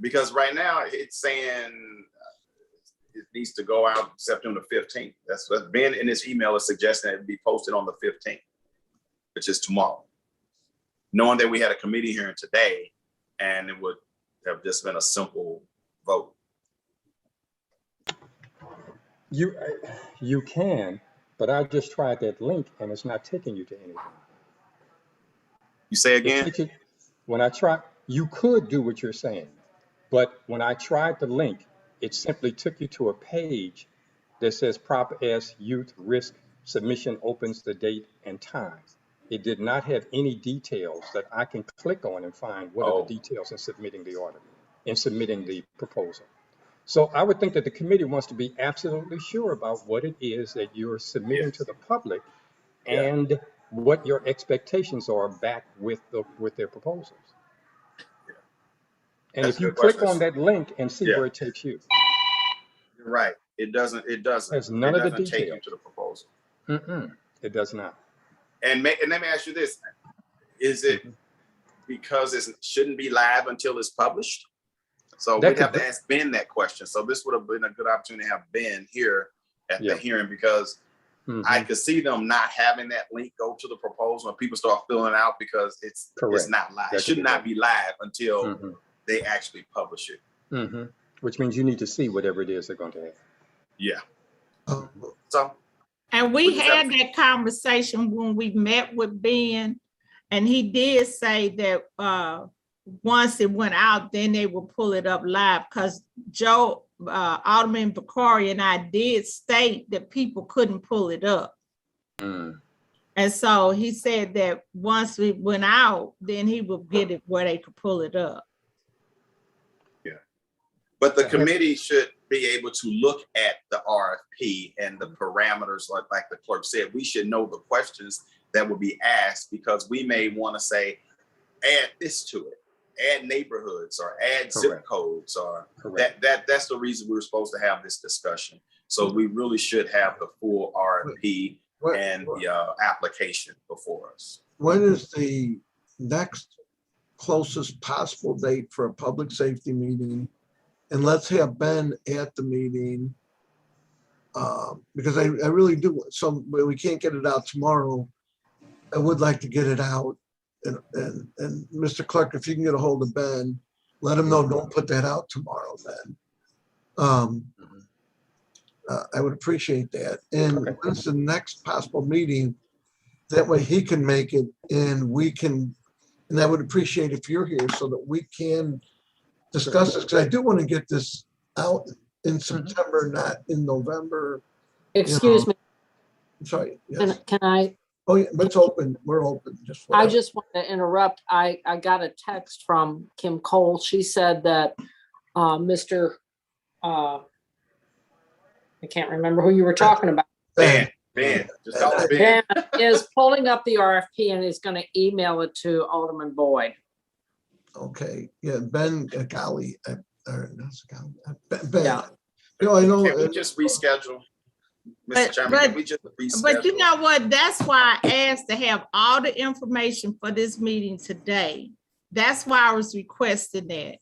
Because right now it's saying it needs to go out September 15th. That's what Ben in his email is suggesting it be posted on the 15th, which is tomorrow. Knowing that we had a committee hearing today, and it would have just been a simple vote. You can, but I just tried that link and it's not taking you to anything. You say again? When I try, you could do what you're saying, but when I tried the link, it simply took you to a page that says Prop S Youth Risk Submission opens the date and time. It did not have any details that I can click on and find what are the details in submitting the order, in submitting the proposal. So I would think that the committee wants to be absolutely sure about what it is that you're submitting to the public and what your expectations are back with their proposals. And if you click on that link and see where it takes you. You're right. It doesn't. Has none of the take you details. to the proposal. It does not. And let me ask you this: is it because it shouldn't be live until it's published? So we'd have to ask Ben that question. So this would have been a good opportunity to have Ben here at the hearing, because I could see them not having that link go to the proposal and people start filling out because it's not live. It should not be live until they actually publish it. Which means you need to see whatever it is they're going to have. Yeah. And we had that conversation when we met with Ben, and he did say that once it went out, then they will pull it up live, because Joe, Alderman Bakari and I did state that people couldn't pull it up. And so he said that once it went out, then he would get it where they could pull it up. Yeah. But the committee should be able to look at the RFP and the parameters, like the clerk said. We should know the questions that will be asked, because we may want to say, add this to it, add neighborhoods, or add zip codes, or that's the reason we were supposed to have this discussion. So we really should have the full RFP and the application before us. When is the next closest possible date for a public safety meeting and let's have Ben at the meeting. Because I really do, so we can't get it out tomorrow. I would like to get it out. And Mr. Clerk, if you can get a hold of Ben, let him know, don't put that out tomorrow, Ben. I would appreciate that. And when's the next possible meeting? That way he can make it and we can, and I would appreciate if you're here so that we can discuss this, because I do want to get this out in September, not in November. Excuse me, I'm sorry. Yes. can I? Oh, yeah, but it's open. We're open. Just I just want to interrupt. I got a text from Kim Cole. She said that Mr. I can't remember who you were talking about. Ben, just call it Ben. Ben is pulling up the RFP and is going to email it to Alderman Boyd. Okay. Yeah, Ben Golly. Ben. Yeah. You know, I know. Can we just reschedule? Mr. Chairman, can we just reschedule? But you know what? That's why I asked to have all the information for this meeting today. That's why I was requesting that.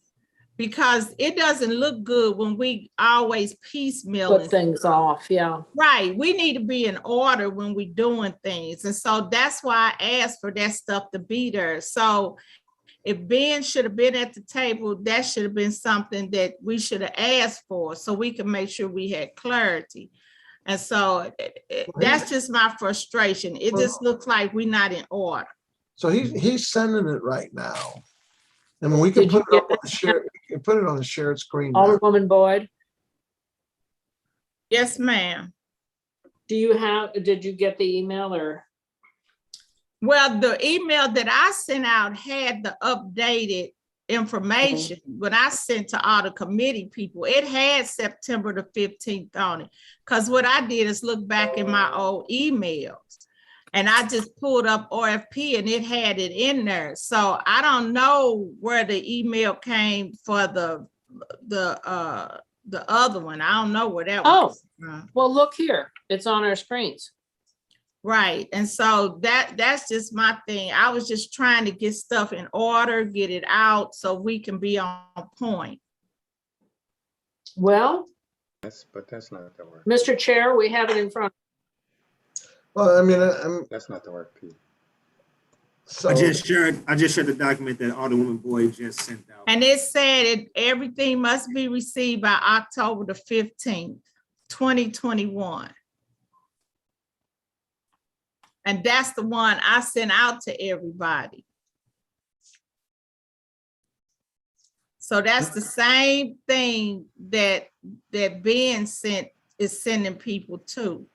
Because it doesn't look good when we always piecemeal Put things off, yeah. Right. We need to be in order when we're doing things. And so that's why I asked for that stuff to be there. So if Ben should have been at the table, that should have been something that we should have asked for so we can make sure we had clarity. And so that's just my frustration. It just looks like we're not in order. So he's sending it right now. I mean, we can put it up on the share, we can put it on the shared screen. Alderwoman Boyd? Yes, ma'am. Did you get the email or? Well, the email that I sent out had the updated information. When I sent to all the committee people, it had September the 15th on it. Because what I did is look back in my old emails. And I just pulled up RFP and it had it in there. So I don't know where the email came for the other one. I don't know where that was. Well, look here. It's on our screens. Right. And so that's just my thing. I was just trying to get stuff in order, get it out so we can be on point. Well, but that's not the word. Mr. Chair, we have it in front. Well, I mean, that's not the RFP. So I just shared the document that Alderwoman Boyd just sent out. And it said everything must be received by October the 15th, 2021. And that's the one I sent out to everybody. So that's the same thing that Ben is sending people to.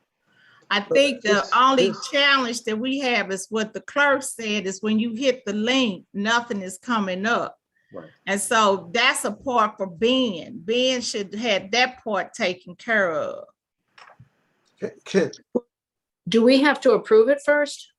I think the only challenge that we have is what the clerk said is when you hit the link, nothing is coming up. Right. And so that's a part for Ben. Ben should have that part taken care of. Do we have to approve it first?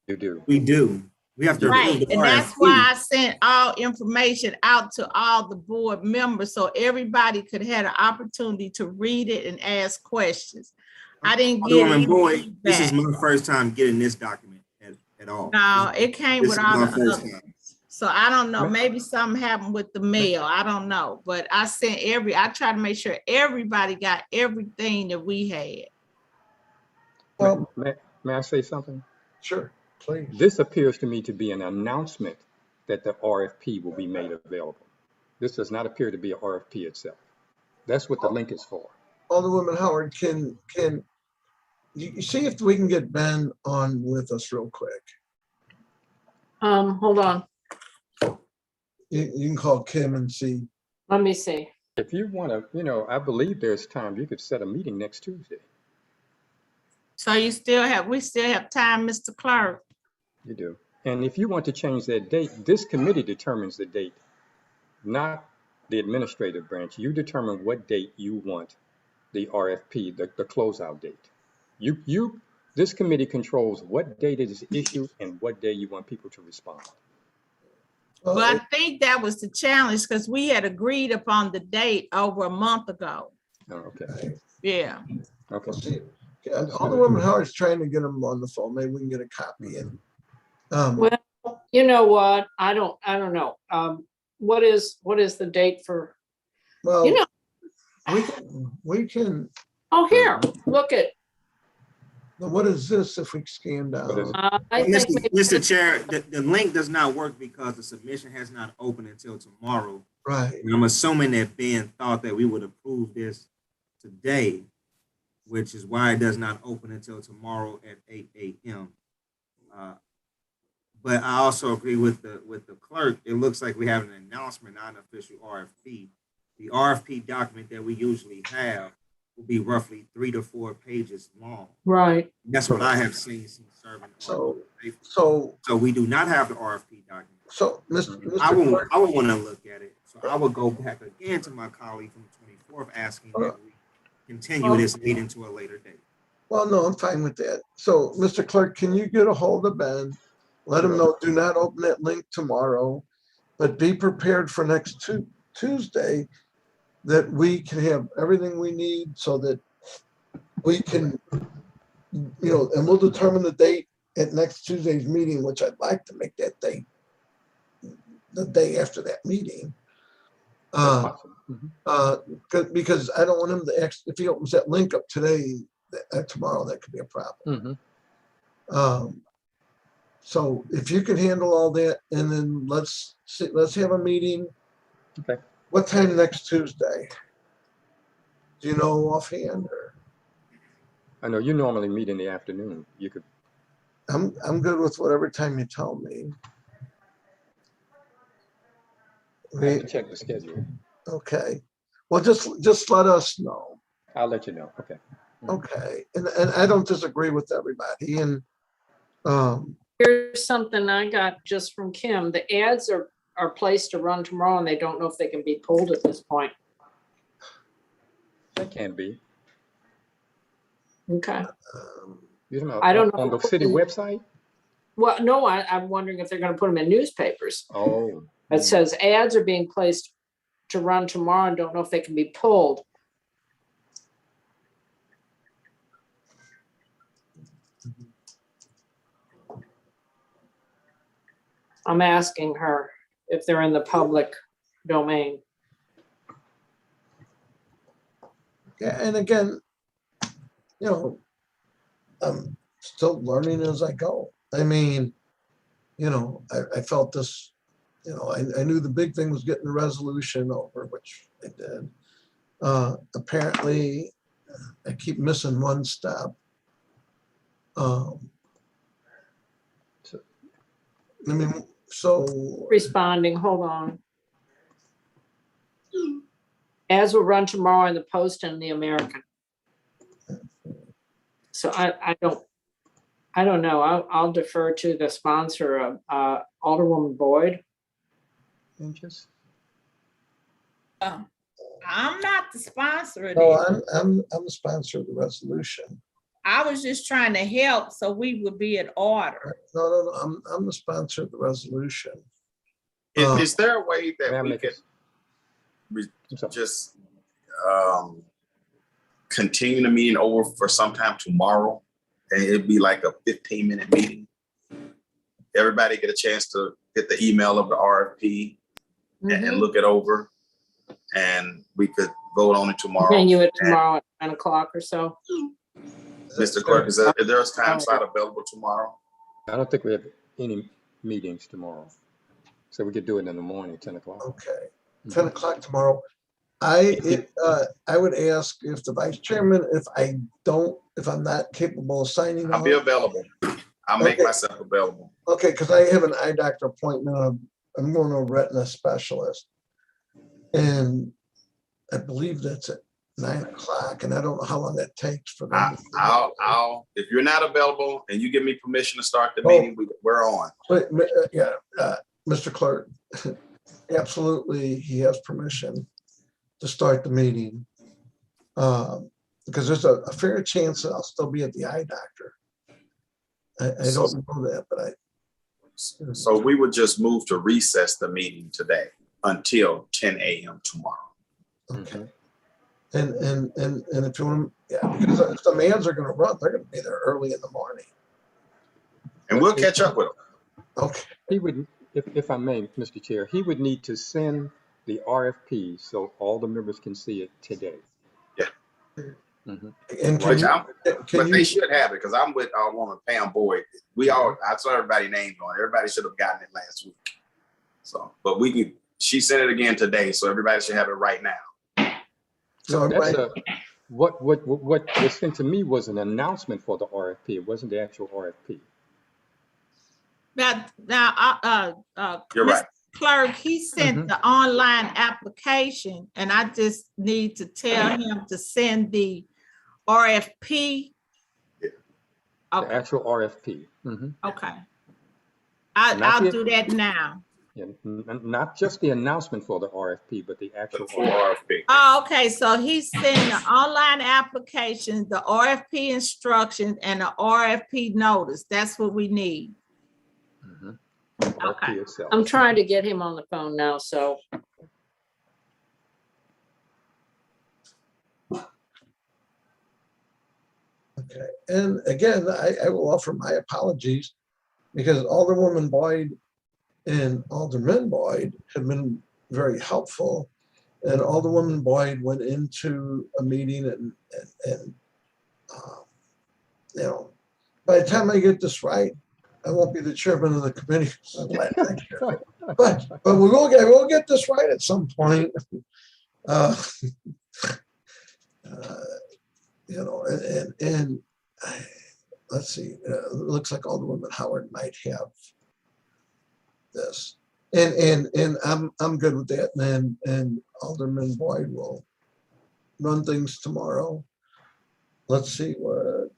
You do. We do. We have to Right, approve the and that's RFP. why I sent all information out to all the board members so everybody could have an opportunity to read it and ask questions. I didn't get Alderwoman any Boyd, feedback. this is my first time getting this document at all. No, it came This with is all my the first others. time. So I don't know, maybe something happened with the mail. I don't know, but I sent I tried to make sure everybody got everything that we had. Well, may I say something? Sure, please. This appears to me to be an announcement that the RFP will be made available. This does not appear to be an RFP itself. That's what the link is for. Alderwoman Howard, can you see if we can get Ben on with us real quick? Hold on. You can call Kim and see. Let me see. If you want to, I believe there's time. You could set a meeting next Tuesday. So we still have time, Mr. Clerk. You do. And if you want to change that date, this committee determines the date, not the administrative branch. You determine what date you want the RFP, the closeout date. This committee controls what date it is issued and what day you want people to respond. Well, I think that was the challenge because we had agreed upon the date over a month ago. Oh, okay. Yeah. Okay. Alderwoman Howard's trying to get him on the phone. Maybe we can get a copy in. Well, you know what? I don't know. What is the date for Well, You know, we can, oh, here, look at, what is this if we scan down? I think maybe Mr. Chair, the link does not work because the submission has not opened until tomorrow. Right. And I'm assuming that Ben thought that we would approve this today, which is why it does not open until tomorrow at 8 a.m. But I also agree with the clerk. It looks like we have an announcement, not an official RFP. The RFP document that we usually have will be roughly 3 to 4 pages long. right. That's what I have seen since serving. So we do not have the RFP document. So, Mr. I would Clerk, want to look at it. So I would go back again to my colleague from the 24th asking that we continue this meeting to a later date. well, no, I'm fine with that. So, Mr. Clerk, can you get a hold of Ben? Let him know, do not open that link tomorrow, but be prepared for next Tuesday that we can have everything we need so that we can, and we'll determine the date at next Tuesday's meeting, which I'd like to make that date the day after that meeting. Because I don't want him to if he opens that link up today, tomorrow, that could be a problem. So if you can handle all that, and then let's have a meeting. Okay. What time next Tuesday? Do you know offhand? Or? I know you normally meet in the afternoon. You could. I'm good with whatever time you tell me. I have to check the schedule. Okay. Well, just let us know. I'll let you know. Okay. Okay. And I don't disagree with everybody. And Here's something I got just from Kim. The ads are placed to run tomorrow and they don't know if they can be pulled at this point. That can be. Okay. You know, I don't know. on the city website? Well, no, I'm wondering if they're going to put them in newspapers. Oh. It says ads are being placed to run tomorrow and don't know if they can be pulled. I'm asking her if they're in the public domain. yeah, and again, I'm still learning as I go. I mean, I felt this, I knew the big thing was getting the resolution over, which I did. Apparently, I keep missing one step. Responding, hold on. Ads will run tomorrow in the Post and the American. So I don't know. I'll defer to the sponsor, Alderwoman Boyd. Interest? I'm not the sponsor of No, this. I'm the sponsor of the resolution. I was just trying to help so we would be in order. No, I'm the sponsor of the resolution. Is there a way that we could just continue the meeting over for sometime tomorrow? And it'd be like a 15-minute meeting. Everybody get a chance to get the email of the RFP and look it over. And we could vote on it tomorrow. Continue it tomorrow at 9 o'clock or so. Mr. Clerk, is there a time slot available tomorrow? I don't think we have any meetings tomorrow. So we could do it in the morning, 10 o'clock. Okay, 10 o'clock tomorrow. I would ask if the vice chairman, if I'm not capable of signing I'll off. be available. I'll make myself available. Okay, because I have an eye doctor appointment. I'm going to a retina specialist. And I believe that's at 9 o'clock, and I don't know how long that takes for them. I'll if you're not available and you give me permission to start the meeting, we're on. Mr. Clerk, absolutely, he has permission to start the meeting. Because there's a fair chance that I'll still be at the eye doctor. I don't know that, but So we would just move to recess the meeting today until 10 a.m. tomorrow. Okay. And if you want, because if the mans are going to run, they're going to be there early in the morning. And we'll catch up with them. Okay. He would, if I may, Mr. Chair, he would need to send the RFP so all the members can see it today. Yeah. Mhm. And Which can they you, should have it, because I'm with our woman Pam Boyd. I saw everybody named on it. Everybody should have gotten it last week. So, but she sent it again today, so everybody should have it right now. so That's everybody, what was sent to me was an announcement for the RFP. It wasn't the actual RFP. Now, You're Mr. right. Clerk, he sent the online application, and I just need to tell him to send the RFP. The Okay, actual RFP. okay. Not I'll the- do that now. Yeah, not just the announcement for the RFP, but the actual Full RFP. Oh, okay, so he's sending the online application, the RFP instructions, and the RFP notice. That's what we need. RFP Okay. itself. I'm trying to get him on the phone now, so. okay. And again, I will offer my apologies because Alderwoman Boyd and Alderman Boyd have been very helpful. And Alderwoman Boyd went into a meeting and you know, by the time I get this right, I won't be the chairman of the committee next year. But we'll get this right at some point. You know, and let's see. It looks like Alderwoman Howard might have this, and I'm good with that. And Alderman Boyd will run things tomorrow. Let's see what.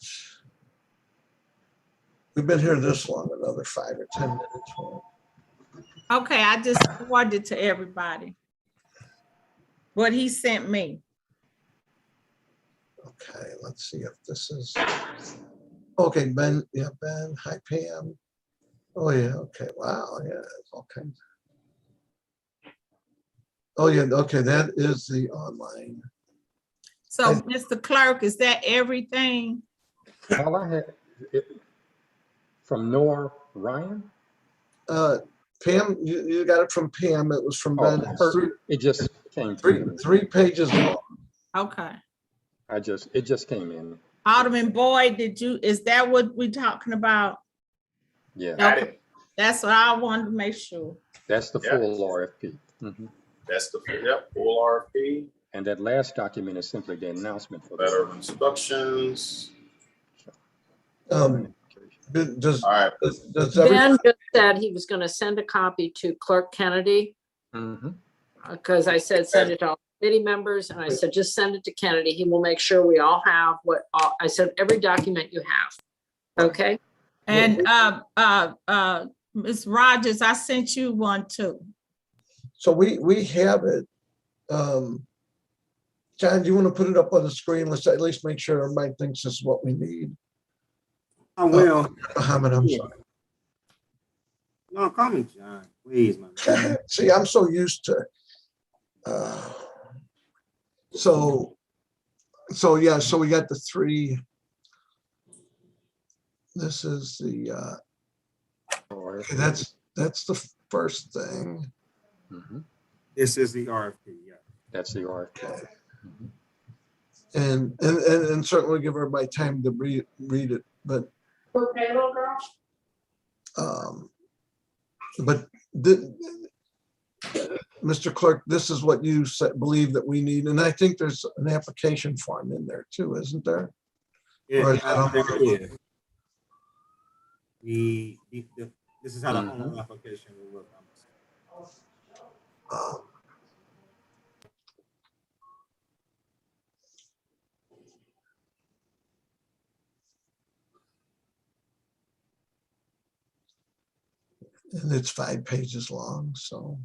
We've been here this long, another 5 or 10 minutes. Okay, I just forwarded to everybody what he sent me. Okay, let's see if this is. Okay, Ben, yeah, Ben, hi Pam. Oh yeah, okay, wow, yeah, it's all kinds. Oh yeah, okay, that is the online. So, Mr. Clerk, is that everything? All I had from Nora Ryan. Pam, you got it from Pam. It was from Oh, Ben. it just came three pages long. Okay. It just came in. Alderman Boyd, is that what we're talking about? Yeah. Okay. That's what I wanted to make sure. That's the full RFP. That's the full RFP. And that last document is simply the announcement for letter of instructions. Does Ben just said he was going to send a copy to Clerk Kennedy. Because I said, send it to all committee members. And I said, just send it to Kennedy. He will make sure we all have I said, every document you have. Okay. And Ms. Rogers, I sent you one too. So we have it. John, do you want to put it up on the screen? Let's at least make sure everybody thinks this is what we need. I will. Mohammed, I'm sorry. No, call me John, please, man. See, I'm so used to. So yeah, so we got the three. This is the. Okay, that's the first thing. This is the RFP. Yeah, that's the RFP. And certainly give everybody time to read it, but. Okay, little girl. But Mr. Clerk, this is what you believe that we need, and I think there's an application form in there too, isn't there? Yeah, Or is that on the- this is how the whole application will look. And it's 5 pages long, so.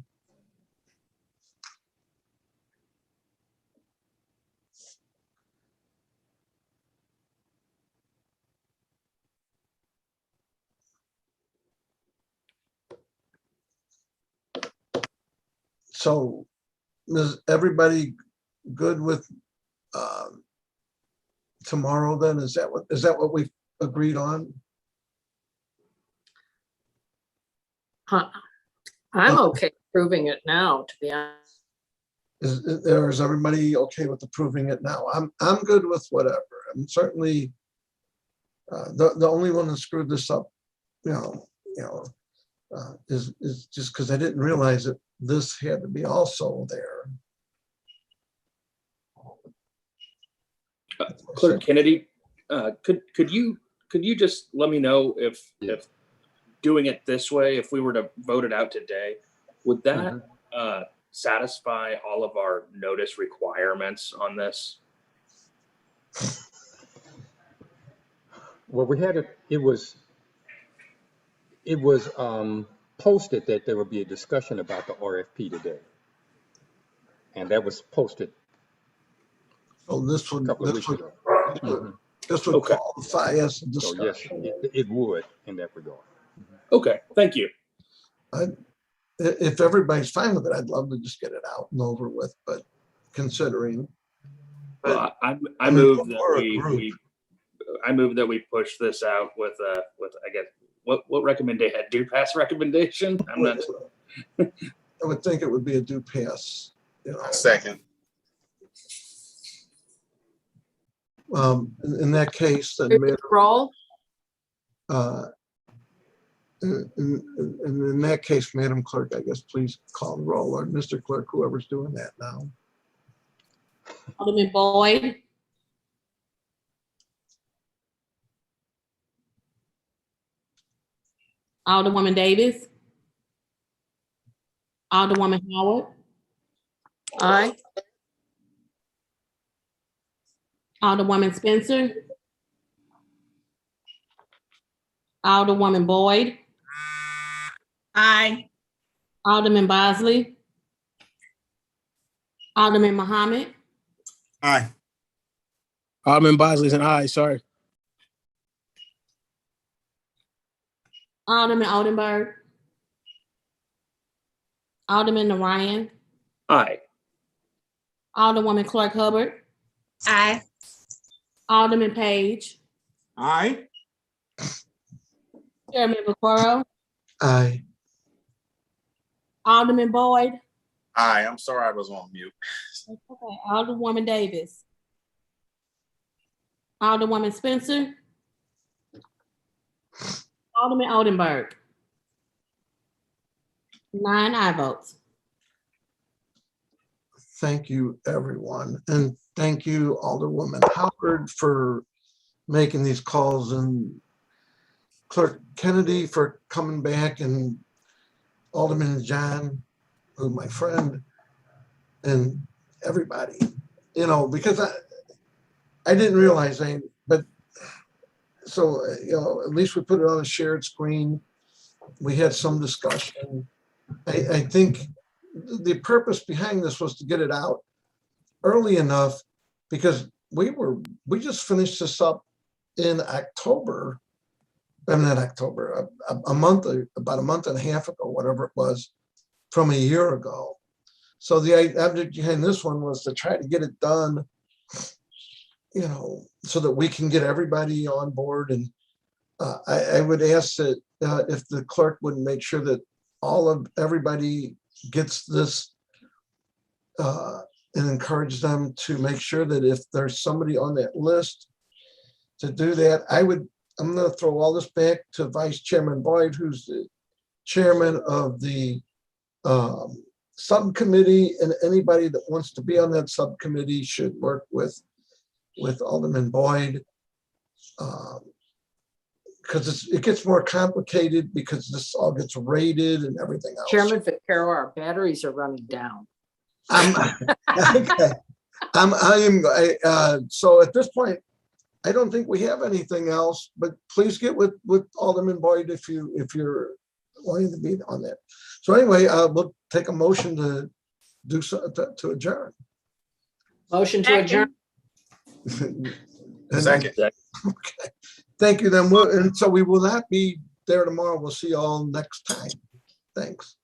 So is everybody good with tomorrow then? Is that what we've agreed on? I'm okay proving it now, to be honest. Is everybody okay with approving it now? I'm good with whatever. I'm certainly the only one that screwed this up, is just because I didn't realize that this had to be also there. Clerk Kennedy, could you just let me know if doing it this way, if we were to vote it out today, would that satisfy all of our notice requirements on this? Well, we had it was posted that there would be a discussion about the RFP today. And that was posted So this would, a couple of weeks ago. this would qualify as a So discussion. yes, it would in that regard. Okay, thank you. If everybody's fine with it, I'd love to just get it out and over with, but considering. I move that we push this out with I guess what recommendation? Do pass recommendation? I'm not. I would think it would be a do pass. Second. In that case, then Roll. in that case, Madam Clerk, I guess, please call the roll, or Mr. Clerk, whoever's doing that now. Alderman Boyd. Alderwoman Davis. Alderwoman Howard. Aye. Alderwoman Spencer. Alderwoman Boyd. Aye. Alderman Bosley. Alderman Muhammad. Aye. Alderman Bosley's an aye, sorry. Alderman Oldenburg. Alderman Narayan. Aye. Alderwoman Clark Hubbard. Aye. Alderman Page. Aye. Chairman Vaccaro. Aye. Alderman Boyd. Aye, I'm sorry I was on mute. Okay. Alderwoman Davis. Alderwoman Spencer. Alderman Oldenburg. 9 aye votes. Thank you, everyone. And thank you, Alderwoman Howard, for making these calls, and Clerk Kennedy for coming back, and Alderman John, who my friend, and everybody, because I didn't realize but so, at least we put it on a shared screen. We had some discussion. I think the purpose behind this was to get it out early enough, because we just finished this up in October. I'm not October, about a month and a half ago, whatever it was, from a year ago. So the object behind this one was to try to get it done, so that we can get everybody on board. And I would ask that if the clerk would make sure that everybody gets this, and encourage them to make sure that if there's somebody on that list to do that. I'm going to throw all this back to Vice Chairman Boyd, who's the chairman of the subcommittee, and anybody that wants to be on that subcommittee should work with Alderman Boyd, because it gets more complicated because this all gets rated and everything else. Chairman Vaccaro, our batteries are running down. Okay. So at this point, I don't think we have anything else, but please get with Alderman Boyd if you're wanting to be on that. So anyway, we'll take a motion to do so, to adjourn. Motion to adjourn. Second. Okay. Thank you. Then and so we will not be there tomorrow. We'll see you all next time. Thanks.